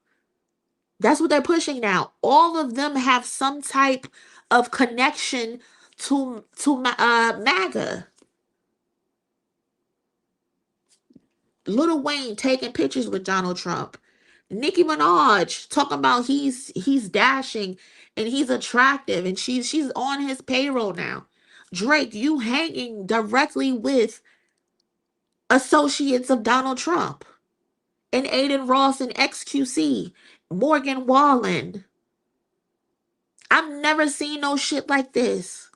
That's what they're pushing now. All of them have some type of connection to MAGA. Lil Wayne taking pictures with Donald Trump. Nicki Minaj talking about he's dashing and he's attractive and she's on his payroll now. Drake, you hanging directly with associates of Donald Trump. And Aiden Ross and XQC, Morgan Wallen. I've never seen no shit like this.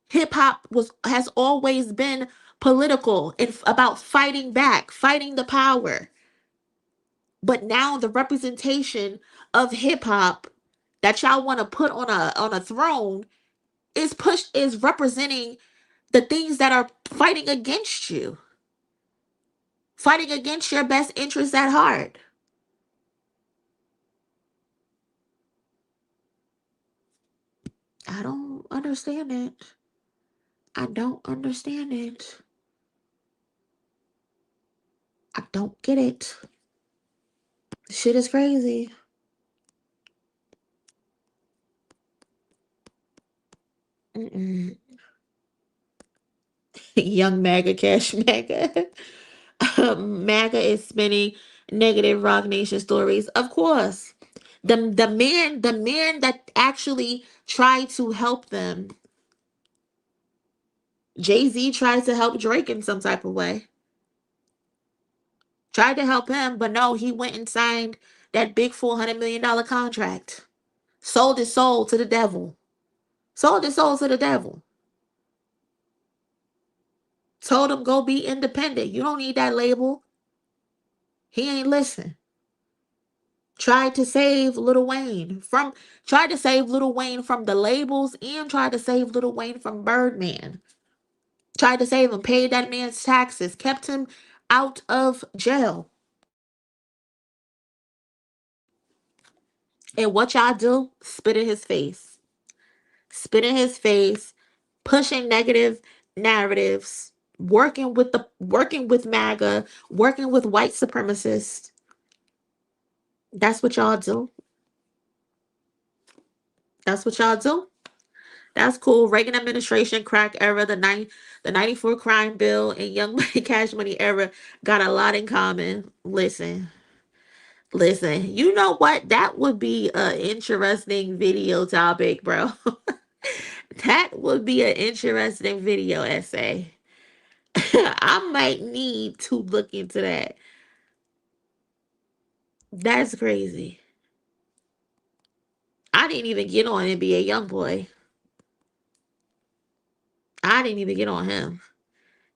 Hip hop has always been political and about fighting back, fighting the power. But now the representation of hip hop that y'all want to put on a throne is representing the things that are fighting against you, fighting against your best interests at heart. I don't understand it. I don't understand it. I don't get it. Shit is crazy. Mm-mm. Young MAGA Cash MAGA. MAGA is spinning negative Roc Nation stories. Of course. The man that actually tried to help them. Jay-Z tried to help Drake in some type of way. Tried to help him, but no, he went and signed that big $400 million contract. Sold his soul to the devil. Sold his soul to the devil. Told him go be independent. You don't need that label. He ain't listen. Tried to save Lil Wayne from the labels and tried to save Lil Wayne from Birdman. Tried to save him, paid that man's taxes, kept him out of jail. And what y'all do? Spit in his face. spit in his face, pushing negative narratives, working with MAGA, working with white supremacists. That's what y'all do. That's what y'all do. That's cool. Reagan administration, crack era, the 94 crime bill, and Young Money Cash Money era got a lot in common. Listen, you know what? That would be an interesting video topic, bro. That would be an interesting video essay. I might need to look into that. That's crazy. I didn't even get on NBA Youngboy. I didn't even get on him.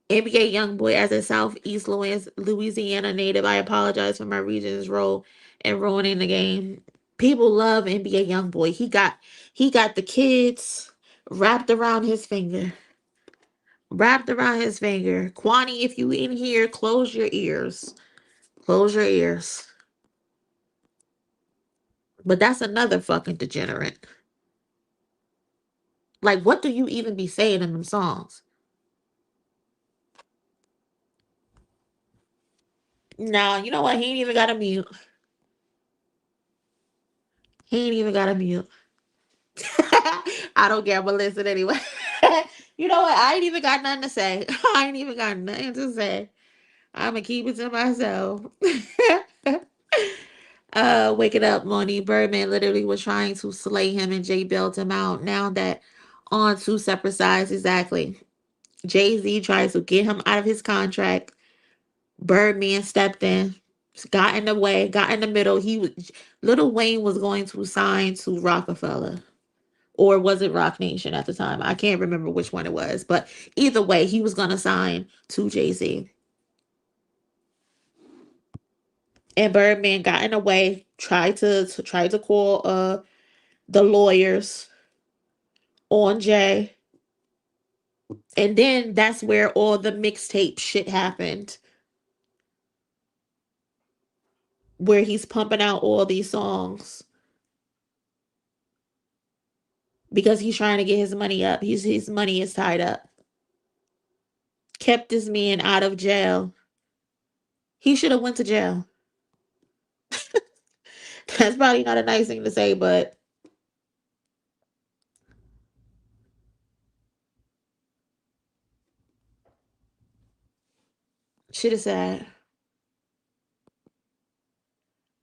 NBA Youngboy, as a Southeast Louisiana native, I apologize for my region's role in ruining the game. People love NBA Youngboy. He got the kids wrapped around his finger. Wrapped around his finger. Kwani, if you in here, close your ears. Close your ears. But that's another fucking degenerate. Like, what do you even be saying in them songs? Nah, you know what? He ain't even got a mute. He ain't even got a mute. I don't care, but listen anyway. You know what? I ain't even got nothing to say. I ain't even got nothing to say. I'm gonna keep it to myself. Waking up, Money Birdman literally was trying to slay him, and Jay bailed him out. Now that on two separate sides, exactly. Jay-Z tried to get him out of his contract. Birdman stepped in, got in the way, got in the middle. Lil Wayne was going to sign to Rockefeller. Or was it Roc Nation at the time? I can't remember which one it was. But either way, he was gonna sign to Jay-Z. And Birdman got in the way, tried to call the lawyers on Jay. And then that's where all the mixtape shit happened. Where he's pumping out all these songs. Because he's trying to get his money up. His money is tied up. Kept this man out of jail. He should have went to jail. That's probably not a nice thing to say, but shit is sad.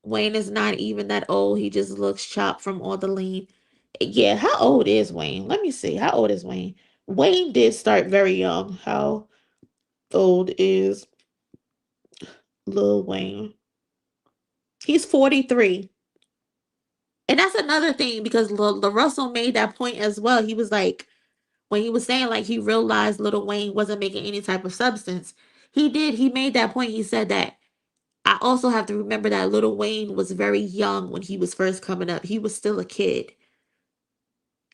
Wayne is not even that old. He just looks chopped from all the lean. Yeah, how old is Wayne? Let me see. How old is Wayne? Wayne did start very young. How old is Lil Wayne? He's 43. And that's another thing because LaRussell made that point as well. He was like, when he was saying like he realized Lil Wayne wasn't making any type of substance, he did. He made that point. He said that I also have to remember that Lil Wayne was very young when he was first coming up. He was still a kid.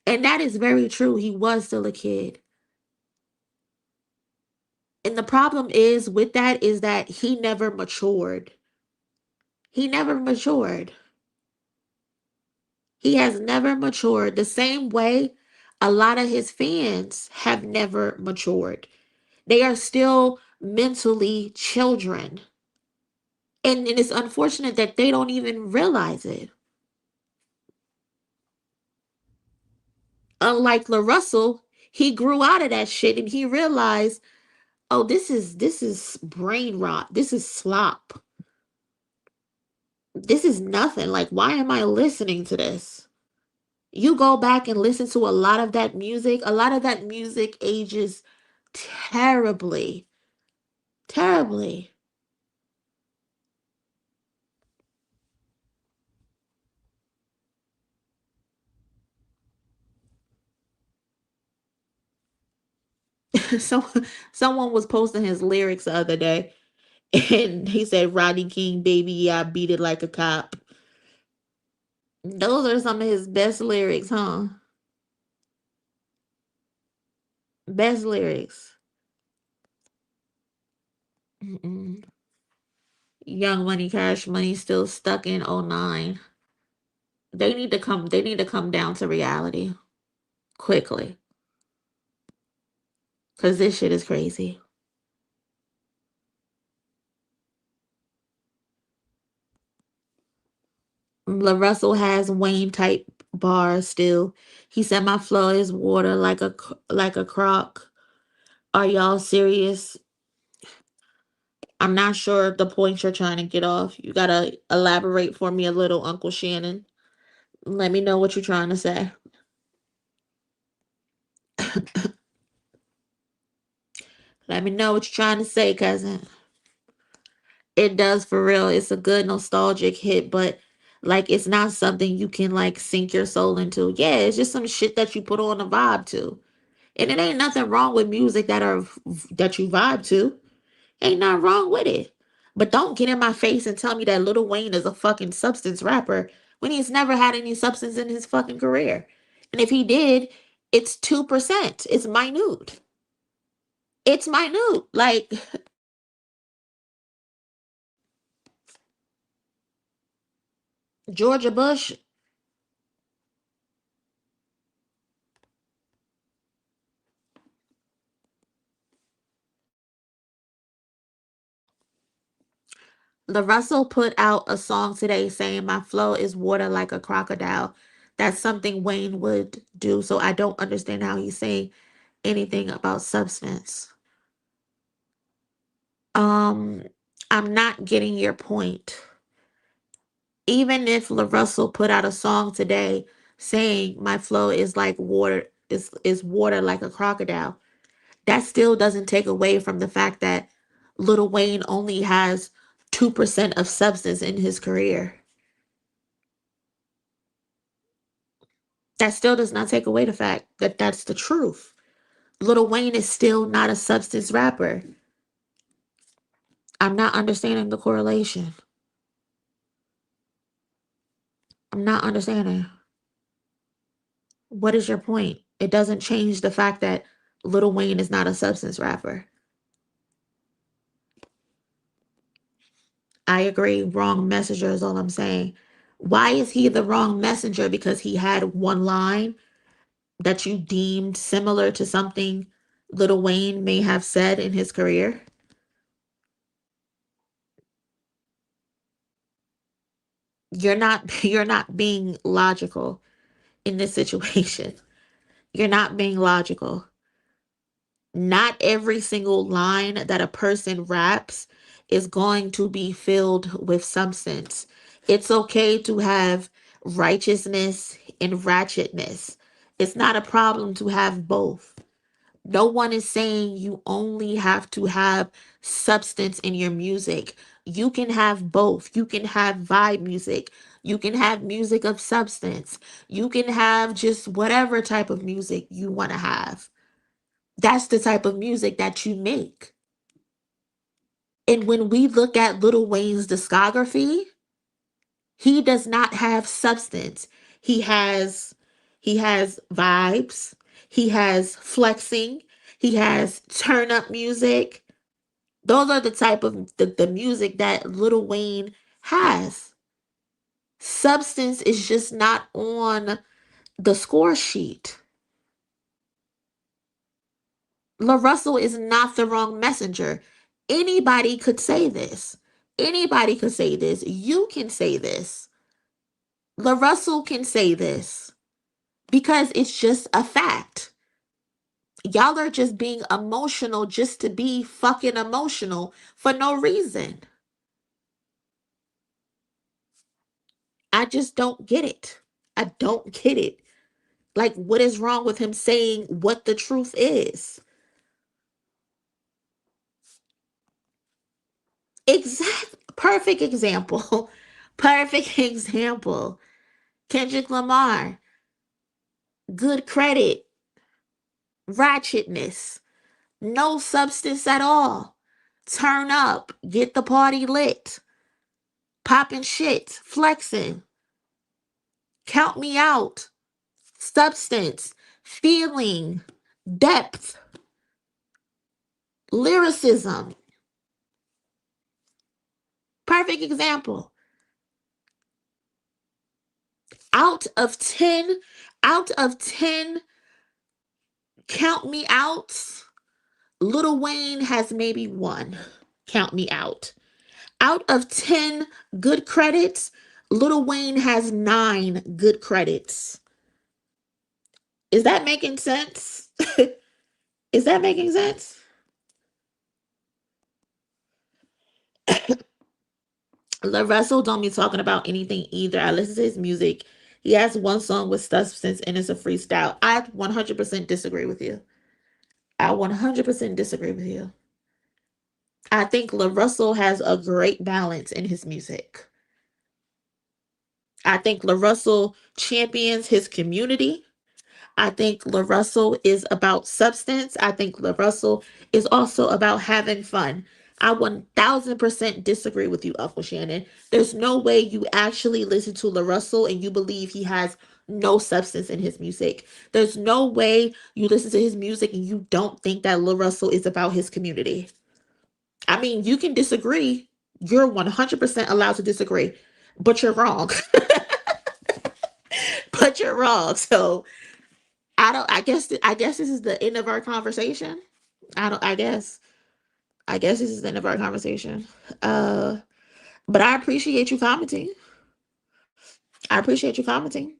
And that is very true. He was still a kid. And the problem is with that is that he never matured. He never matured. He has never matured the same way a lot of his fans have never matured. They are still mentally children. And it's unfortunate that they don't even realize it. Unlike LaRussell, he grew out of that shit and he realized, oh, this is brain rot. This is slop. This is nothing. Like, why am I listening to this? You go back and listen to a lot of that music. A lot of that music ages terribly. Terribly. So someone was posting his lyrics the other day and he said, Rodney King, baby, yeah, I beat it like a cop. Those are some of his best lyrics, huh? Best lyrics. Mm-mm. Young Money, Cash Money still stuck in '09. They need to come down to reality. quickly, because this shit is crazy. LaRussell has Wayne type bars still. He said my flow is water like a crock. Are y'all serious? I'm not sure the point you're trying to get off. You gotta elaborate for me a little, Uncle Shannon. Let me know what you're trying to say. Let me know what you're trying to say, cousin. It does for real. It's a good nostalgic hit, but like it's not something you can like sink your soul into. Yeah, it's just some shit that you put on a vibe to. And it ain't nothing wrong with music that you vibe to. Ain't nothing wrong with it. But don't get in my face and tell me that Lil Wayne is a fucking substance rapper when he's never had any substance in his fucking career. And if he did, it's 2%. It's minute. It's minute. Like Georgia Bush, LaRussell put out a song today saying my flow is water like a crocodile. That's something Wayne would do. So I don't understand how he's saying anything about substance. Um, I'm not getting your point. Even if LaRussell put out a song today saying my flow is like water is water like a crocodile, that still doesn't take away from the fact that Lil Wayne only has 2% of substance in his career. That still does not take away the fact that that's the truth. Lil Wayne is still not a substance rapper. I'm not understanding the correlation. I'm not understanding. What is your point? It doesn't change the fact that Lil Wayne is not a substance rapper. I agree. Wrong messenger is all I'm saying. Why is he the wrong messenger? Because he had one line that you deemed similar to something Lil Wayne may have said in his career? You're not being logical in this situation. You're not being logical. Not every single line that a person raps is going to be filled with substance. It's okay to have righteousness and ratchetness. It's not a problem to have both. No one is saying you only have to have substance in your music. You can have both. You can have vibe music. You can have music of substance. You can have just whatever type of music you want to have. That's the type of music that you make. And when we look at Lil Wayne's discography, he does not have substance. He has he has vibes, he has flexing, he has turn up music. Those are the type of the music that Lil Wayne has. Substance is just not on the score sheet. LaRussell is not the wrong messenger. Anybody could say this. Anybody could say this. You can say this. LaRussell can say this because it's just a fact. Y'all are just being emotional just to be fucking emotional for no reason. I just don't get it. I don't get it. Like, what is wrong with him saying what the truth is? Exact perfect example. Perfect example. Kendrick Lamar, good credit, ratchetness, no substance at all. Turn up, get the party lit, popping shit, flexing, count me out, substance, feeling, depth, lyricism. Perfect example. Out of 10, out of 10 Count Me Out, Lil Wayne has maybe one. Count Me Out. Out of 10 good credits, Lil Wayne has 9 good credits. Is that making sense? Is that making sense? LaRussell don't be talking about anything either. I listen to his music. He has one song with substance and it's a freestyle. I 100% disagree with you. I 100% disagree with you. I think LaRussell has a great balance in his music. I think LaRussell champions his community. I think LaRussell is about substance. I think LaRussell is also about having fun. I 1000% disagree with you, Uncle Shannon. There's no way you actually listen to LaRussell and you believe he has no substance in his music. There's no way you listen to his music and you don't think that LaRussell is about his community. I mean, you can disagree. You're 100% allowed to disagree, but you're wrong. But you're wrong. So I don't. I guess this is the end of our conversation. I don't. I guess this is the end of our conversation. Uh, but I appreciate you commenting. I appreciate you commenting.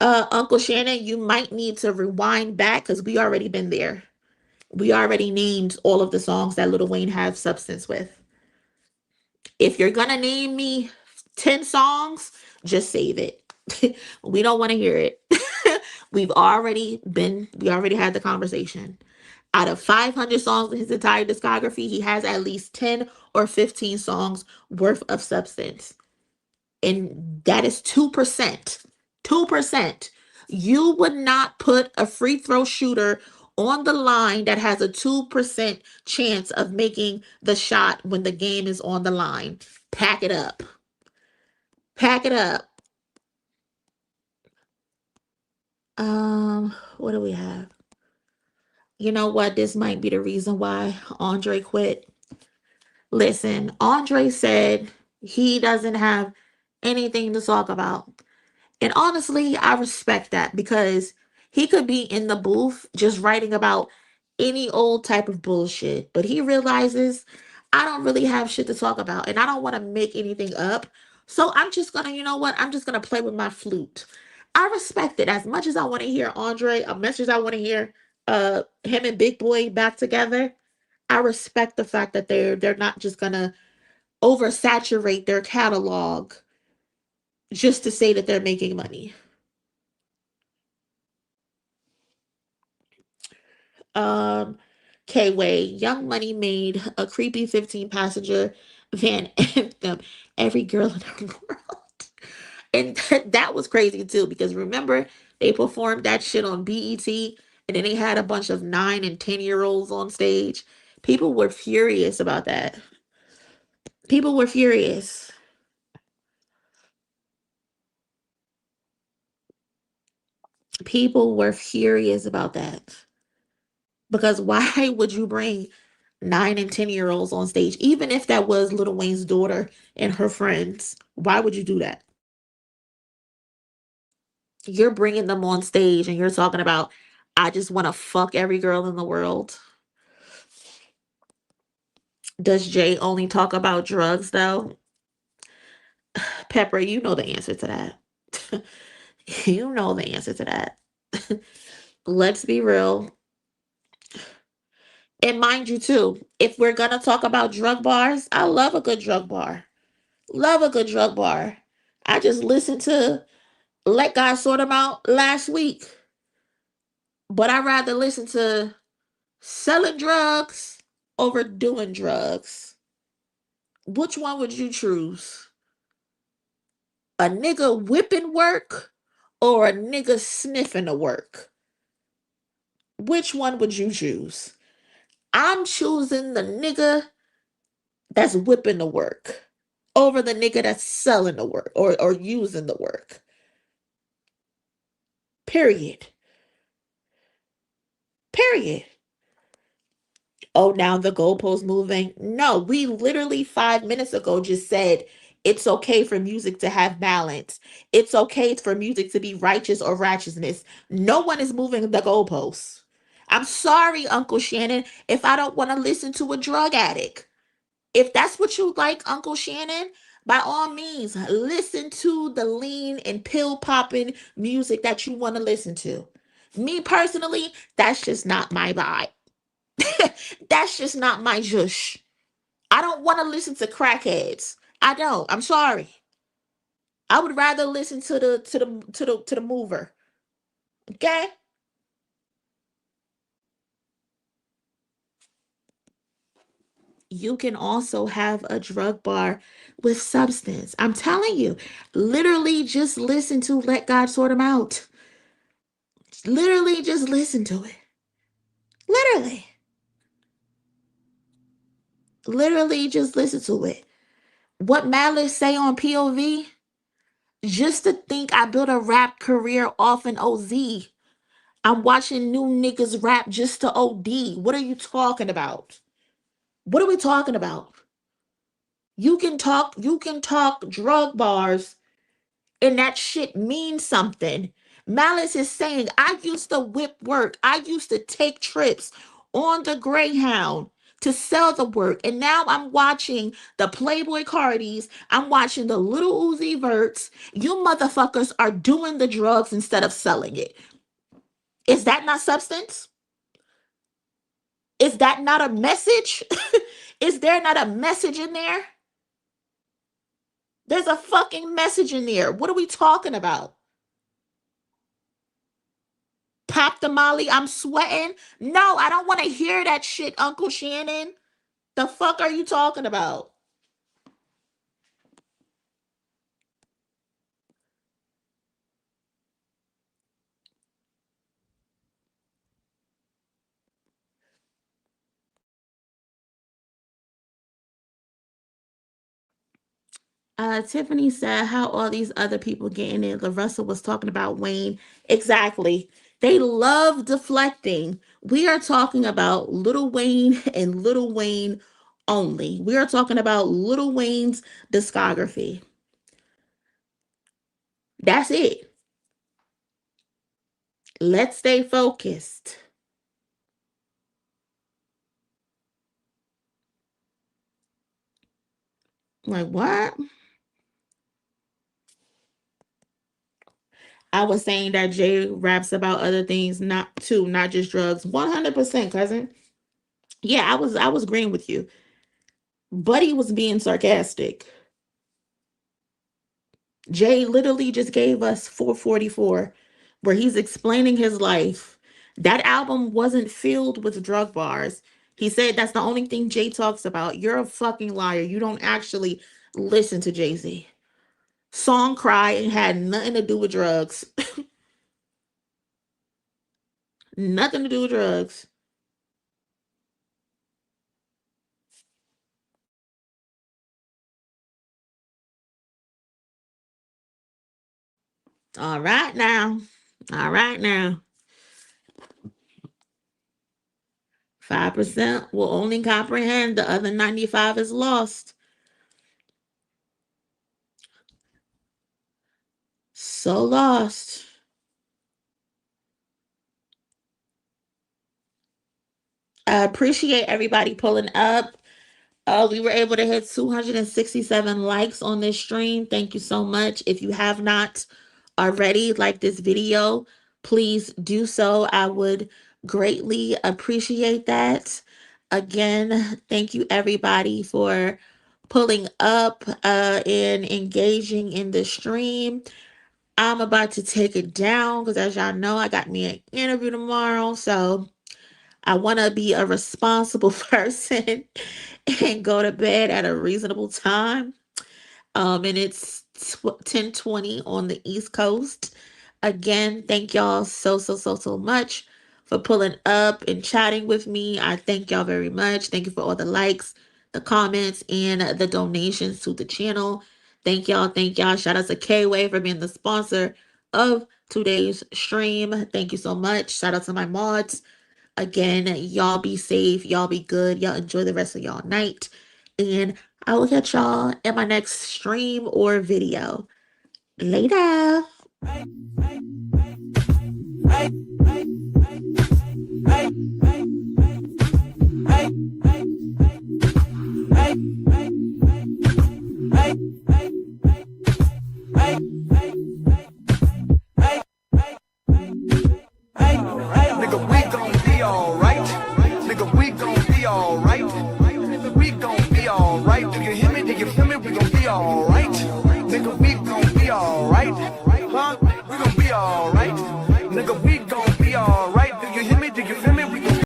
Uncle Shannon, you might need to rewind back because we already been there. We already named all of the songs that Lil Wayne has substance with. If you're gonna name me 10 songs, just save it. We don't want to hear it. We already had the conversation. Out of 500 songs in his entire discography, he has at least 10 or 15 songs worth of substance. And that is 2%. 2%. You would not put a free throw shooter on the line that has a 2% chance of making the shot when the game is on the line. Pack it up. Pack it up. What do we have? You know what? This might be the reason why Andre quit. Listen, Andre said he doesn't have anything to talk about. And honestly, I respect that because he could be in the booth just writing about any old type of bullshit. But he realizes I don't really have shit to talk about and I don't want to make anything up. So I'm just gonna, you know what? I'm just gonna play with my flute. I respect it as much as I want to hear Andre, as much as I want to hear him and Big Boy back together. I respect the fact that they're not just gonna oversaturate their catalog just to say that they're making money. Um, K-Way, Young Money made a creepy 15 passenger van anthem, every girl in the world. And that was crazy too, because remember, they performed that shit on BET, and then they had a bunch of 9 and 10-year olds on stage. People were furious about that. People were furious. People were furious about that. Because why would you bring 9 and 10-year olds on stage, even if that was Lil Wayne's daughter and her friends? Why would you do that? You're bringing them on stage and you're talking about, I just want to fuck every girl in the world. Does Jay only talk about drugs though? Pepper, you know the answer to that. You know the answer to that. Let's be real. And mind you, too, if we're going to talk about drug bars, I love a good drug bar. Love a good drug bar. I just listened to Let God Sort Them Out last week. But I'd rather listen to selling drugs over doing drugs. Which one would you choose? A nigga whipping work or a nigga sniffing the work? Which one would you choose? I'm choosing the nigga that's whipping the work over the nigga that's selling the work or using the work. Period. Period. Oh, now the goalpost moving. No, we literally 5 minutes ago just said It's okay for music to have balance. It's okay for music to be righteous or righteousness. No one is moving the goalposts. I'm sorry, Uncle Shannon, if I don't want to listen to a drug addict. If that's what you like, Uncle Shannon, by all means, listen to the lean and pill popping music that you want to listen to. Me personally, that's just not my vibe. That's just not my zhush. I don't want to listen to crackheads. I don't. I'm sorry. I would rather listen to the mover. Okay? You can also have a drug bar with substance. I'm telling you, literally just listen to Let God Sort Them Out. Literally just listen to it. Literally. Literally just listen to it. What Malice say on POV? Just to think I built a rap career off an OZ. I'm watching new niggas rap just to OD. What are you talking about? What are we talking about? You can talk drug bars and that shit means something. Malice is saying, I used to whip work. I used to take trips on the Greyhound to sell the work. And now I'm watching the Playboy Cardis. I'm watching the Little Uzi Verts. You motherfuckers are doing the drugs instead of selling it. Is that not substance? Is that not a message? Is there not a message in there? There's a fucking message in there. What are we talking about? Pop the Molly, I'm sweating. No, I don't want to hear that shit, Uncle Shannon. The fuck are you talking about? Tiffany said how all these other people getting it. LaRussell was talking about Wayne. Exactly. They love deflecting. We are talking about Lil Wayne and Lil Wayne only. We are talking about Lil Wayne's discography. That's it. Let's stay focused. Like, what? I was saying that Jay raps about other things, not too, not just drugs. 100%, cousin. Yeah, I was agreeing with you. Buddy was being sarcastic. Jay literally just gave us 444, where he's explaining his life. That album wasn't filled with drug bars. He said that's the only thing Jay talks about. You're a fucking liar. You don't actually listen to Jay-Z. Song Cry had nothing to do with drugs. Nothing to do with drugs. All right now. All right now. 5% will only comprehend, the other 95 is lost. So lost. I appreciate everybody pulling up. We were able to hit 267 likes on this stream. Thank you so much. If you have not already liked this video, please do so. I would greatly appreciate that. Again, thank you everybody for pulling up and engaging in the stream. I'm about to take it down because, as y'all know, I got me an interview tomorrow. So I want to be a responsible person and go to bed at a reasonable time. And it's 10:20 on the East Coast. Again, thank y'all so much for pulling up and chatting with me. I thank y'all very much. Thank you for all the likes, the comments, and the donations to the channel. Thank y'all. Thank y'all. Shout out to K-Way for being the sponsor of today's stream. Thank you so much. Shout out to my mods. Again, y'all be safe. Y'all be good. Y'all enjoy the rest of y'all night. And I will catch y'all in my next stream or video. Later. Nigga, we gon' be alright. Nigga, we gon' be alright. Nigga, we gon' be alright. Do you hear me? Do you feel me? We gon' be alright. Nigga, we gon' be alright. Huh? We gon' be alright. Nigga, we